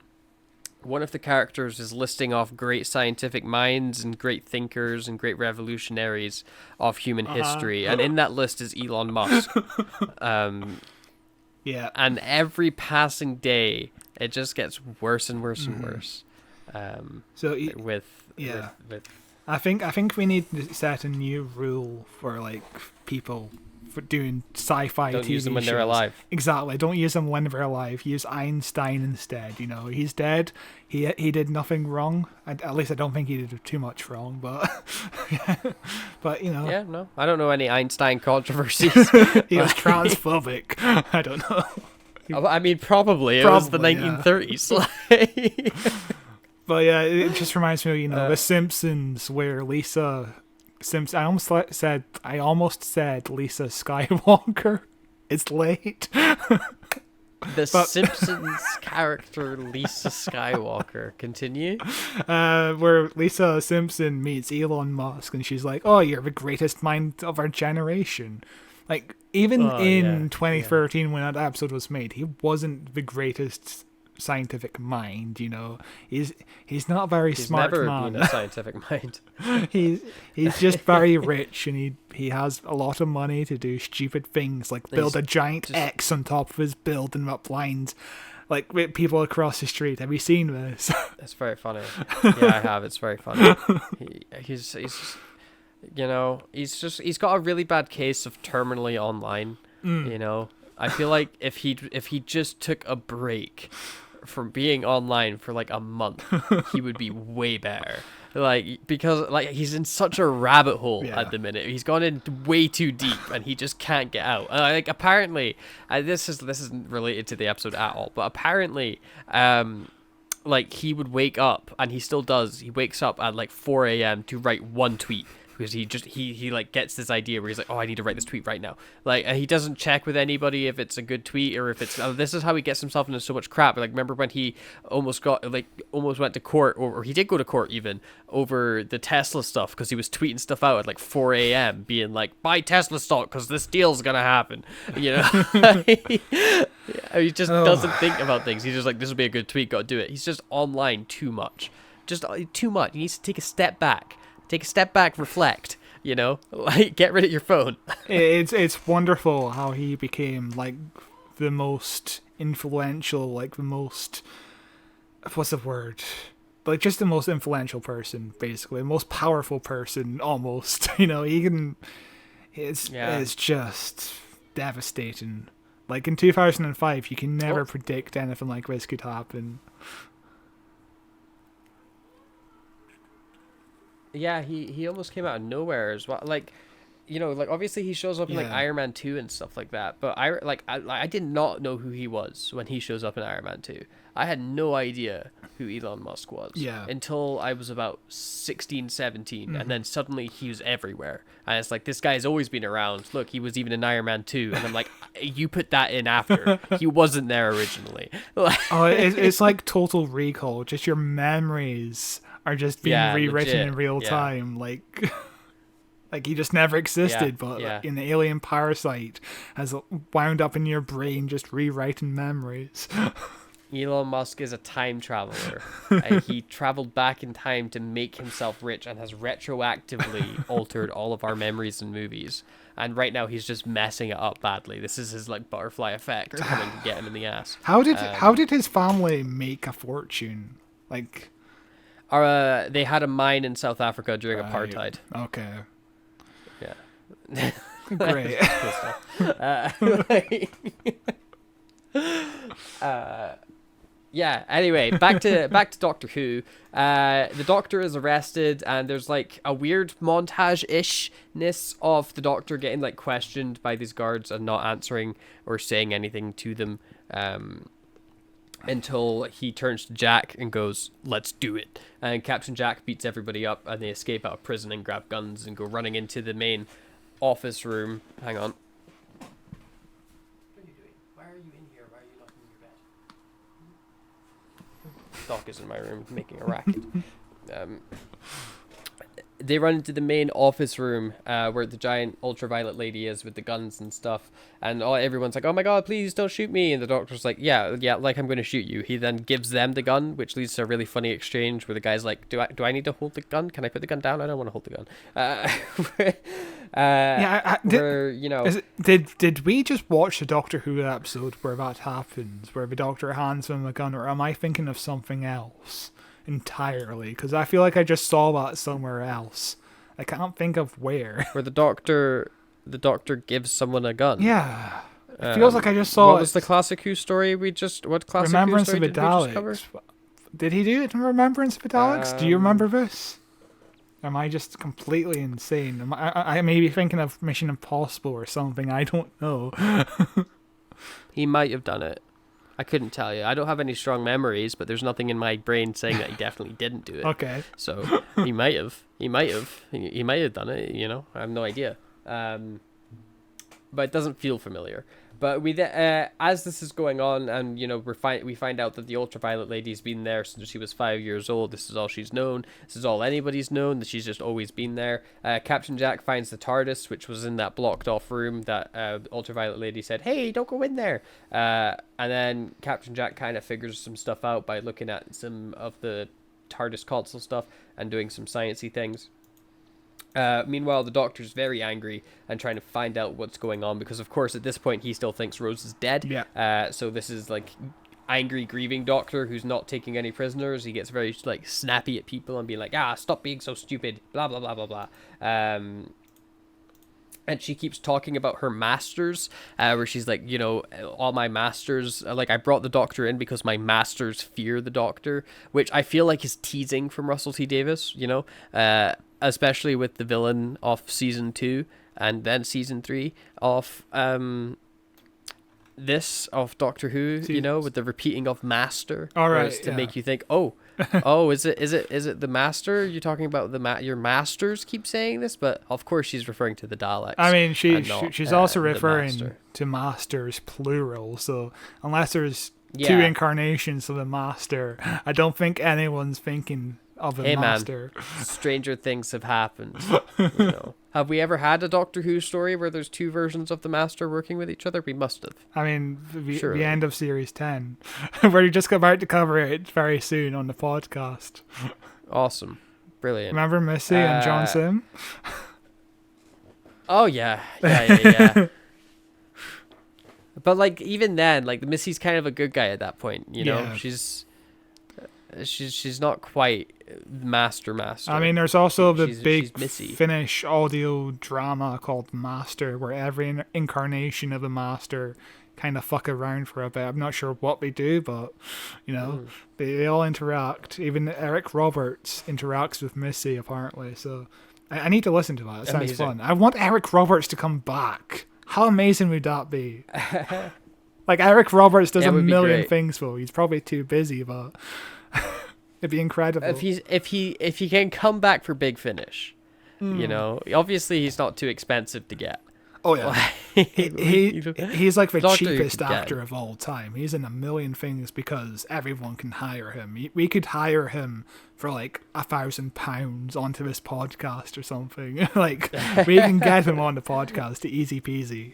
one of the characters is listing off great scientific minds and great thinkers and great revolutionaries of human history, and in that list is Elon Musk. Yeah. And every passing day, it just gets worse and worse and worse. I think we need to set a new rule for like people for doing sci-fi Don't TV use them when shows. they're alive. Exactly. Don't use them when they're alive. Use Einstein instead. You know, he's dead. He did nothing wrong. At least I don't think he did too much wrong. But you know. Yeah, no, I don't know any Einstein controversies. He was transphobic. I don't know. I mean, probably. It was the 1930s. But yeah, it just reminds me of, The Simpsons, where Lisa Simpson. I almost said Lisa Skywalker. It's late. The Simpsons character Lisa Skywalker. Continue. Where Lisa Simpson meets Elon Musk, and she's like, "Oh, you're the greatest mind of our generation." Like, even in 2013, when that episode was made, he wasn't the greatest scientific mind. You know, he's not a very smart never man. been a scientific mind. he's just very rich, and he has a lot of money to do stupid things like build a giant X on top of his building that blinds like people across the street. Have you seen this? It's very funny. Yeah, I have. It's very funny. He's you know, he's got a really bad case of terminally online. You know, I feel like if he just took a break from being online for like a month, he would be way better. Like, because like he's in such a rabbit hole at the minute. He's gone in way too deep, and he just can't get out. Like, apparently, this isn't related to the episode at all, but apparently, like, he would wake up, and he still does. He wakes up at like 4 a.m. to write one tweet. Because he like gets this idea where he's like, oh, I need to write this tweet right now. Like, and he doesn't check with anybody if it's a good tweet or if it's. This is how he gets himself into so much crap. Like, remember when he almost went to court, or he did go to court even over the Tesla stuff because he was tweeting stuff out at like 4 a.m. being like, buy Tesla stock because this deal's gonna happen. You know, he just doesn't think about things. He's just like, this will be a good tweet, gotta do it. He's just online too much, just too much. He needs to take a step back. Take a step back, reflect, you know, like, get rid of your phone. It's wonderful how he became like the most influential, like the most, what's the word? Like, just the most influential person, basically, the most powerful person, almost. You know, it's just devastating. Like, in 2005, you can never predict anything like this could happen. Yeah, he almost came out of nowhere as well. Like, you know, like, obviously he shows up in like Iron Man 2 and stuff like that. But I did not know who he was when he shows up in Iron Man 2. I had no idea who Elon Musk was until I was about 16, 17. And then suddenly he was everywhere. And it's like, this guy's always been around. Look, he was even in Iron Man 2. And I'm like, you put that in after. He wasn't there originally. It's like Total Recall. Just your memories are just being rewritten in real time. Like he just never existed, but in the alien parasite has wound up in your brain, just rewriting memories. Elon Musk is a time traveler. He traveled back in time to make himself rich and has retroactively altered all of our memories and movies. And right now he's just messing it up badly. This is his like butterfly effect coming to get him in the ass. How did his family make a fortune? Like, they had a mine in South Africa during apartheid. Okay. Yeah. Great. Yeah, anyway, back to Doctor Who. The Doctor is arrested, and there's like a weird montage-ishness of the Doctor getting like questioned by these guards and not answering or saying anything to them, until he turns to Jack and goes, "Let's do it." And Captain Jack beats everybody up, and they escape out of prison and grab guns and go running into the main office room. Hang on. What are you doing? Why are you in here? Why are you not in your bed? Doc is in my room making a racket. They run into the main office room where the giant ultraviolet lady is with the guns and stuff, and everyone's like, "Oh my god, please don't shoot me!" And the Doctor's like, "Yeah, like I'm going to shoot you." He then gives them the gun, which leads to a really funny exchange where the guy's like, "Do I need to hold the gun? Can I put the gun down? I don't want to hold the gun." Did we just watch the Doctor Who episode where that happens, where the Doctor hands him a gun, or am I thinking of something else entirely? Because I feel like I just saw that somewhere else. I can't think of where. Where the Doctor gives someone a gun. Yeah, it feels like I just saw. What was the Classic Who story we just? What Classic Remembrance Who story of did we just cover? Daleks. Did he do it in Remembrance of the Daleks? Do you remember this? Am I just completely insane? I may be thinking of Mission Impossible or something. I don't know. He might have done it. I couldn't tell you. I don't have any strong memories, but there's nothing in my brain saying that he definitely didn't do it. Okay. So he might have. He might have done it. You know, I have no idea. but it doesn't feel familiar. But as this is going on, and we find out that the ultraviolet lady's been there since she was 5 years old. This is all she's known. This is all anybody's known. That she's just always been there. Captain Jack finds the TARDIS, which was in that blocked off room that ultraviolet lady said, "Hey, don't go in there." And then Captain Jack kind of figures some stuff out by looking at some of the TARDIS console stuff and doing some sciencey things. Meanwhile, the Doctor's very angry and trying to find out what's going on because, of course, at this point he still thinks Rose is dead. Yeah. So this is like angry, grieving Doctor who's not taking any prisoners. He gets very like snappy at people and being like, stop being so stupid, blah blah blah blah blah. And she keeps talking about her masters, where she's like, all my masters, like I brought the Doctor in because my masters fear the Doctor, which I feel like is teasing from Russell T Davies, especially with the villain of season 2 and then season 3 of Doctor Who, with the repeating of master. All right, to make you think, is it the master? You're talking about your masters keep saying this, but of course she's referring to the Daleks. I mean, she's also the referring master. to masters plural. So unless there's Yeah. two incarnations of the master, I don't think anyone's thinking of a master. Man, stranger things have happened. Have we ever had a Doctor Who story where there's two versions of the master working with each other? We must have. I mean, Surely. the end of series 10. We're just about to cover it very soon on the podcast. Awesome. Brilliant. Remember Missy and John Sim? Oh, yeah. Yeah. But, like, even then, like, Missy's kind of a good guy at that point, Yeah. She's not quite master. I mean, there's also the She's big Missy. Finnish audio drama called Master, where every incarnation of the Master kind of fuck around for a bit. I'm not sure what they do, but, they all interact. Even Eric Roberts interacts with Missy, apparently. So I need to listen to that. It sounds Amazing. fun. I want Eric Roberts to come back. How amazing would that be? Like, Eric Roberts does Yeah, it a would be million great. things, though. He's probably too busy, but it'd be incredible. If he can come back for Big Finish, obviously he's not too expensive to get. Oh yeah, he's like the Doctor Who cheapest could get actor him. of all time. He's in a million things because everyone can hire him. We could hire him for like £1,000 onto this podcast or something. Like we can get him on the podcast, easy peasy.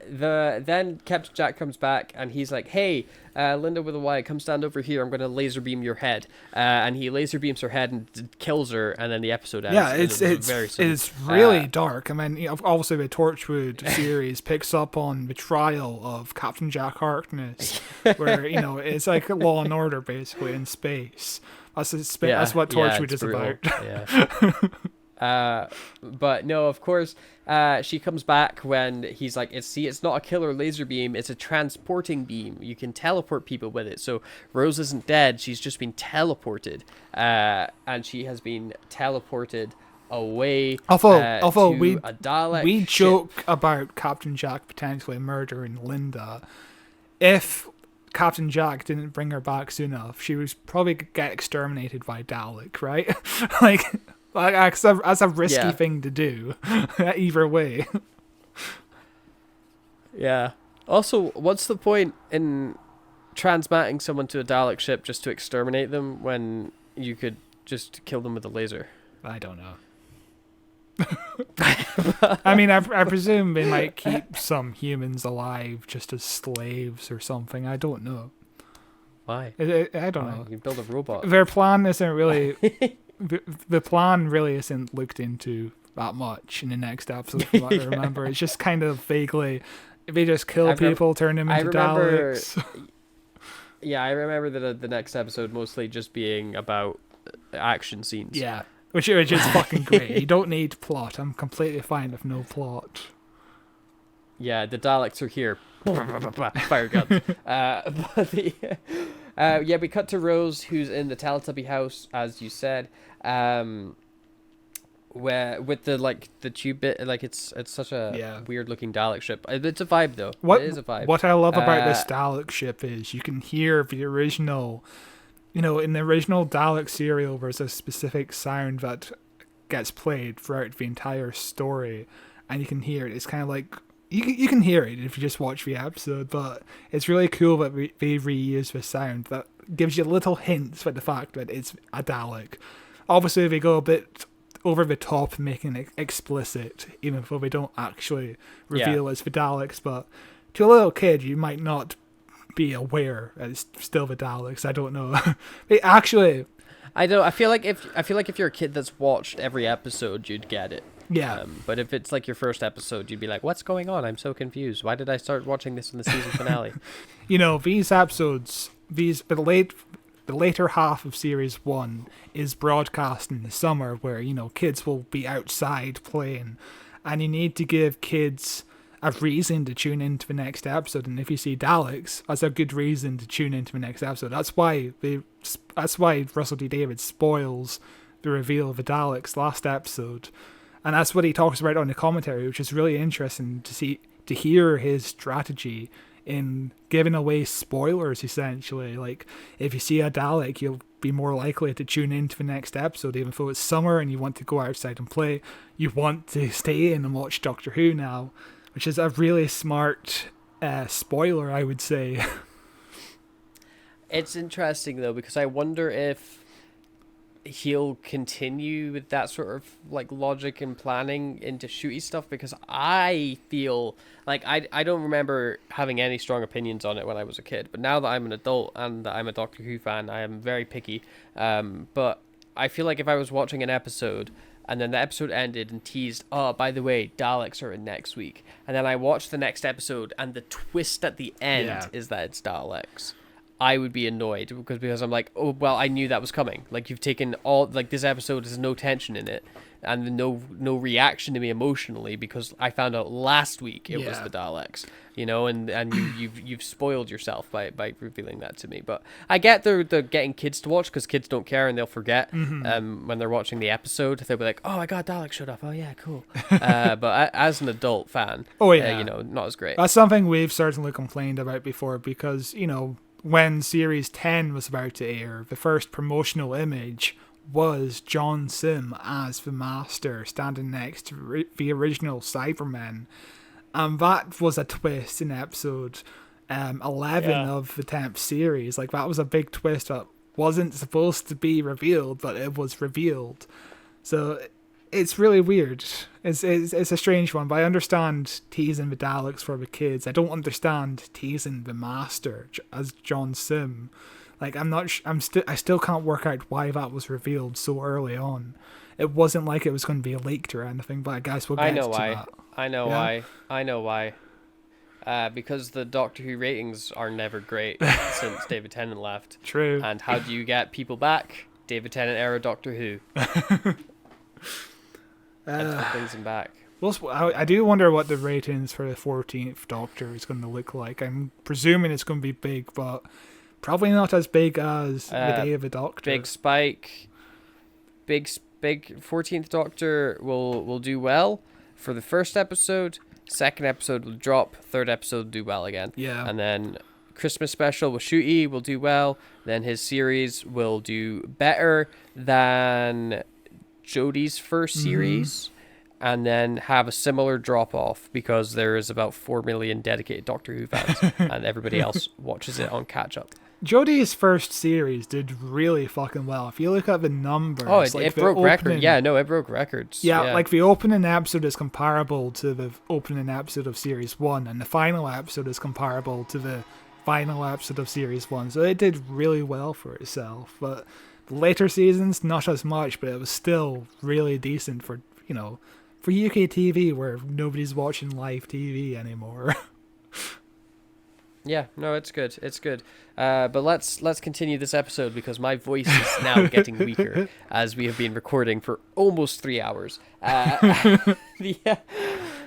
Then Captain Jack comes back and he's like, "Hey, Linda with a Y, come stand over here. I'm going to laser beam your head." And he laser beams her head and kills her, and then the episode ends. Yeah, And it's very soon. it's really dark. I mean, obviously the Torchwood series picks up on the trial of Captain Jack Harkness, where it's like Law and Order basically in space. That's what Torchwood it's is brutal. about. Yeah. But no, of course, she comes back when he's like, it's not a killer laser beam, it's a transporting beam. You can teleport people with it. So Rose isn't dead, she's just been teleported. And she has been teleported away Although to a Dalek we ship. joke about Captain Jack potentially murdering Linda. If Captain Jack didn't bring her back soon enough, she was probably get exterminated by Dalek, right? Like that's a risky thing to do. Either way. Yeah. Also, what's the point in transmatting someone to a Dalek ship just to exterminate them when you could just kill them with a laser? I don't know. I mean, I presume they might keep some humans alive just as slaves or something. I don't know. Why? I don't know. You build a robot. Their plan isn't really... the plan really isn't looked into that much in the next episode, from what I remember. It's just kind of vaguely... They just kill people, turn them into Daleks. Yeah, I remember the next episode mostly just being about action scenes. Yeah, which is fucking great. You don't need plot. I'm completely fine with no plot. Yeah, the Daleks are here. Fire guns. Yeah, we cut to Rose, who's in the Teletubby house, as you said. Where with the tube bit, like it's such a weird looking Dalek ship. It's a vibe though. It is a vibe. What I love about this Dalek ship is you can hear the original. In the original Dalek serial, there's a specific sound that gets played throughout the entire story, and you can hear it. It's kind of like you can hear it if you just watch the episode, but it's really cool that they reuse the sound that gives you little hints about the fact that it's a Dalek. Obviously, they go a bit over the top, making it explicit, even though they don't actually reveal it's the Daleks. But to a little kid, you might not be aware that it's still the Daleks. I don't know. They actually, I feel like if you're a kid that's watched every episode, you'd get it. yeah. But if it's like your first episode, you'd be like, "What's going on? I'm so confused. Why did I start watching this in the season finale?" These episodes, the later half of series 1 is broadcast in the summer, where kids will be outside playing, and you need to give kids a reason to tune into the next episode. And if you see Daleks, that's a good reason to tune into the next episode. That's why Russell T Davies spoils the reveal of the Daleks last episode, and that's what he talks about on the commentary, which is really interesting to hear his strategy in giving away spoilers, essentially. Like, if you see a Dalek, you'll be more likely to tune into the next episode, even though it's summer and you want to go outside and play. You want to stay in and watch Doctor Who now, which is a really smart spoiler, I would say. It's interesting, though, because I wonder if he'll continue with that sort of like logic and planning into shooty stuff, because I feel like I don't remember having any strong opinions on it when I was a kid, but now that I'm an adult and that I'm a Doctor Who fan, I am very picky. But I feel like if I was watching an episode and then the episode ended and teased, oh, by the way, Daleks are in next week, and then I watched the next episode and the twist at the end is that it's Daleks, I would be annoyed because I'm like, oh, well, I knew that was coming. Like, you've taken all, like, this episode has no tension in it and no reaction to me emotionally because I found out last week it was the Daleks, and you've spoiled yourself by revealing that to me. But I get they're getting kids to watch because kids don't care and they'll forget when they're watching the episode. They'll be like, oh my god, Dalek showed up. Oh yeah, cool. But as an adult fan, not as great. That's something we've certainly complained about before, because when Series 10 was about to air, the first promotional image was John Sim as the Master standing next to the original Cybermen. And that was a twist in episode 11 of the 10th series. Like, that was a big twist that wasn't supposed to be revealed, but it was revealed. So it's really weird. It's a strange one, but I understand teasing the Daleks for the kids. I don't understand teasing the Master as John Sim. Like, I still can't work out why that was revealed so early on. It wasn't like it was going to be leaked or anything, but I guess we'll get to that. I know why. Because the Doctor Who ratings are never great since David Tennant left. True. And how do you get people back? David Tennant era Doctor Who. That brings him back. Well, I do wonder what the ratings for the 14th Doctor is going to look like. I'm presuming it's going to be big, but probably not as big as the Day of the Doctor. Big spike. Big 14th Doctor will do well for the first episode. Second episode will drop. Third episode will do well again. Yeah. And then Christmas special with Shooty will do well. Then his series will do better than Jodie's first series, and then have a similar drop off because there is about 4 million dedicated Doctor Who fans and everybody else watches it on catch up. Jodie's first series did really fucking well. If you look at the numbers, it broke records. Yeah, no, it broke records. Yeah, like the opening episode is comparable to the opening episode of series 1, and the final episode is comparable to the final episode of series 1. So it did really well for itself, but the later seasons, not as much, but it was still really decent for UK TV, where nobody's watching live TV anymore. Yeah, no, it's good. It's good. But let's continue this episode because my voice is now getting weaker as we have been recording for almost 3 hours.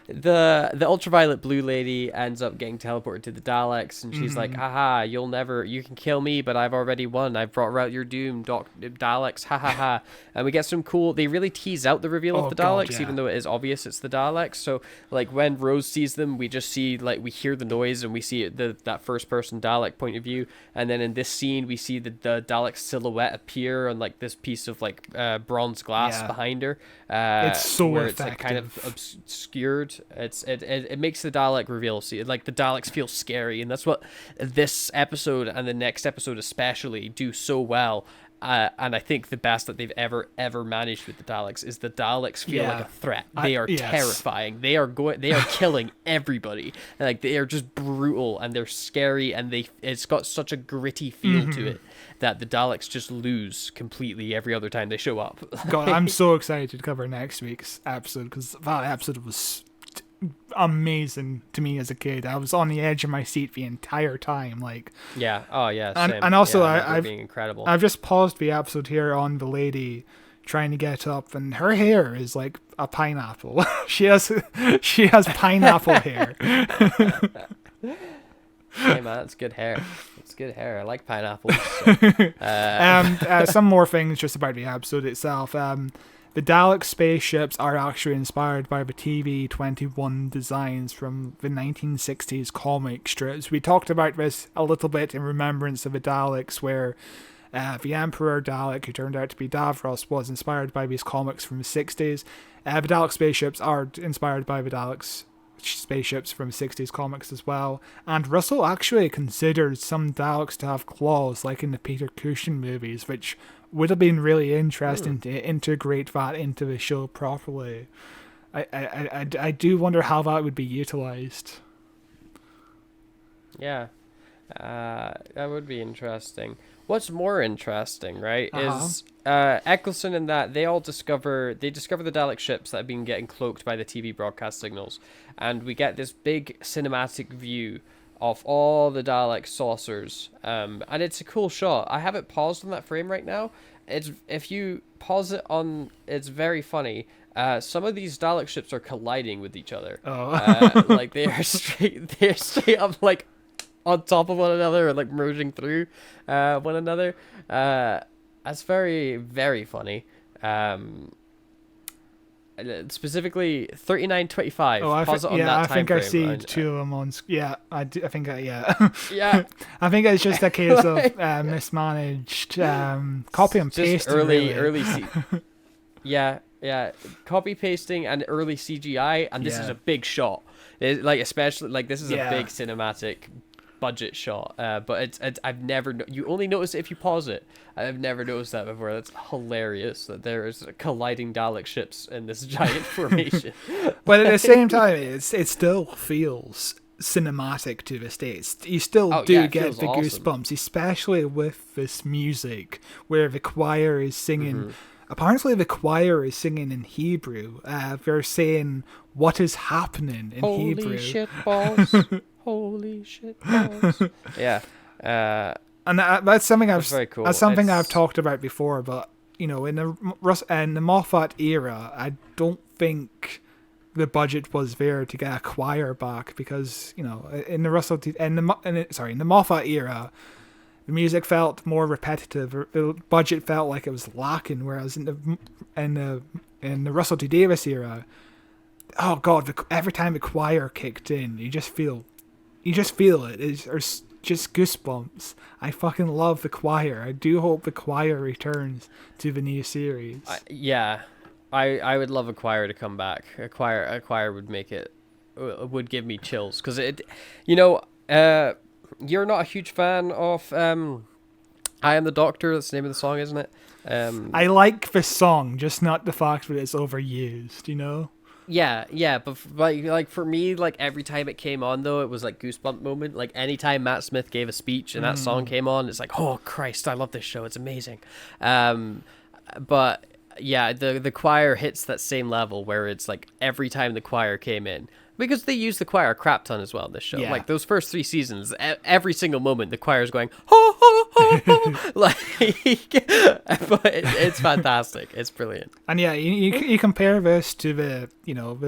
the ultraviolet blue lady ends up getting teleported to the Daleks, and she's like, haha, you can kill me, but I've already won. I've brought out your doom, Daleks, ha ha ha. And we get some cool, they really tease out the reveal of the Daleks, even though it is obvious it's the Daleks. So like when Rose sees them, we just see, like, we hear the noise and we see that first person Dalek point of view. And then in this scene, we see the Dalek silhouette appear on like this piece of like bronze glass behind her. It's so where effective. it's like kind of obscured. It makes the Dalek reveal like the Daleks feel scary, and that's what this episode and the next episode especially do so well. And I think the best that they've ever managed with the Daleks is the Daleks feel like a threat. They are terrifying. They are killing everybody. Like, they are just brutal and they're scary, and it's got such a gritty feel to it that the Daleks just lose completely every other time they show up. God, I'm so excited to cover next week's episode, because that episode was amazing to me as a kid. I was on the edge of my seat the entire time. Like, yeah, oh yeah, same. And also I've being incredible. I've just paused the episode here on the lady trying to get up, and her hair is like a pineapple. she has pineapple hair. Hey man, it's good hair. It's good hair. I like pineapples. So. Some more things just about the episode itself. The Dalek spaceships are actually inspired by the TV-21 designs from the 1960s comic strips. We talked about this a little bit in Remembrance of the Daleks, where the Emperor Dalek, who turned out to be Davros, was inspired by these comics from the 60s. The Dalek spaceships are inspired by the Daleks spaceships from 60s comics as well. And Russell actually considered some Daleks to have claws, like in the Peter Cushing movies, which would have been really interesting to integrate that into the show properly. I do wonder how that would be utilized. Yeah, that would be interesting. What's more interesting, right, is Ecclestone and that they discover the Dalek ships that have been getting cloaked by the TV broadcast signals, and we get this big cinematic view of all the Dalek saucers, and it's a cool shot. I have it paused on that frame right now. If you pause it on, it's very funny. Some of these Dalek ships are colliding with each other. Like they're straight up like on top of one another, or like merging through one another. That's very, very funny. Specifically 3925. Pause it on that time I think frame. I see two of them on. Yeah, I do. I think yeah. I think it's just a case of mismanaged copy and paste. Early. Yeah. Copy pasting and early CGI, and this is a big shot. Especially this is a big cinematic budget shot. But I've never. You only notice it if you pause it. I've never noticed that before. That's hilarious that there is colliding Dalek ships in this giant formation. But at the same time, it still feels cinematic to this day. You still get the goosebumps, especially with this music where the choir is singing. Apparently, the choir is singing in Hebrew. They're saying what is happening in Hebrew. Holy shit balls! Holy shit balls! Yeah. And that's something very cool. I've talked about before. But in the Moffat era, I don't think the budget was there to get a choir back, because in the Moffat era, the music felt more repetitive. The budget felt like it was lacking, whereas in the Russell T Davies era, oh god, every time the choir kicked in, you just feel it. It's just goosebumps. I fucking love the choir. I do hope the choir returns to the new series. I would love a choir to come back. A choir would give me chills, because you're not a huge fan of I Am the Doctor. That's the name of the song, isn't it? I like the song, just not the fact that it's overused, Yeah, but like for me, like every time it came on though, it was like goosebump moment. Like anytime Matt Smith gave a speech and that song came on, it's like, oh Christ, I love this show. It's amazing. But yeah, the choir hits that same level where it's like every time the choir came in, because they use the choir a crap ton as well in this show. Yeah. Like those first 3 seasons, every single moment the choir's going, ho ho like, but it's fantastic. It's brilliant. And yeah, you compare this to the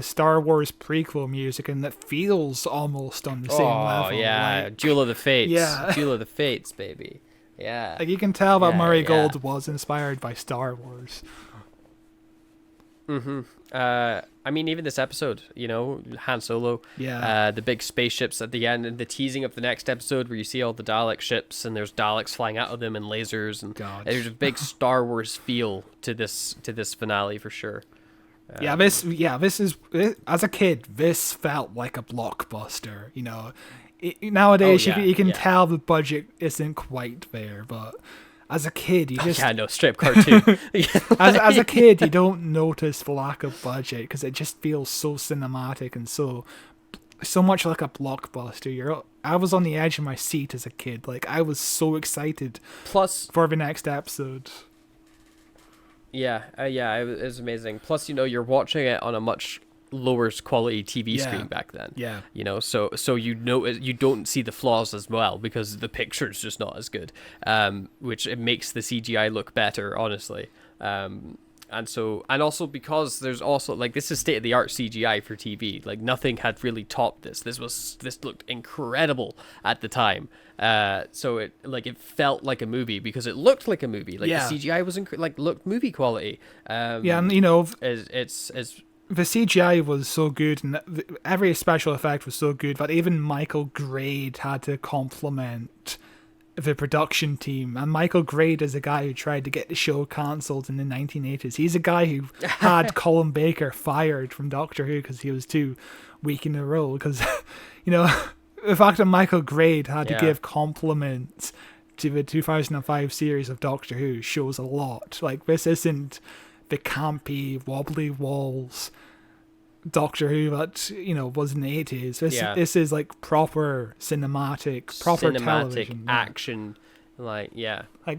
Star Wars prequel music, and that feels almost on the same level. Oh yeah, like, Duel of the Fates. Yeah. Duel of the Fates, baby. Yeah. like you can tell that Yeah, Murray yeah. Gold was inspired by Star Wars. I mean, even this episode, Han Solo, Yeah. the big spaceships at the end, and the teasing of the next episode where you see all the Dalek ships and there's Daleks flying out of them and lasers, and God. there's a big Star Wars feel to this finale for sure. This is as a kid, this felt like a blockbuster. Nowadays you can tell the budget isn't quite there, but as a kid, you just strip cartoon. as a kid, you don't notice the lack of budget because it just feels so cinematic and so much like a blockbuster. I was on the edge of my seat as a kid. Like, I was so excited Plus, for the next episode. it was amazing. Plus, you're watching it on a much lower quality TV screen back then. Yeah. So you don't see the flaws as well because the picture's just not as good. Which it makes the CGI look better, honestly. And also because there's also, like, this is state of the art CGI for TV. Like, nothing had really topped this. This looked incredible at the time. So it felt like a movie because it looked like a movie. Like, the CGI was looked movie quality. And it's the CGI was so good, and every special effect was so good that even Michael Grade had to compliment the production team. And Michael Grade is a guy who tried to get the show cancelled in the 1980s. He's a guy who had Colin Baker fired from Doctor Who because he was too weak in the role. Because, the fact that Michael Grade had to give compliments to the 2005 series of Doctor Who shows a lot. Like, this isn't the campy, wobbly walls Doctor Who that, was in the 80s. This is like proper cinematic television. Action. Like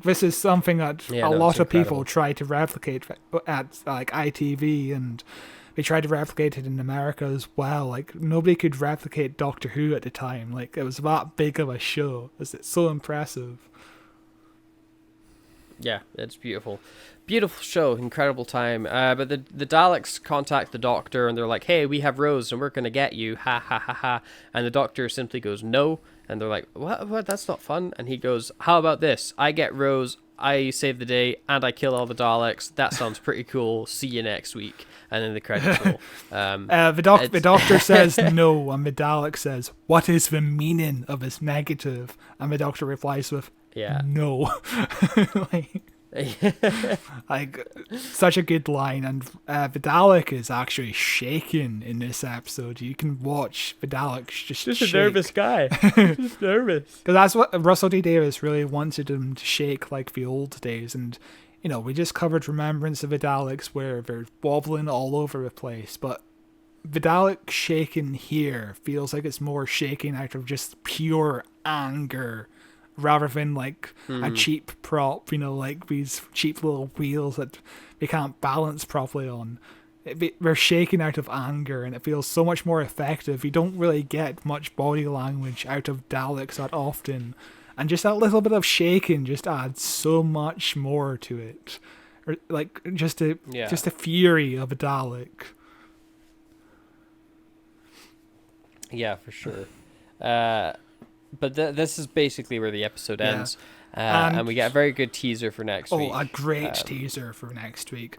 this is something that a lot of people incredible. try to replicate at like ITV, and they tried to replicate it in America as well. Like, nobody could replicate Doctor Who at the time. Like, it was that big of a show. It's so impressive. Yeah, it's beautiful. Beautiful show, incredible time. But the Daleks contact the Doctor and they're like, hey, we have Rose and we're going to get you. Ha, ha, ha, ha. And the Doctor simply goes, no. And they're like, what? That's not fun. And he goes, how about this? I get Rose, I save the day, and I kill all the Daleks. That sounds pretty cool. See you next week. And then the credits roll. The Doctor says no, and the Dalek says, what is the meaning of this negative? And the Doctor replies with, no. like such a good line. And the Dalek is actually shaking in this episode. You can watch the Dalek just shake. A nervous guy. Just nervous. Because that's what Russell T Davies really wanted him to shake like the old days. And we just covered Remembrance of the Daleks where they're wobbling all over the place, but the Dalek shaking here feels like it's more shaking out of just pure anger rather than like a cheap prop, like these cheap little wheels that they can't balance properly on. They're shaking out of anger, and it feels so much more effective. You don't really get much body language out of Daleks that often, and just that little bit of shaking just adds so much more to it. Or like just the fury of a Dalek. Yeah, for sure. But this is basically where the episode ends. And we get a very good teaser for next week. Oh, a great teaser for next week.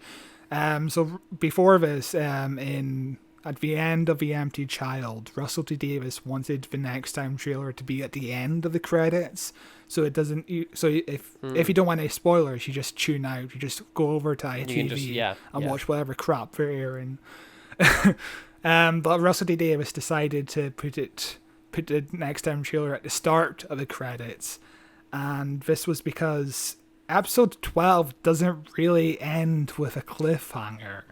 So before this, at the end of The Empty Child, Russell T Davies wanted the Next Time trailer to be at the end of the credits, so it doesn't. So if you don't want any spoilers, you just tune out. You just go over to ITV and watch whatever crap they're airing. But Russell T Davies decided to put the Next Time trailer at the start of the credits, and this was because episode 12 doesn't really end with a cliffhanger.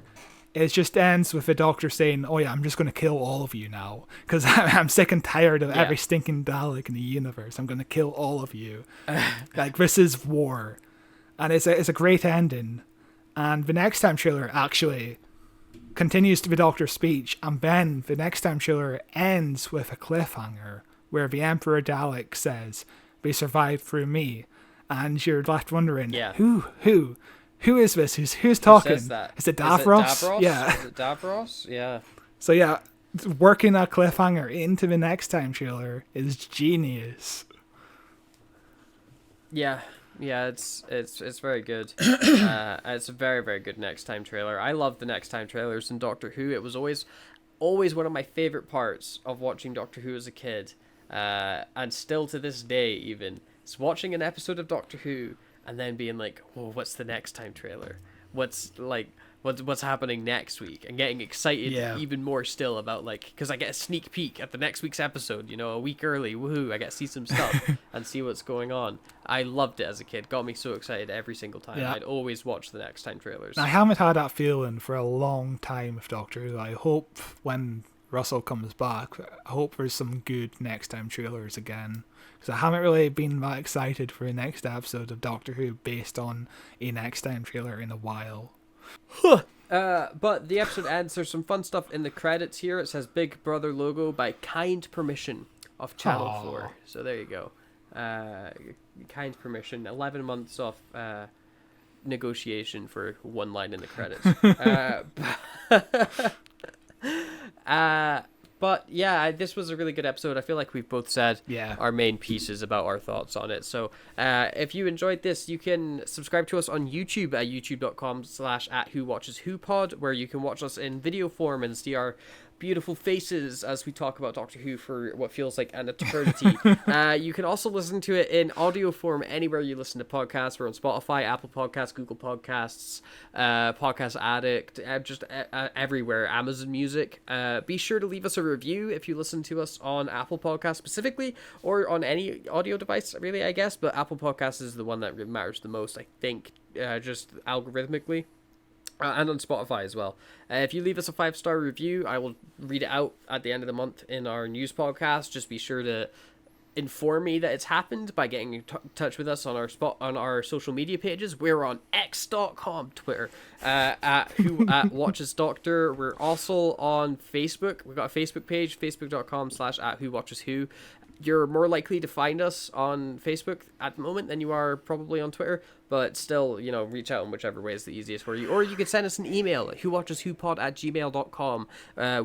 It just ends with the Doctor saying, oh yeah, I'm just going to kill all of you now because I'm sick and tired of every stinking Dalek in the universe. I'm going to kill all of you. Like, this is war. And it's a great ending. And the Next Time trailer actually continues to the Doctor's speech, and then the Next Time trailer ends with a cliffhanger where the Emperor Dalek says, they survived through me. and you're left wondering, Yeah. who is this? Who's talking? Who says that? Is it Davros? Davros? Yeah. Is it Davros? Yeah. So yeah, working that cliffhanger into the next time trailer is genius. Yeah, it's very good. It's a very, very good next time trailer. I love the next time trailers in Doctor Who. It was always one of my favorite parts of watching Doctor Who as a kid, and still to this day even. It's watching an episode of Doctor Who and then being like, "Whoa, what's the next time trailer? What's happening next week?" And getting excited even more still about, like, because I get a sneak peek at the next week's episode, a week early. Woohoo! I get to see some stuff and see what's going on. I loved it as a kid. Got me so excited every single time. Yeah. I'd always watch the next time trailers. I haven't had that feeling for a long time with Doctor Who. I hope when Russell comes back, I hope there's some good next time trailers again. Because I haven't really been that excited for the next episode of Doctor Who based on a next time trailer in a while. But the episode ends. There's some fun stuff in the credits here. It says Big Brother logo by kind permission of Channel 4. So there you go. Kind permission. 11 months of negotiation for one line in the credits. But yeah, this was a really good episode. I feel like we've both said our main pieces about our thoughts on it. So if you enjoyed this, you can subscribe to us on YouTube at youtube.com/@WhoWatchesWhoPod, where you can watch us in video form and see our beautiful faces as we talk about Doctor Who for what feels like an eternity. You can also listen to it in audio form anywhere you listen to podcasts. We're on Spotify, Apple Podcasts, Google Podcasts, Podcast Addict, just everywhere, Amazon Music. Be sure to leave us a review if you listen to us on Apple Podcasts specifically, or on any audio device, really, I guess, but Apple Podcasts is the one that matters the most, I think, just algorithmically. And on Spotify as well. If you leave us a 5-star review, I will read it out at the end of the month in our news podcast. Just be sure to inform me that it's happened by getting in touch with us on our social media pages. We're on x.com, Twitter, at Watches Doctor. We're also on Facebook. We've got a Facebook page, facebook.com/@WhoWatchesWho. You're more likely to find us on Facebook at the moment than you are probably on Twitter, but still, reach out in whichever way is the easiest for you. Or you could send us an email at whowatcheswhopod@gmail.com,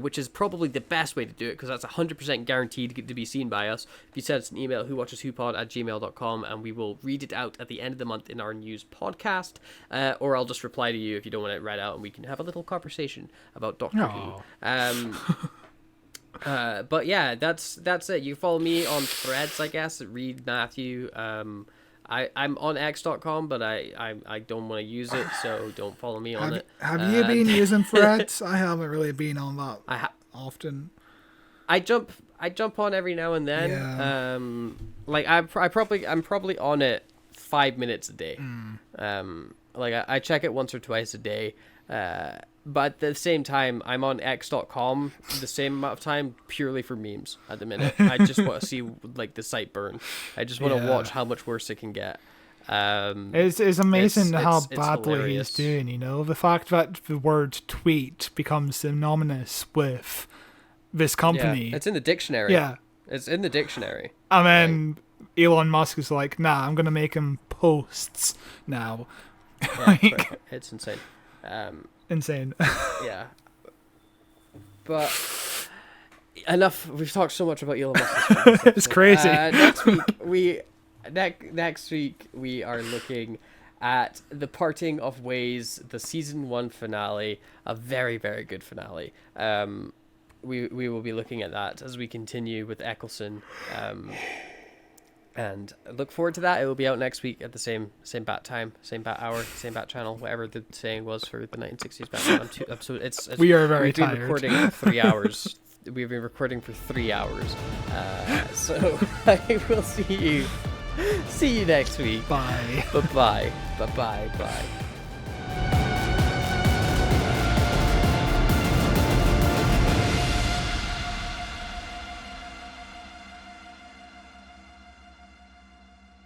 which is probably the best way to do it, because that's 100% guaranteed to be seen by us. If you send us an email at whowatcheswhopod@gmail.com, and we will read it out at the end of the month in our news podcast, or I'll just reply to you if you don't want it read out, and we can have a little conversation about Doctor Who. But yeah, that's it. You follow me on Threads, I guess, at Reed Matthew. I'm on x.com, but I don't want to use it, so don't follow me on it. Have you been using Threads? I haven't really been on that often. I jump on every now and then. Yeah. I'm probably on it 5 minutes a day. I check it once or twice a day. But at the same time, I'm on x.com the same amount of time purely for memes at the minute. I just want to see the site burn. I just want to watch how much worse it can get. It's amazing how badly hilarious. he's doing, the fact that the word tweet becomes synonymous with this company. Yeah, it's in the dictionary. Yeah. It's in the dictionary. And then Elon Musk is like, nah, I'm going to make him posts now. Yeah, it's insane. Insane. Yeah. But enough. We've talked so much about Elon Musk. It's crazy. Next week we are looking at The Parting of Ways, the season 1 finale, a very, very good finale. We will be looking at that as we continue with Ecclestone. And look forward to that. It will be out next week at the same bat time, same bat hour, same bat channel, whatever the saying was for the 1960s Batman episode. We are very tired. We've been recording for 3 hours. We've been recording for 3 hours. So I will see you next week. Bye. Bye. Bye. Bye. Bye.